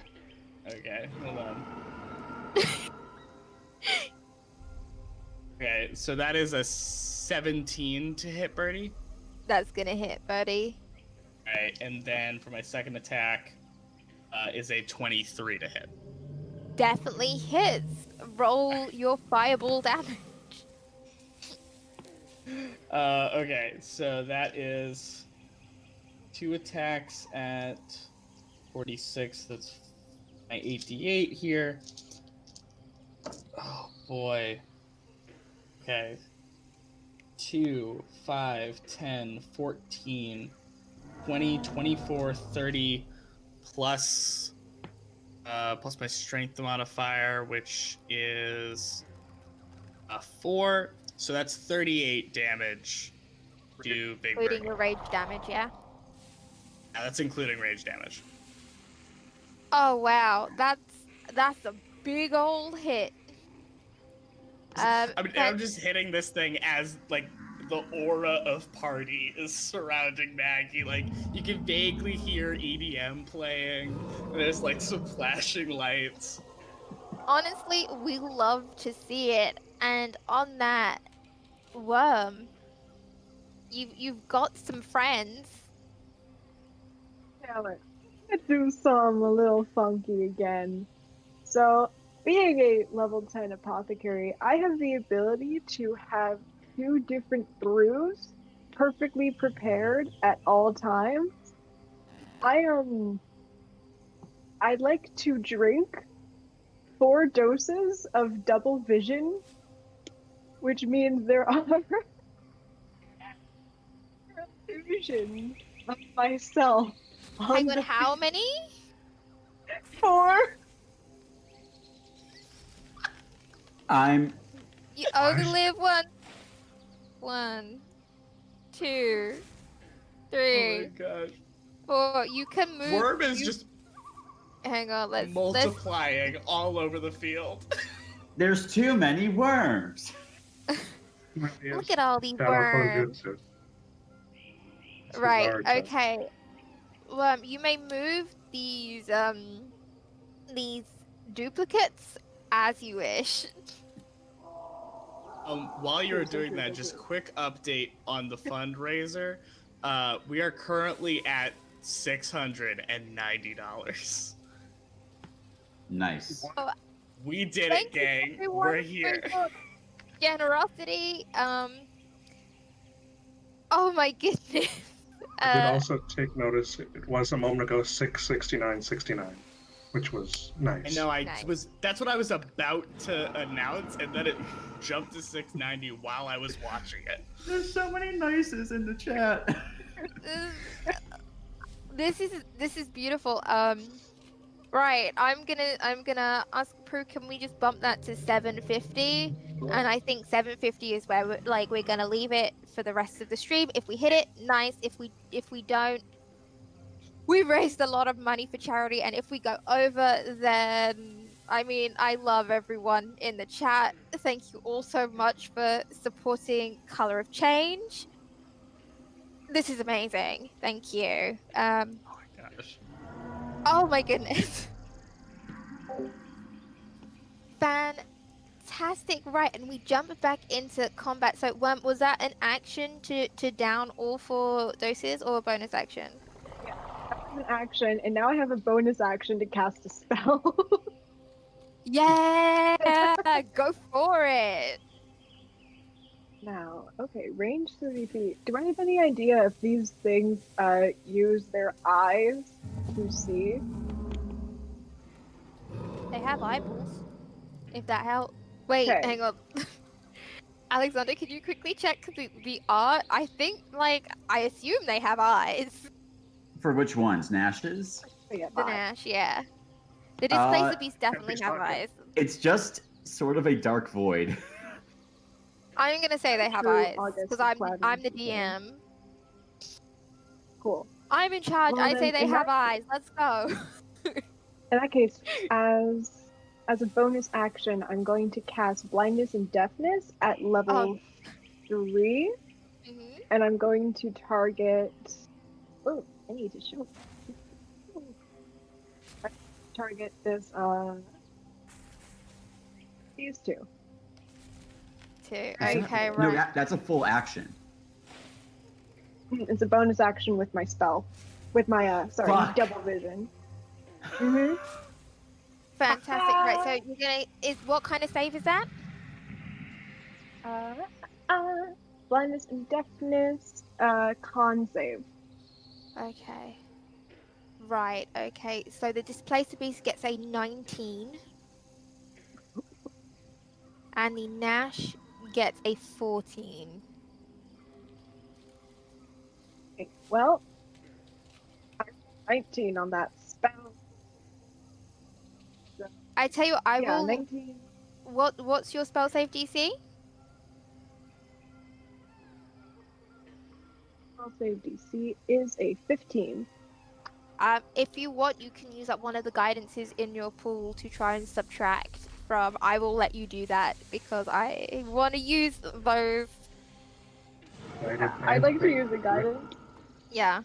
Okay, hold on. Okay, so that is a 17 to hit Birdie. That's gonna hit, buddy. Alright, and then for my second attack is a 23 to hit. Definitely hits. Roll your fireball damage. Okay, so that is 2 attacks at 46. That's my 8d8 here. Oh boy. Okay. 2, 5, 10, 14, 20, 24, 30, plus my strength modifier, which is 4. So that's 38 damage to Big Bird. Including your rage damage, yeah? Yeah, that's including rage damage. Oh wow, that's a big old hit. I'm just hitting this thing as like the aura of party is surrounding Maggie. Like you can vaguely hear EDM playing. And there's like some flashing lights. Honestly, we love to see it. And on that, Wyrmme, you've got some friends. Yeah, let's do some a little funky again. So, being a level 10 apothecary, I have the ability to have 2 different brews perfectly prepared at all times. I'd like to drink 4 doses of double vision, which means there are illusions of myself. Hang on, how many? 4. You only live once. 1, 2, 3, gosh. 4. You can move. Wyrmme is just Hang on, let's multiplying all over the field. There's too many worms. look at all these That'll worms. jutsu. Right, Large, okay. You may move these duplicates as you wish. While you're doing that, just quick update on the fundraiser. We are currently at $690. Nice. We did Thank it, you, gang. everyone, We're for here. your generosity. Oh my goodness. I did also take notice. It was a moment ago 669.69, which was nice. I know. Nice. That's what I was about to announce, and then it jumped to 690 while I was watching it. There's so many nices in the chat. This is beautiful. Right, I'm gonna ask Prue, can we just bump that to 750? And I think 750 is where we're gonna leave it for the rest of the stream. If we hit it, nice. If we don't, we've raised a lot of money for charity, and if we go over, then I mean, I love everyone in the chat. Thank you all so much for supporting Color of Change. This is amazing. Thank you. Oh my gosh. Oh my goodness. Fantastic. Right, and we jump back into combat. So was that an action to down all 4 doses or a bonus action? Yeah, that was an action, and now I have a bonus action to cast a spell. Yay! Go for it. Now, okay, range 30 feet. Do I have any idea if these things use their eyes to see? They have eyeballs. If that helps. Wait, Okay. hang on. Alexander, can you quickly check the art? I think, like, I assume they have eyes. For which ones? Nash's? Yeah, The eye. Nash, yeah. The displacer beasts definitely It's have not good. eyes. It's just sort of a dark void. I'm gonna say they have True eyes August because clouding I'm the season. DM. Cool. I'm in charge. Well, I say then, they have eyes. Let's go. In that case, as a bonus action, I'm going to cast blindness and deafness at level 3, Mhm. and I'm going to target. Oh, I need to show. Target this. These two. Two. Is that- Okay, No, right. that's a full action. It's a bonus action with my spell, with my Fuck. double vision. Mm-hmm. Fantastic. Right. So you're gonna what kind of save is that? Blindness and deafness. Con save. Okay. Right. Okay. So the displacer beast gets a 19, and the Nash gets a 14. Okay, well, I rolled 19 on that spell. So, I tell you, what, I yeah, will. 19. What's your spell save DC? Spell save DC is a 15. If you want, you can use up one of the guidances in your pool to try and subtract from. I will let you do that because I want to use those. I'd like to use the guidance. Yeah.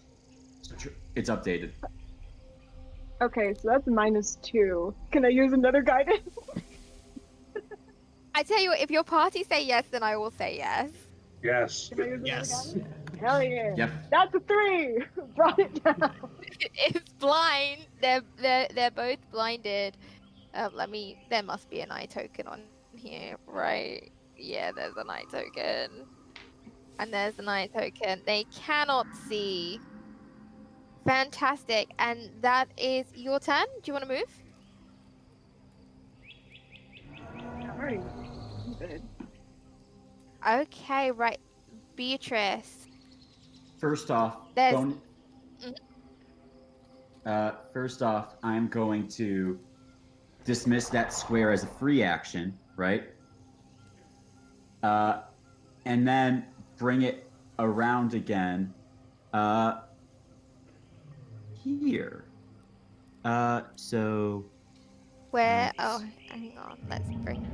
It's updated. Okay, so that's -2. Can I use another guidance? I tell you what, if your party say yes, then I will say yes. Yes. Can I use another Yes. guidance? Hell yeah. Yep. That's a 3! Brought it down. It's blind. They're both blinded. There must be an eye token on here, right? Yeah, there's an eye token. And there's an eye token. They cannot see. Fantastic. And that is your turn. Do you want to move? I'm already good. Okay, right. Beatrice. First off, There's first off, I'm going to dismiss that square as a free action, right? And then bring it around again. Here. So where hang on, let's bring.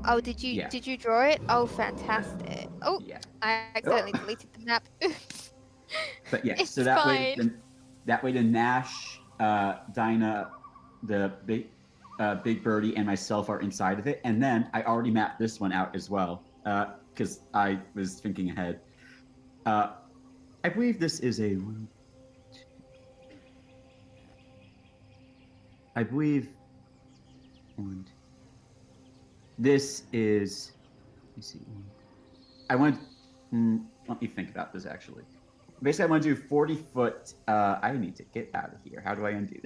Oh, did you Yeah. draw it? Oh, fantastic. Oh, yeah. I accidentally deleted the map. Oops. But yeah, It's so that way, fine. the Nash, Dinah, the big birdie, and myself are inside of it, and then I already mapped this one out as well because I was thinking ahead. I believe this is a one. I believe one. This is. Let me see. I want. Let me think about this actually. Basically, I want to do 40-foot. I need to get out of here. How do I undo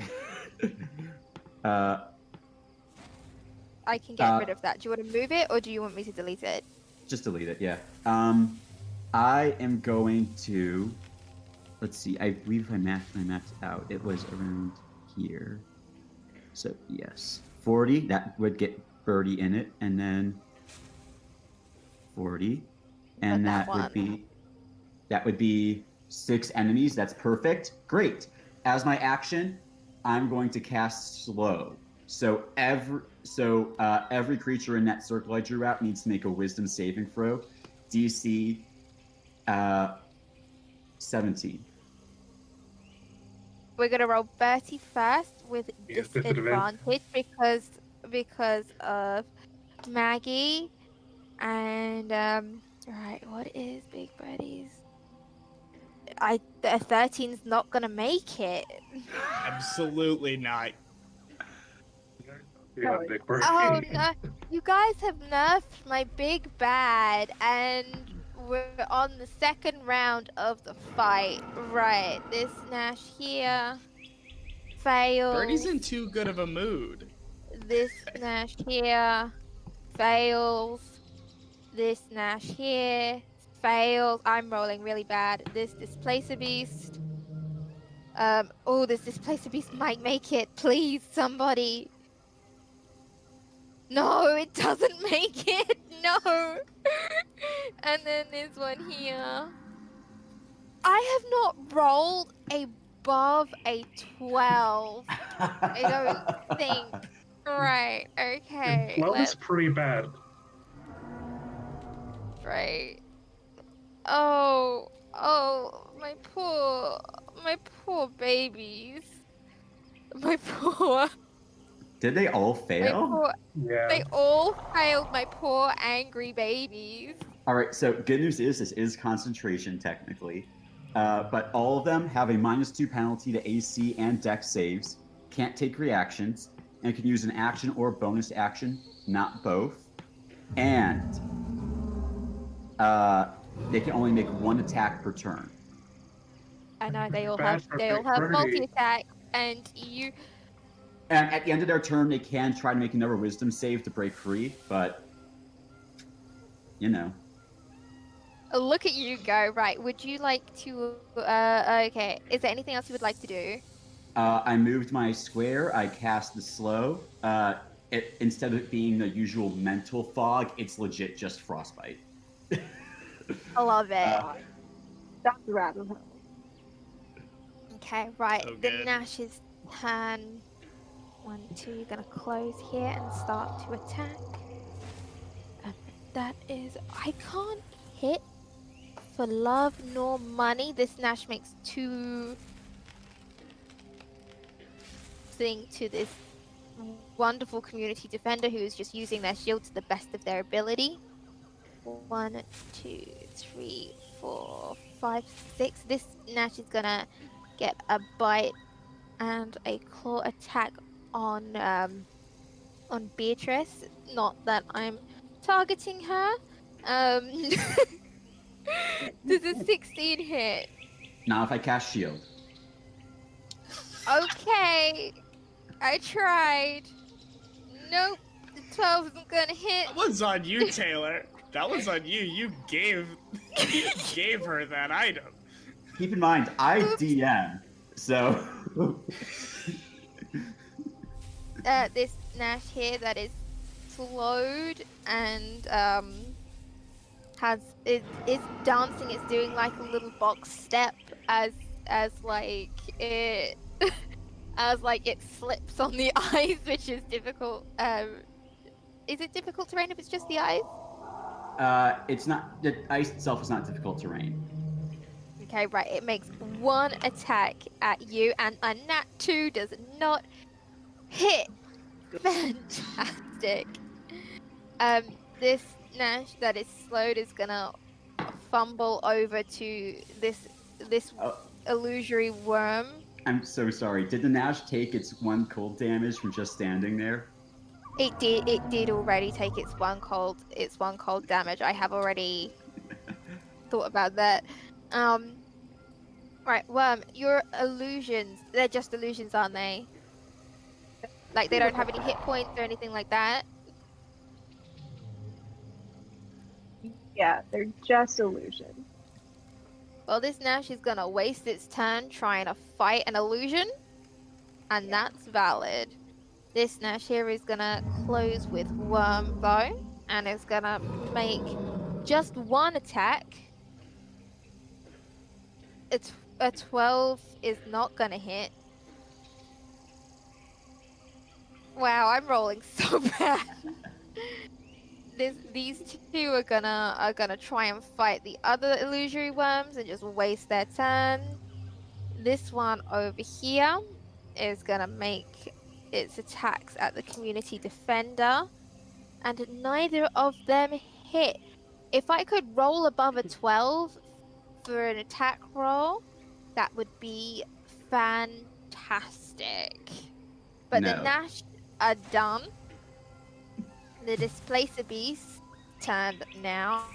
that? I can get rid of that. Do you want to move it or do you want me to delete it? Just delete it. Yeah. I am going to. Let's see. I believe if I mapped out, it was around here. So yes, 40. That would get birdie in it, and then 40, and that that would be 6 enemies. That's perfect. Great. As my action, I'm going to cast slow. So every creature in that circle I drew out needs to make a Wisdom saving throw, DC 17. We're gonna roll Bertie first with Yeah, disadvantage. disadvantage because of Maggie and right, what is Big Birdie's? A 13's not gonna make it. Absolutely not. Yeah, No, Big Birdie. Oh no, you guys have nerfed my big bad, and we're on the second round of the fight. Right, this Nash here Birdie's fails. in too good of a mood. This Nash here fails. This Nash here fails. I'm rolling really bad. This Displacer Beast. Oh, this Displacer Beast might make it. Please, somebody. No, it doesn't make it. No. And then there's one here. I have not rolled above a 12. I don't think. Right. And Okay. 12 is Let's. pretty bad. Right. Oh. Oh. My poor babies. My poor. Did they all My fail? poor. Yeah. They all failed. My poor angry babies. All right, so good news is this is concentration technically, but all of them have a -2 penalty to AC and Dex saves, can't take reactions, and can use an action or bonus action, not both, and they can only make one attack per turn. I know they all Bad have. for They all Big have Birdie. multi-attack, and you. And at the end of their turn, they can try to make another Wisdom save to break free, but you know. Look at you go. Right. Would you like to okay. Is there anything else you would like to do? I moved my square. I cast the slow. Instead of it being the usual mental fog, it's legit just frostbite. I love it. That's rather hell. Okay, right. So The good. Nash's turn. 1, 2. You're gonna close here and start to attack. And that is. I can't hit for love nor money. This Nash makes 2 thing to this wonderful community defender who is just using their shield to the best of their ability. 1, 2, 3, 4, 5, 6. This Nash is gonna get a bite and a claw attack on Beatrice. Not that I'm targeting her. Does a 16 hit? Now, if I cast shield, Okay, I tried. Nope, the 12 isn't gonna hit. That one's on you, Taylor. That one's on you. You gave her that item. keep in mind I Oops. DM, so This Nash here that is slowed and is dancing. It's doing like a little box step as like it as like it slips on the ice, which is difficult. Is it difficult terrain if it's just the ice? it's not. The ice itself is not difficult terrain. Okay, right. It makes 1 attack at you, and a nat 2 does not hit. Fantastic. This Nash that is slowed is gonna fumble over to this Oh, illusory worm. I'm so sorry. Did the Nash take its 1 cold damage from just standing there? It did already take its one cold damage. I have already thought about that. Right, Worm, your illusions, they're just illusions, aren't they? Like they don't have any hit points or anything like that. Yeah, they're just illusions. Well, this Nash is gonna waste its turn trying to fight an illusion, and that's valid. This Nash here is gonna close with Worm though, and is gonna make just 1 attack. It's a 12 is not gonna hit. Wow, I'm rolling so bad. These 2 are gonna try and fight the other illusory worms and just waste their turn. This one over here is gonna make its attacks at the community defender, and neither of them hit. If I could roll above a 12 for an attack roll, that would be fantastic. But the No. Nash are done. the Displacer Beast turn now.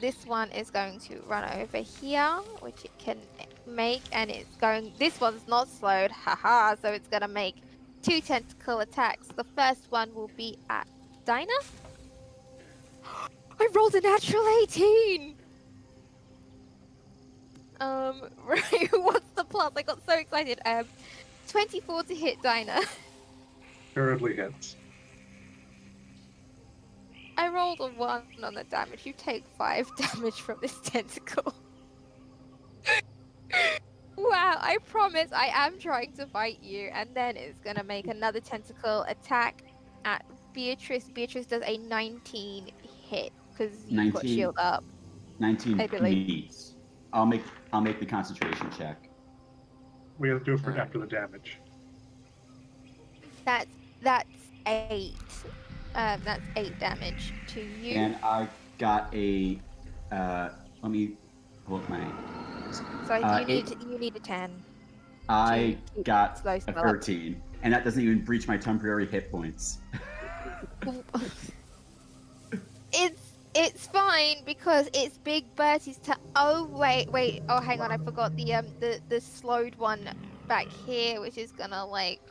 This one is going to run over here, which it can make, and it's going. This one's not slowed, haha. So it's gonna make 2 tentacle attacks. The first one will be at Dinah. I rolled a natural 18. Right. What's the plus? I got so excited. 24 to hit Dinah. Assuredly hits. I rolled a 1 on the damage. You take 5 damage from this tentacle. Wow, I promise I am trying to fight you. And then it's going to make another tentacle attack at Beatrice. Beatrice does a 19 hit because you've got 19. shield up. 19 I believe. meets. I'll make the concentration check. We have to do it for Alright. after the damage. That's 8. That's 8 damage to you. And I got a let me pull up my So eight. you need a 10. I keep got slow a spell up. 13. And that doesn't even breach my temporary hit points. It's fine because it's Big Bertie's turn. Oh wait. Oh, hang on. I forgot the slowed one back here, which is gonna like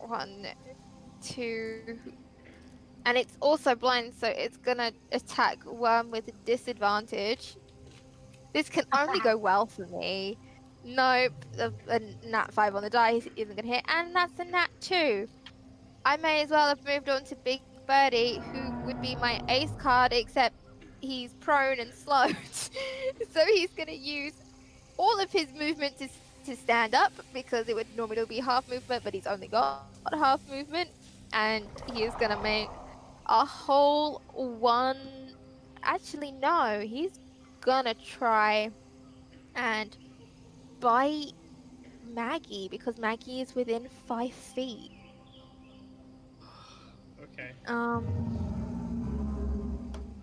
1, 2, and it's also blind, so it's gonna attack Wyrmme with a disadvantage. This can only go well for me. Nope, a nat 5 on the dice isn't gonna hit, and that's a nat 2. I may as well have moved on to Big Birdie, who would be my ace card, except he's prone and slowed. So he's going to use all of his movement to stand up, because it would normally be half movement, but he's only got half movement. And he is going to make a whole 1. Actually, no, he's going to try and bite Maggie, because Maggie is within 5 feet. Okay. Um,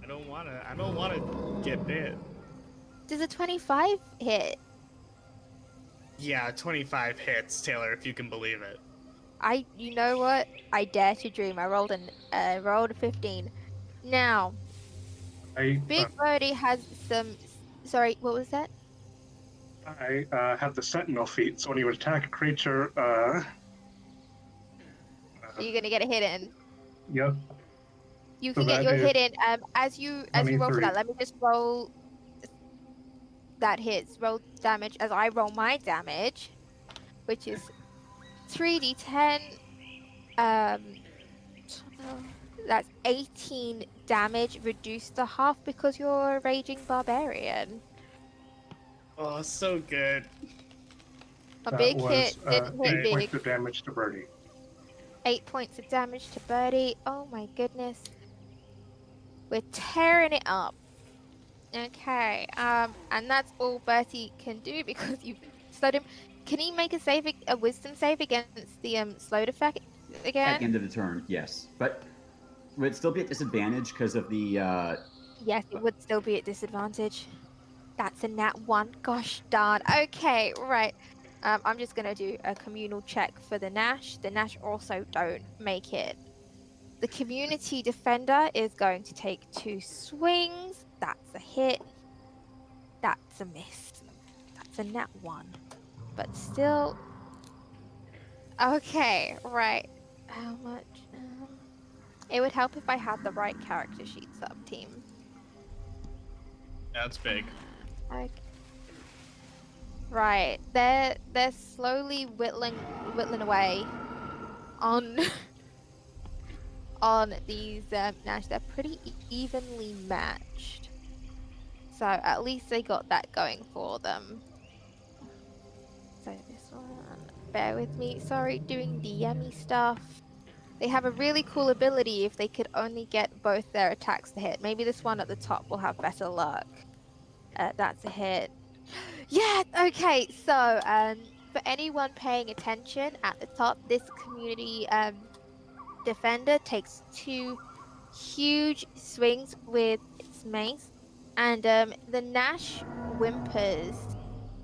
I don't wanna get bit. does a 25 hit? Yeah, 25 hits, Taylor, if you can believe it. You know what? I dare to dream. I rolled a 15. Now, Big Birdie has some. Sorry, what was that? I have the Sentinel feat, so when you attack a creature, You're gonna get a hit in. yep. You So can get that your is hit in. As you roll for 23. that, let me just roll. That hits. Roll damage as I roll my damage, which is 3d10. That's 18 damage, reduced to half because you're a raging barbarian. Oh, so good. A That big was hit didn't hit 8 big. points of damage to Birdie. 8 points of damage to Birdie. Oh my goodness. We're tearing it up. Okay, and that's all Bertie can do because you've slowed him. Can he make a wisdom save against the slowed effect At the again? end of the turn, yes. But would it still be at disadvantage because of the Yes, it would still be at disadvantage. That's a nat 1. Gosh darn. Okay, right. I'm just gonna do a communal check for the Nash. The Nash also don't make it. The community defender is going to take 2 swings. That's a hit. That's a miss. That's a nat 1. But still. Okay, right. How much? It would help if I had the right character sheets up, team. That's big. Okay. Right. They're slowly whittling away on on these Nash. They're pretty evenly matched. So at least they got that going for them. So this one, bear with me. Sorry, doing DMy stuff. They have a really cool ability if they could only get both their attacks to hit. Maybe this one at the top will have better luck. That's a hit. Yeah, okay. So, for anyone paying attention at the top, this community defender takes 2 huge swings with its mace, and the Nash whimpers.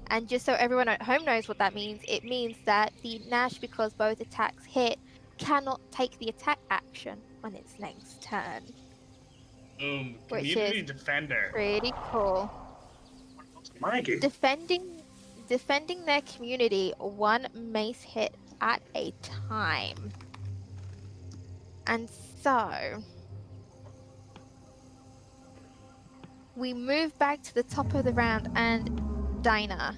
And just so everyone at home knows what that means, it means that the Nash, because both attacks hit, cannot take the attack action on its next turn, which Community is defender. pretty cool. Maggie. Defending their community one mace hit at a time. And so we move back to the top of the round, and Dinah.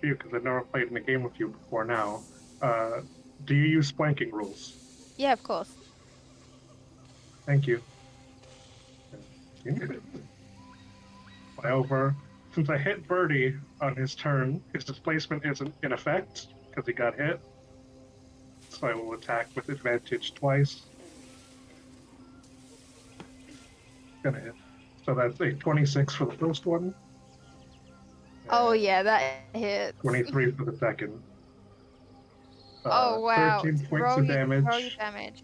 Because I've never played in a game with you before now. Do you use flanking rules? Yeah, of course. Thank you. Fly over. Since I hit Birdie on his turn, his displacement isn't in effect because he got hit. So I will attack with advantage twice. Gonna hit. So that's a 26 for the first one. Oh and yeah, that hits. 23 for the second. Oh wow. 13 points Roll of your damage, damage.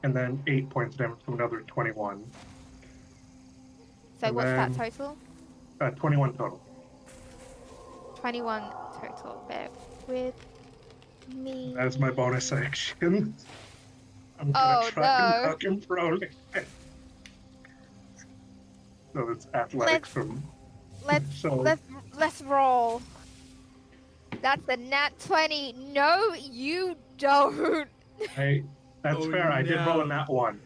and then 8 points of damage from another 21. So And what's that then- total? 21 total. 21 total. Bear with me. That is my bonus action. I'm gonna Oh, try and no. knock him prone. So it's athletics from. So Let's roll. That's a nat 20. No, you don't. that's Oh, fair. I did roll a no. nat 1.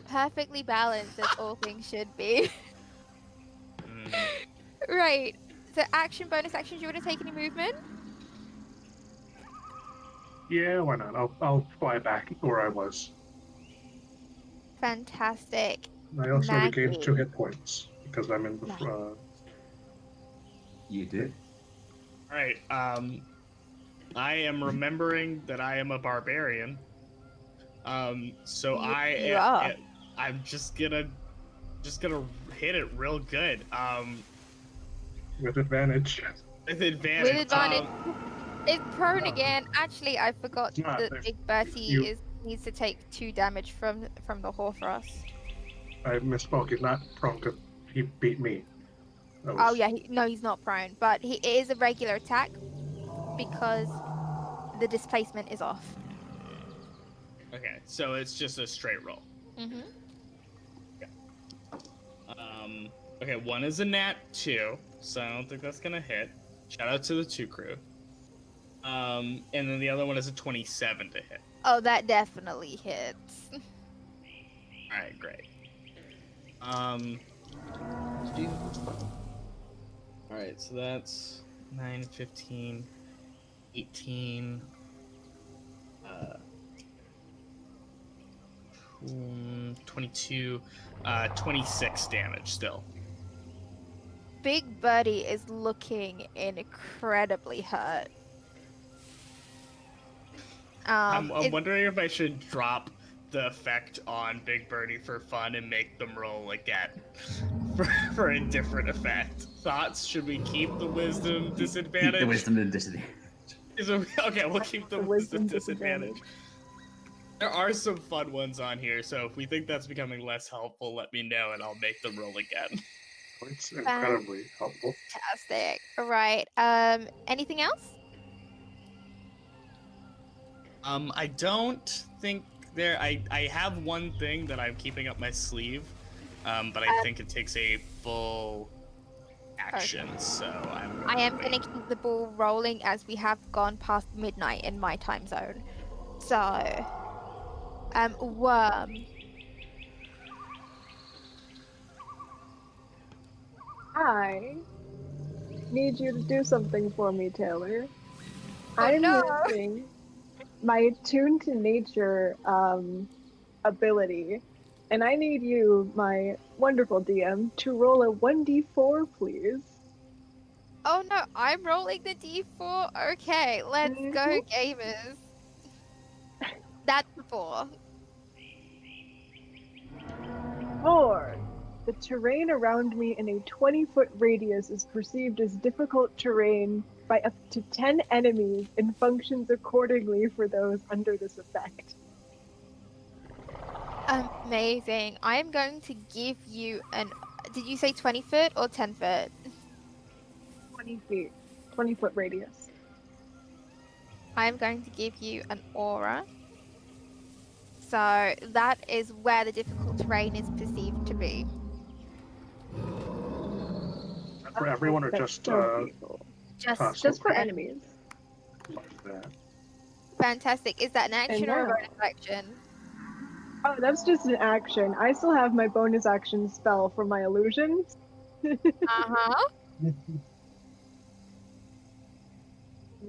Perfectly balanced as all things should be. Mm. Right. So bonus action, do you want to take any movement? Yeah, why not? I'll fly back where I was. Fantastic. I also regained Maggie. 2 hit points because I'm in the. Nice. You did. All right. I am remembering that I am a barbarian. So You are. I'm just gonna hit it real good. With advantage. With advantage. With advantage. It's prone No. again. Actually, I forgot It's not. that There's- Big Bertie you- needs to take 2 damage from the Hoarfrost. I misspoke. He's not prone because he beat me. That Oh was- yeah, no, he's not prone, but it is a regular attack because the displacement is off. Okay, so it's just a straight roll. Mm-hmm. Okay, one is a nat 2, so I don't think that's gonna hit. Shout out to the 2 crew. And then the other one is a 27 to hit. Oh, that definitely hits. All right, great. All right, so that's 9, 15, 18, 22, 26 damage still. Big Birdie is looking incredibly hurt. I'm wondering if I should drop the effect on Big Birdie for fun and make them roll again for a different effect. Thoughts? Should we keep the wisdom disadvantage? Keep the wisdom and disadvantage. Okay, we'll keep the The wisdom wisdom disadvantage. There are some fun ones on here, so if we think that's becoming less helpful, let me know and I'll make them roll again. It's incredibly helpful. Fantastic. All right. Anything else? I don't think I have one thing that I'm keeping up my sleeve, but I think it takes a full action, so I am going to keep the ball rolling as we have gone past midnight in my time zone. So, Wyrmme. I need you to do something for me, Taylor. Oh, I'm no. using my Tune to Nature ability, and I need you, my wonderful DM, to roll a 1d4, please. Oh no, I'm rolling the d4. Okay, let's go, gamers. That's the 4. 4. The terrain around me in a 20-foot radius is perceived as difficult terrain by up to 10 enemies and functions accordingly for those under this effect. Amazing. I am going to give you an. Did you say 20 foot or 10 foot? 20 feet. 20-foot radius. I'm going to give you an aura. So that is where the difficult terrain is perceived to be. For everyone or That's just so beautiful. Just us? Just for Okay. enemies. Love that. fantastic. Is that an And action or a now, bonus action? oh, that's just an action. I still have my bonus action spell for my illusions. Uh-huh. I'm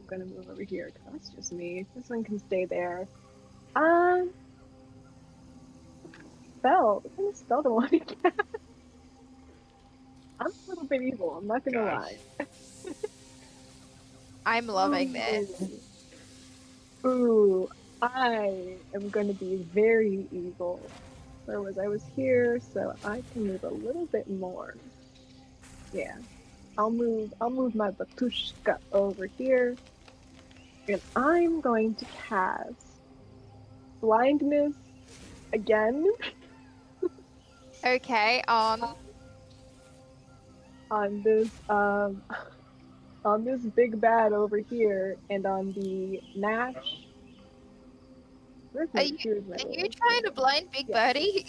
gonna move over here because that's just me. This one can stay there. Spell. What kind of spell do I want to cast? I'm a little bit evil. I'm not gonna God. lie. I'm loving this. Ooh, I am gonna be very evil. Where was I? Was here, so I can move a little bit more. Yeah, I'll move my Batushka over here, and I'm going to cast blindness again Okay, on on this on this big bad over here, and on the Nash. are you Here's my are you little trying to thing. blind Big Yeah, Birdie?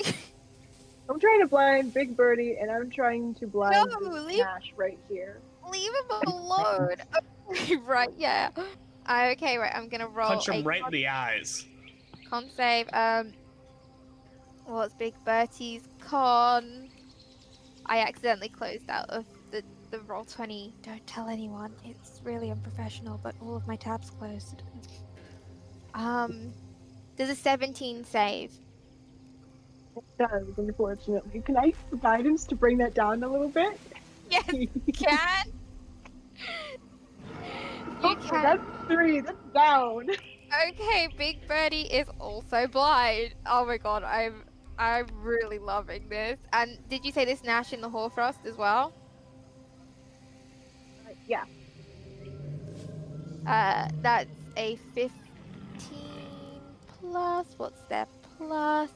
I'm trying to blind Big Birdie, and I'm trying to blind No, the leave Nash right here. him alone. Okay, right, yeah. Okay, right, I'm gonna roll Punch a him right in the eyes. con save. What's Big Bertie's con? I accidentally closed out of the Roll20. Don't tell anyone. It's really unprofessional, but all of my tabs closed. Does a 17 save? It does, unfortunately. Can I use guidance to bring that down a little bit? Yes, you can. You Oh, can. that's 3. That's down. Okay, Big Birdie is also blind. Oh my god, I'm really loving this. And did you say this Nash in the Hoarfrost as well? Yeah. That's a 15 plus. What's their plus?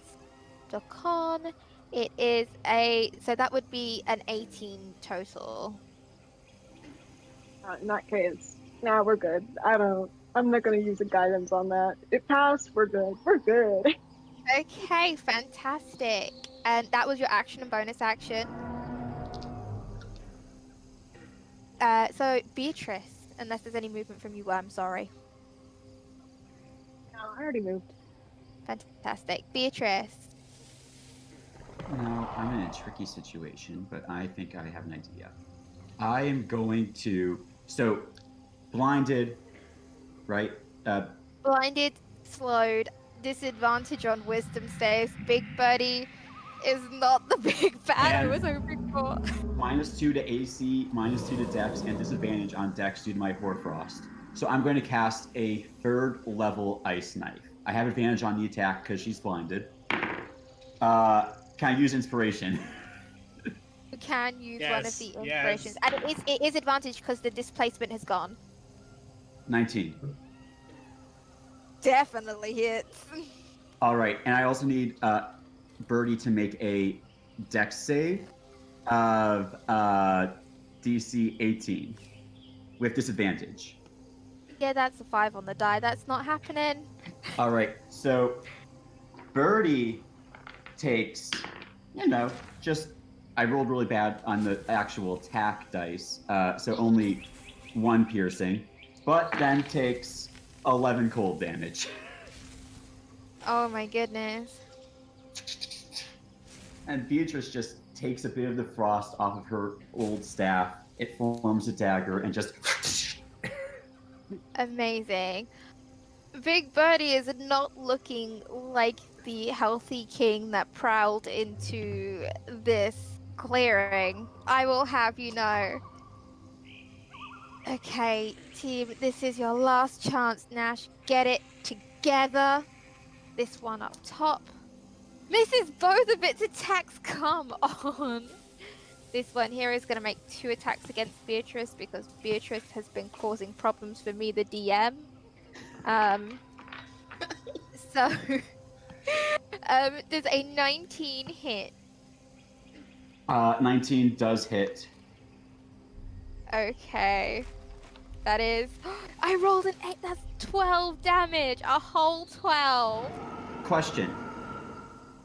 The con. It is so that would be an 18 total. In that case, nah, we're good. I'm not gonna use a guidance on that. It passed. We're good. We're good. Okay, fantastic. And that was your action and bonus action. So Beatrice, unless there's any movement from you, Wyrmme, sorry. No, I already moved. Fantastic. Beatrice. Now, I'm in a tricky situation, but I think I have an idea. I am going to. So, blinded, right? Blinded, slowed, disadvantage on wisdom saves. Big Birdie is not the big bad I was hoping for. -2 to AC, -2 to Dex, and disadvantage on Dex due to my Hoarfrost. So I'm going to cast a 3rd level Ice Knife. I have advantage on the attack because she's blinded. Can I use inspiration? You can use one of the inspirations. Yes. And it is advantage because the displacement has gone. 19. Definitely hits. All right, and I also need Birdie to make a Dex save of DC 18 with disadvantage. Yeah, that's a 5 on the die. That's not happening. All right, so Birdie takes, just I rolled really bad on the actual attack dice, so only 1 piercing, but then takes 11 cold damage. Oh my goodness. And Beatrice just takes a bit of the frost off of her old staff. It forms a dagger and just. Amazing. Big Birdie is not looking like the healthy king that prowled into this clearing. I will have you know. Okay, team, this is your last chance, Nash. Get it together. This one up top. Misses both of its attacks. Come on. This one here is going to make 2 attacks against Beatrice because Beatrice has been causing problems for me, the DM. So, does a 19 hit? 19 does hit. Okay. That is. I rolled an 8. That's 12 damage, a whole 12. Question.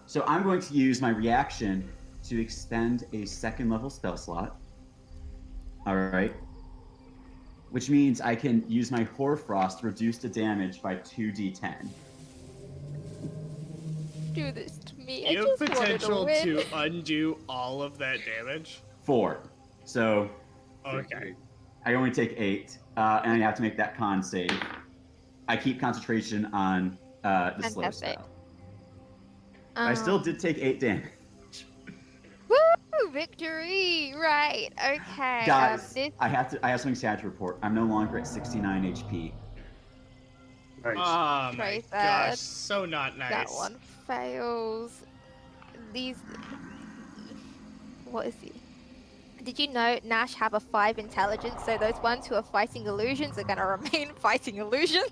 So I'm going to use my reaction to extend a second level spell slot. All right. Which means I can use my Hoarfrost to reduce the damage by 2d10. Do this to me. I You have just wanted to potential win. to undo all of that damage. 4. So Okay. I only take 8, and I have to make that con save. I keep concentration on the slow Fantastic. spell. I still did take 8 damage. Woo! Victory! Right. Okay. Guys, This I have something sad to report. I'm no longer at 69 HP. Nice. Oh my Very gosh, sad. so not nice. That one fails. These. What is he? Did you know Nash have a 5 intelligence? So those ones who are fighting illusions are gonna remain fighting illusions.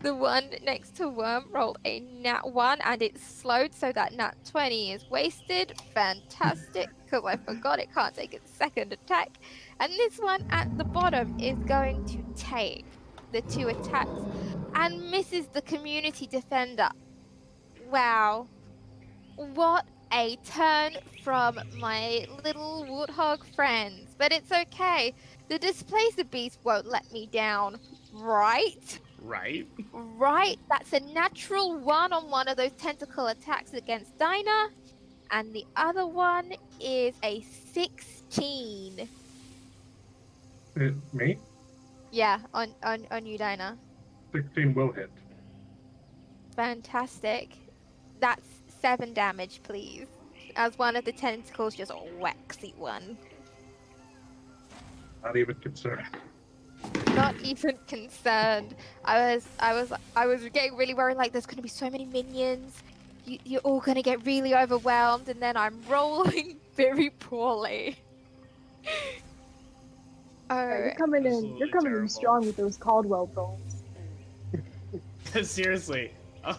The one next to Wyrmme rolled a nat 1 and it slowed, so that nat 20 is wasted. Fantastic, because I forgot it can't take its second attack. And this one at the bottom is going to take the 2 attacks and misses the community defender. Wow. What a turn from my little warthog friends. But it's okay. The Displacer Beast won't let me down, right? Right? Right, that's a natural 1 on one of those tentacle attacks against Dinah, and the other one is a 16. Me? Yeah, on you, Dinah. 16 will hit. Fantastic. That's 7 damage, please. As one of the tentacles just whacks the one. Not even concerned. Not even concerned. I was getting really worried, like there's gonna be so many minions. You're all gonna get really overwhelmed, and then I'm rolling very poorly. Yeah, you're Oh, coming in. Absolutely You're coming in terrible. strong with those Caldwell rolls. Seriously. Oh,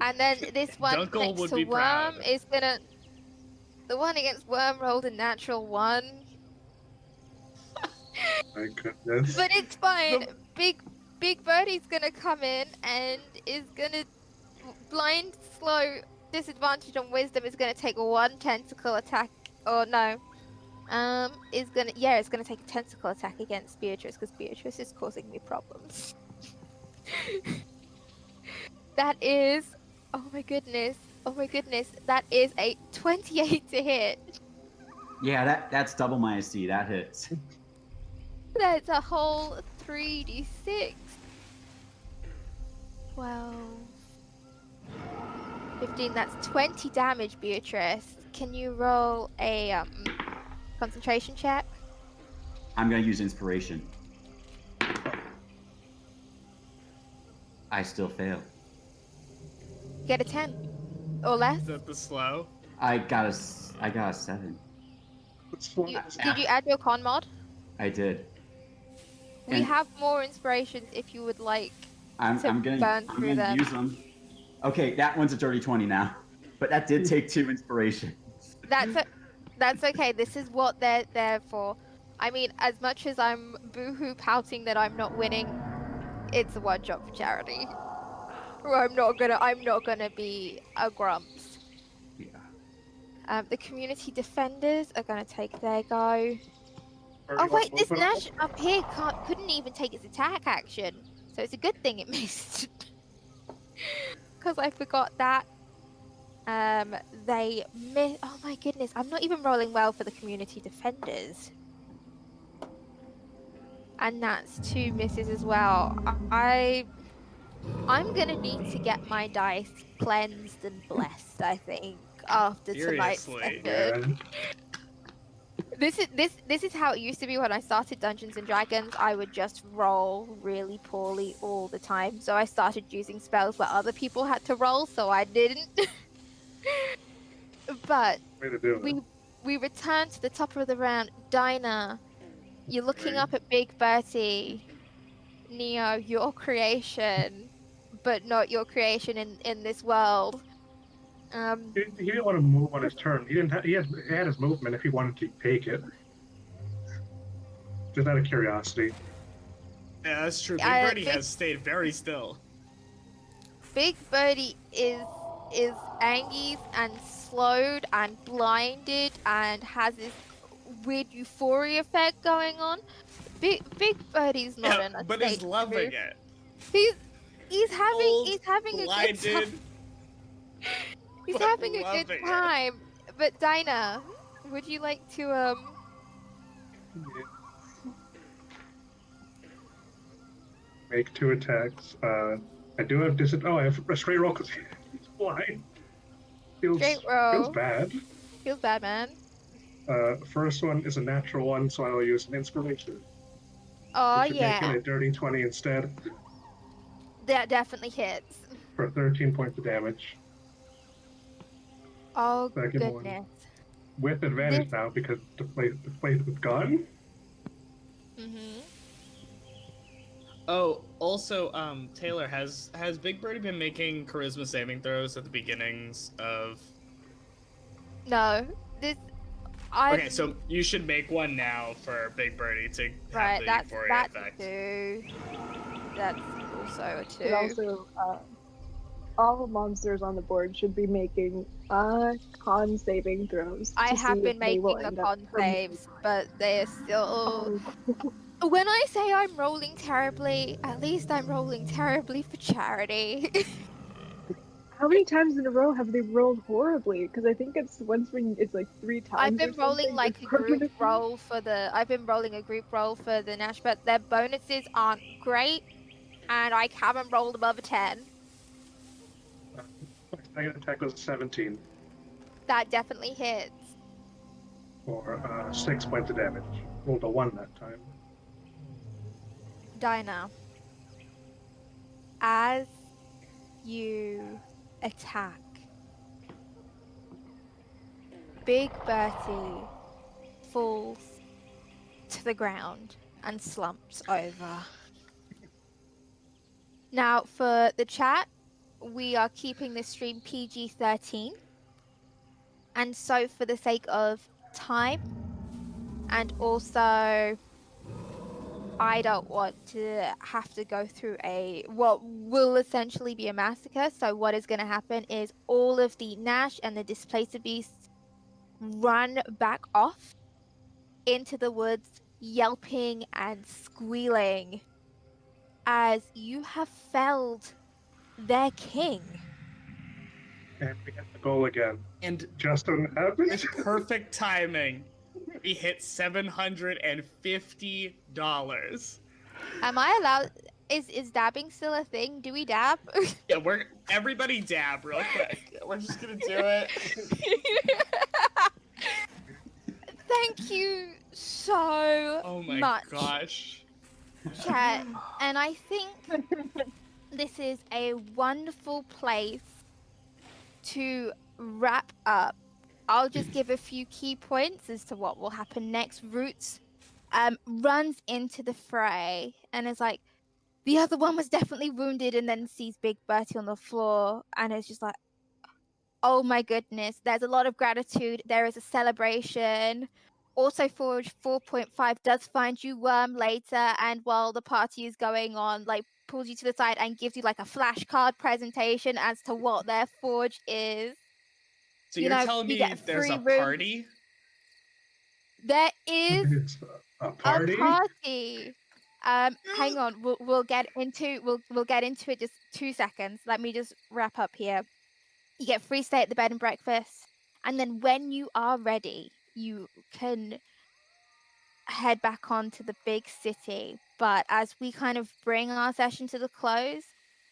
and then this one Dunkel next would to be proud. Wyrmme is gonna. The one against Wyrmme rolled a natural 1, My goodness. but it's fine. Big Birdie's gonna come in and is gonna blind slow disadvantage on wisdom is gonna take 1 tentacle attack. Or no. It's gonna take a tentacle attack against Beatrice because Beatrice is causing me problems. That is, oh my goodness, that is a 28 to hit. Yeah, that's double my AC. That hits. That's a whole 3d6. 12, 15. That's 20 damage, Beatrice. Can you roll a concentration check? I'm going to use inspiration. I still fail. Get a 10 or less. Is that the slow? I got a 7. Did you add your con mod? I did. We And- have more inspirations if you would like. I'm gonna use them. Okay, that one's a dirty 20 now, but that did take 2 inspiration. That's okay. This is what they're there for. I mean, as much as I'm boohoo pouting that I'm not winning, it's a one job for charity. I'm not gonna be a grumps. Yeah. The community defenders are gonna take their go. Oh wait, this Nash up here couldn't even take its attack action, so it's a good thing it missed. Because I forgot that. They miss. Oh my goodness, I'm not even rolling well for the community defenders. And that's 2 misses as well. I'm gonna need to get my dice cleansed and blessed, I think, after tonight's Seriously. session. This is how it used to be when I started Dungeons and Dragons. I would just roll really poorly all the time. So I started using spells where other people had to roll, so I didn't. But Way to do it. we return to the top of the round. Dinah, you're looking up at Big Bertie. Neo, your creation, but not your creation in this world. He didn't want to move on his turn. He had his movement if he wanted to take it. Just out of curiosity. Yeah, that's true. Big I- Birdie Big- has stayed very still. Big Birdie is angry and slowed and blinded and has this weird euphoria effect going on. Big Birdie's not Yeah, in a but state is loving to. it. He's Old, having a good time. blinded, He's but having a good loving it. time. But Dinah, would you like to Yeah. Make 2 attacks. I do have I have a straight roll because he's blind. Feels straight roll? bad. Feels bad, man. First one is a natural one, so I will use an inspiration. Oh Which would make yeah, it a dirty 20 instead that definitely hits. for 13 points of damage. Oh Second one goodness. with advantage This- now because the plate was gone. Mhm. Oh, also, Taylor, has Big Birdie been making charisma saving throws at the beginnings of? No, this. Okay, so you should make one now for Big Birdie to have right. the That's euphoria a effect. 2. That's also a 2. And also, all monsters on the board should be making con saving throws. I to have see been if they will making the end up con saves, but they're still. Oh. When I say I'm rolling terribly, at least I'm rolling terribly for charity. How many times in a row have they rolled horribly? Because I think it's once when it's like 3 times. I've been or rolling something, like it's a group permanently- roll for the. I've been rolling a group roll for the Nash, but their bonuses aren't great, and I haven't rolled above a 10. My second attack was a 17 That definitely hits. for 6 points of damage. Rolled a 1 that time. Dinah, as you attack, Big Bertie falls to the ground and slumps over. Now, for the chat, we are keeping this stream PG-13. And so for the sake of time, and also I don't want to have to go through what will essentially be a massacre. So what is going to happen is all of the Nash and the Displacer Beasts run back off into the woods, yelping and squealing as you have felled their king. And we hit the goal again. And Just when it happened. with perfect timing, we hit $750. Am I allowed? Is dabbing still a thing? Do we dab? Yeah, everybody dab real quick. We're just gonna do it. Thank you so Oh my much, gosh. chat. And I think this is a wonderful place to wrap up. I'll just give a few key points as to what will happen next. Roots runs into the fray and is like, the other one was definitely wounded, and then sees Big Bertie on the floor and is just like, oh my goodness, there's a lot of gratitude. There is a celebration. Also, Forge 4.5 does find you Wyrmme later, and while the party is going on, like pulls you to the side and gives you like a flashcard presentation as to what their Forge is. So You you're know, telling you me get there's free a room. party? There is It's a party. a party. Hang on, we'll get into it. Just 2 seconds. Let me just wrap up here. You get free stay at the bed and breakfast, and then when you are ready, you can head back on to the big city. But as we kind of bring our session to the close,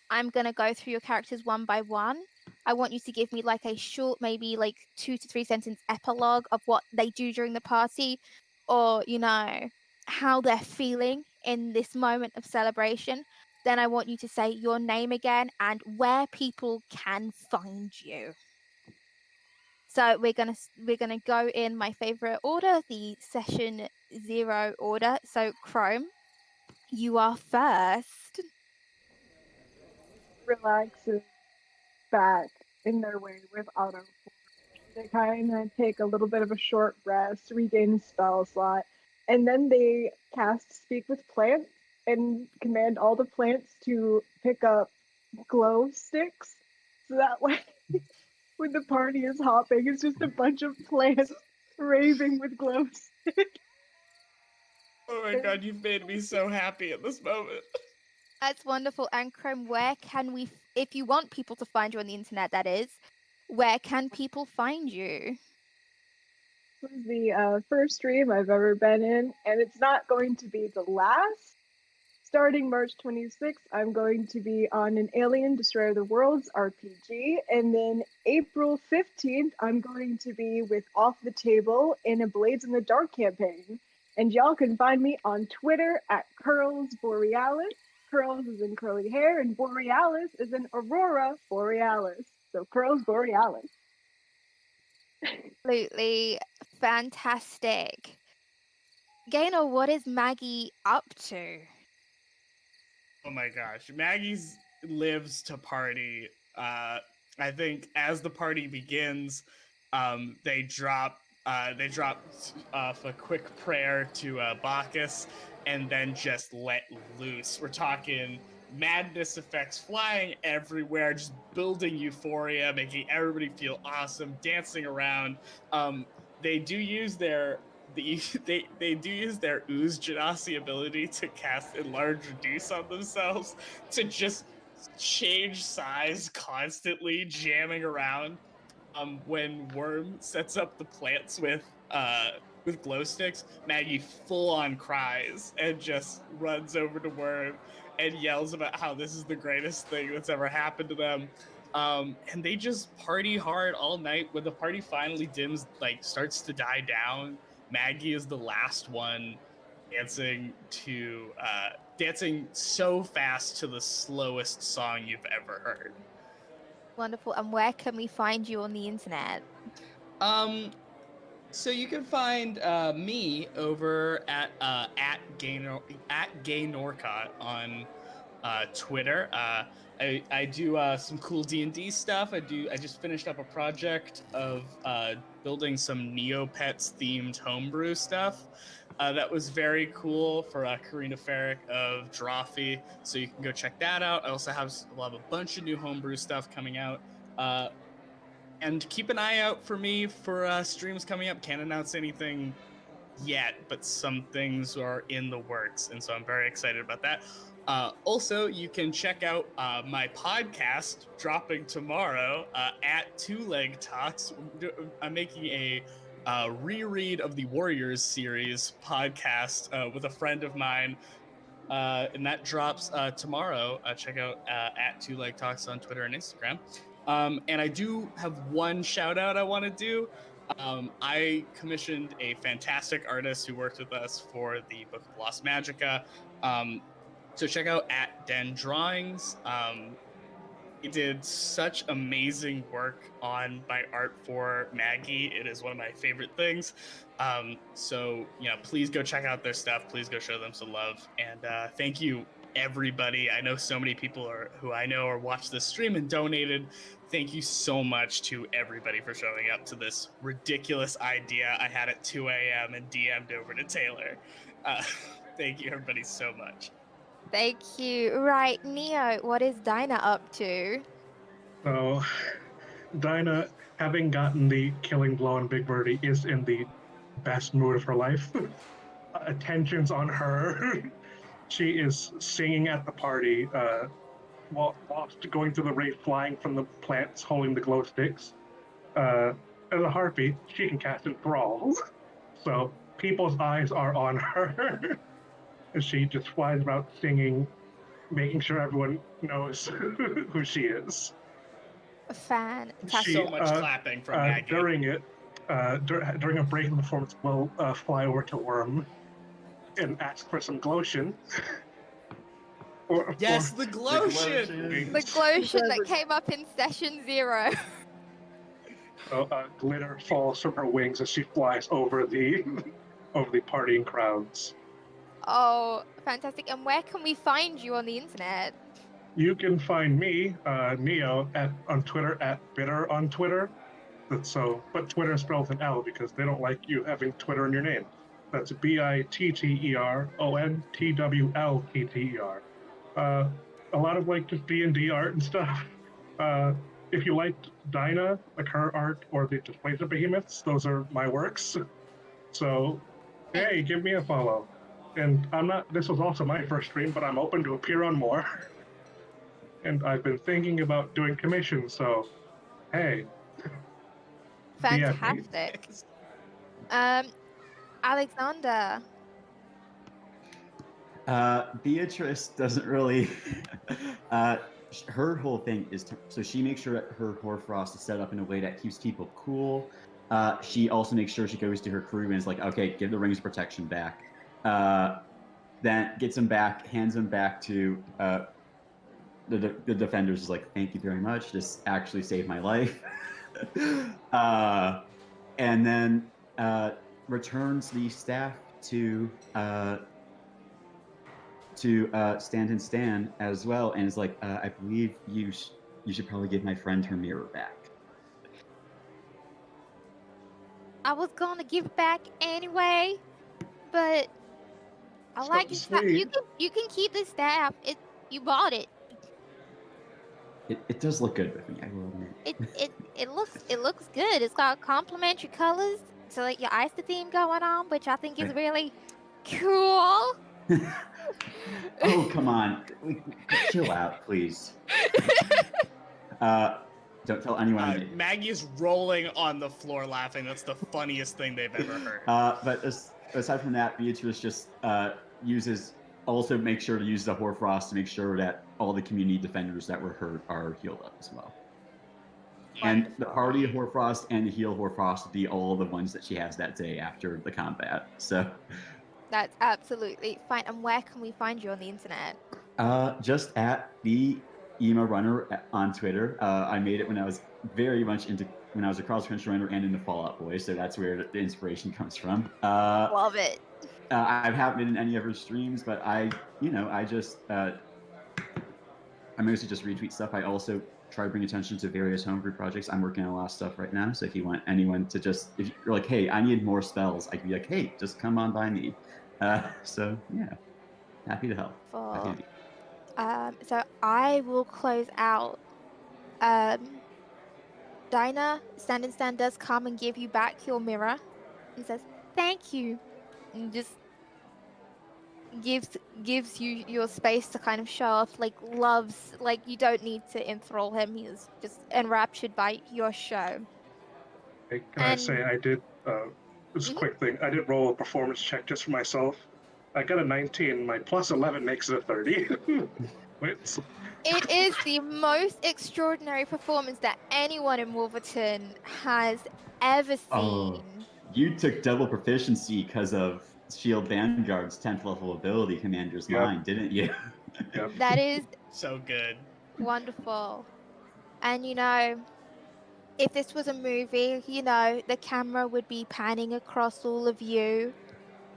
I'm gonna go through your characters one by one. I want you to give me like a short, maybe like 2 to 3 sentence epilogue of what they do during the party, or how they're feeling in this moment of celebration. Then I want you to say your name again and where people can find you. So we're gonna go in my favorite order, the session 0 order. So Chrome, you are first. Relaxes back in their way with auto. They kind of take a little bit of a short rest, regain spell slot, and then they cast Speak with Plants and command all the plants to pick up glow sticks. So that way, when the party is hopping, it's just a bunch of plants raving with glow sticks. Oh my god, you've made me so happy at this moment. That's wonderful. And Chrome, where can we, if you want people to find you on the internet, that is, where can people find you? This is the first stream I've ever been in, and it's not going to be the last. Starting March 26th, I'm going to be on an Alien Destroyer of the Worlds RPG, and then April 15th, I'm going to be with Off the Table in a Blades in the Dark campaign. And y'all can find me on Twitter at Curls Borealis. Curls is in curly hair, and Borealis is in Aurora Borealis. So Curls Borealis. Absolutely fantastic. Gaynor, what is Maggie up to? Oh my gosh, Maggie's lives to party. I think as the party begins, they drop off a quick prayer to Bacchus, and then just let loose. We're talking madness effects flying everywhere, just building euphoria, making everybody feel awesome, dancing around. They do use their they do use their ooze genasi ability to cast enlarge reduce on themselves to just change size constantly, jamming around. When Wyrmme sets up the plants with glow sticks, Maggie full on cries and just runs over to Wyrmme and yells about how this is the greatest thing that's ever happened to them. And they just party hard all night. When the party finally dims, like starts to die down, Maggie is the last one dancing to dancing so fast to the slowest song you've ever heard. Wonderful. And where can we find you on the internet? So you can find me over at Gaynor at Gaynorcott on Twitter. I do some cool D&D stuff. I just finished up a project of building some Neopets themed homebrew stuff. That was very cool for Karina Farrick of Drawfee, so you can go check that out. I also will have a bunch of new homebrew stuff coming out. And keep an eye out for me for streams coming up. Can't announce anything yet, but some things are in the works, and so I'm very excited about that. Also, you can check out my podcast dropping tomorrow at Two Leg Talks. I'm making a reread of the Warriors series podcast with a friend of mine. And that drops tomorrow. Check out at Two Leg Talks on Twitter and Instagram. And I do have one shout out I want to do. I commissioned a fantastic artist who worked with us for the Book of Lost Magicka. So check out at Den Drawings. He did such amazing work on my art for Maggie. It is one of my favorite things. So, please go check out their stuff. Please go show them some love. And thank you, everybody. I know so many people who I know are watched this stream and donated. Thank you so much to everybody for showing up to this ridiculous idea I had at 2 a.m. and DM'd over to Taylor. Thank you, everybody, so much. Thank you. Right, Neo, what is Dinah up to? So, Dinah, having gotten the killing blow on Big Birdie, is in the best mood of her life. Attention's on her. She is singing at the party whilst going through the rave, flying from the plants, holding the glow sticks. As a harpy, she can cast Enthrall. So people's eyes are on her. And she just flies about singing, making sure everyone knows who she is. Fantastic. So much clapping from Maggie. During a break in the performance, we'll fly over to Wyrmme and ask for some glotion. The glotion! The glotion that came up in session 0. Glitter falls from her wings as she flies over the partying crowds. Oh, fantastic. And where can we find you on the internet? You can find me, Neo, on Twitter at Bitter on Twitter. But Twitter is spelled with an L because they don't like you having Twitter in your name. That's BITTERONTWLTTER. A lot of like just D&D art and stuff. If you liked Dinah, like her art, or the Displacer Behemoths, those are my works. So, hey, give me a follow. And I'm not, this was also my first stream, but I'm open to appear on more. And I've been thinking about doing commissions, so hey. DM me. Fantastic. Alexander. Beatrice doesn't really. Her whole thing is so she makes sure that her hoarfrost is set up in a way that keeps people cool. She also makes sure she goes to her crew and is like, okay, give the rings of protection back. Then gets them back, hands them back to the defenders. Is like, thank you very much. This actually saved my life. And then returns the staff to Stand and Stan as well, and is like, I believe you should probably give my friend her mirror back. I was gonna give it back anyway, but I So like it. sweet. You can keep the staff. You bought it. It does look good with me, I will admit. It looks good. It's got complementary colors, so like your Easter theme going on, which I think is really cool. Oh, come on. Chill out, please. Don't tell anyone. Maggie's rolling on the floor laughing. That's the funniest thing they've ever heard. But aside from that, Beatrice just also make sure to use the Hoarfrost to make sure that all the community defenders that were hurt are healed up as well. And the party Hoarfrost and the heal Hoarfrost will be all the ones that she has that day after the combat. So that's absolutely fine. And where can we find you on the internet? Just at the Ema Runner on Twitter. I made it when I was very much when I was a cross-country runner and into Fallout Boy, so that's where the inspiration comes from. Love it. I haven't been in any of her streams, but I mostly just retweet stuff. I also try to bring attention to various homebrew projects. I'm working on a lot of stuff right now, so if you want anyone to if you're like, hey, I need more spells, I can be like, hey, just come on by me. So yeah, happy to help. Happy to be. So I will close out. Dinah, Stand and Stan does come and give you back your mirror and says, thank you. And just gives you your space to kind of show off, like loves, like you don't need to enthrall him. He is just enraptured by your show. Hey, can I say I did, this quick thing, I did roll a performance check just for myself. I got a 19, my plus 11 makes it a 30. Wait. It is the most extraordinary performance that anyone in Wolverton has ever seen. Oh, you took double proficiency because of Shield Vanguard's 10th level ability, Commander's Mind, didn't you? Yep. That is so good. Wonderful. And if this was a movie, the camera would be panning across all of you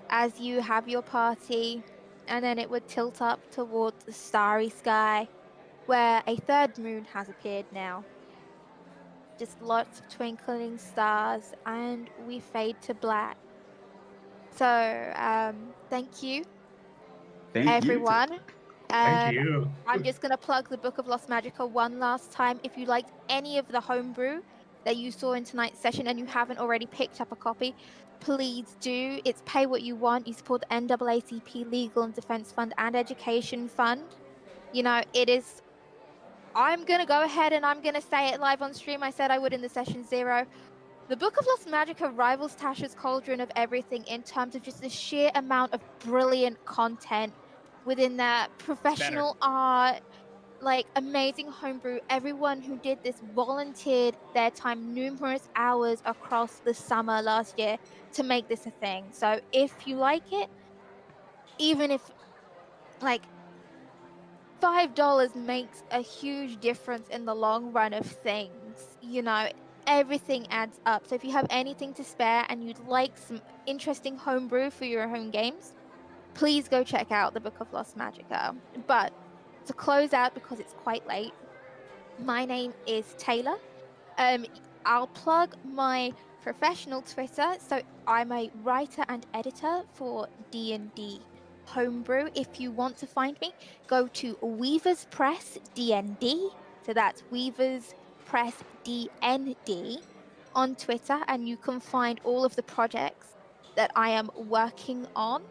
as you have your party, and then it would tilt up towards the starry sky where a third moon has appeared now. Just lots of twinkling stars, and we fade to black. So, thank you, everyone. Thank you. I'm just going to plug the Book of Lost Magicka one last time. If you liked any of the homebrew that you saw in tonight's session and you haven't already picked up a copy, please do. It's pay what you want. You support the NAACP Legal and Defense Fund and Education Fund. It is... I'm going to go ahead and I'm going to say it live on stream. I said I would in the session 0. The Book of Lost Magicka rivals Tasha's Cauldron of everything in terms of just the sheer amount of brilliant content within that professional art, like amazing homebrew. Everyone who did this volunteered their time numerous hours across the summer last year to make this a thing. So if you like it, even if like $5 makes a huge difference in the long run of things, everything adds up. So if you have anything to spare and you'd like some interesting homebrew for your home games, please go check out the Book of Lost Magicka. But to close out, because it's quite late, my name is Taylor. I'll plug my professional Twitter. So I'm a writer and editor for D&D Homebrew. If you want to find me, go to Weavers Press DND. So that's Weavers Press DND on Twitter, and you can find all of the projects that I am working on.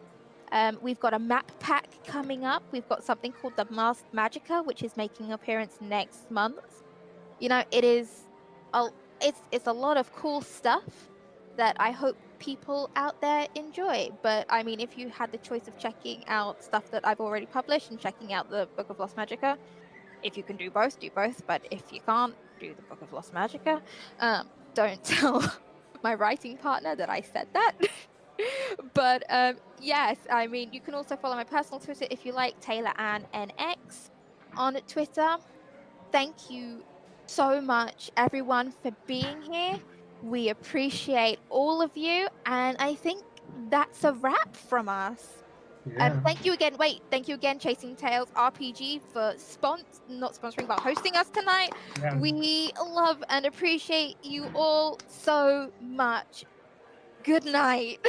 We've got a map pack coming up. We've got something called the Lost Magicka, which is making an appearance next month. You know, it's a lot of cool stuff that I hope people out there enjoy. But I mean, if you had the choice of checking out stuff that I've already published and checking out the Book of Lost Magicka, if you can do both, do both. But if you can't, do the Book of Lost Magicka. Don't tell my writing partner that I said that. But yes, I mean, you can also follow my personal Twitter if you like, Taylor Ann NX on Twitter. Thank you so much, everyone, for being here. We appreciate all of you, and I think that's a wrap from us. Yeah. Thank you again. Wait, thank you again, Chasing Tales RPG, for not sponsoring, but hosting us tonight. Yeah. We love and appreciate you all so much. Good night.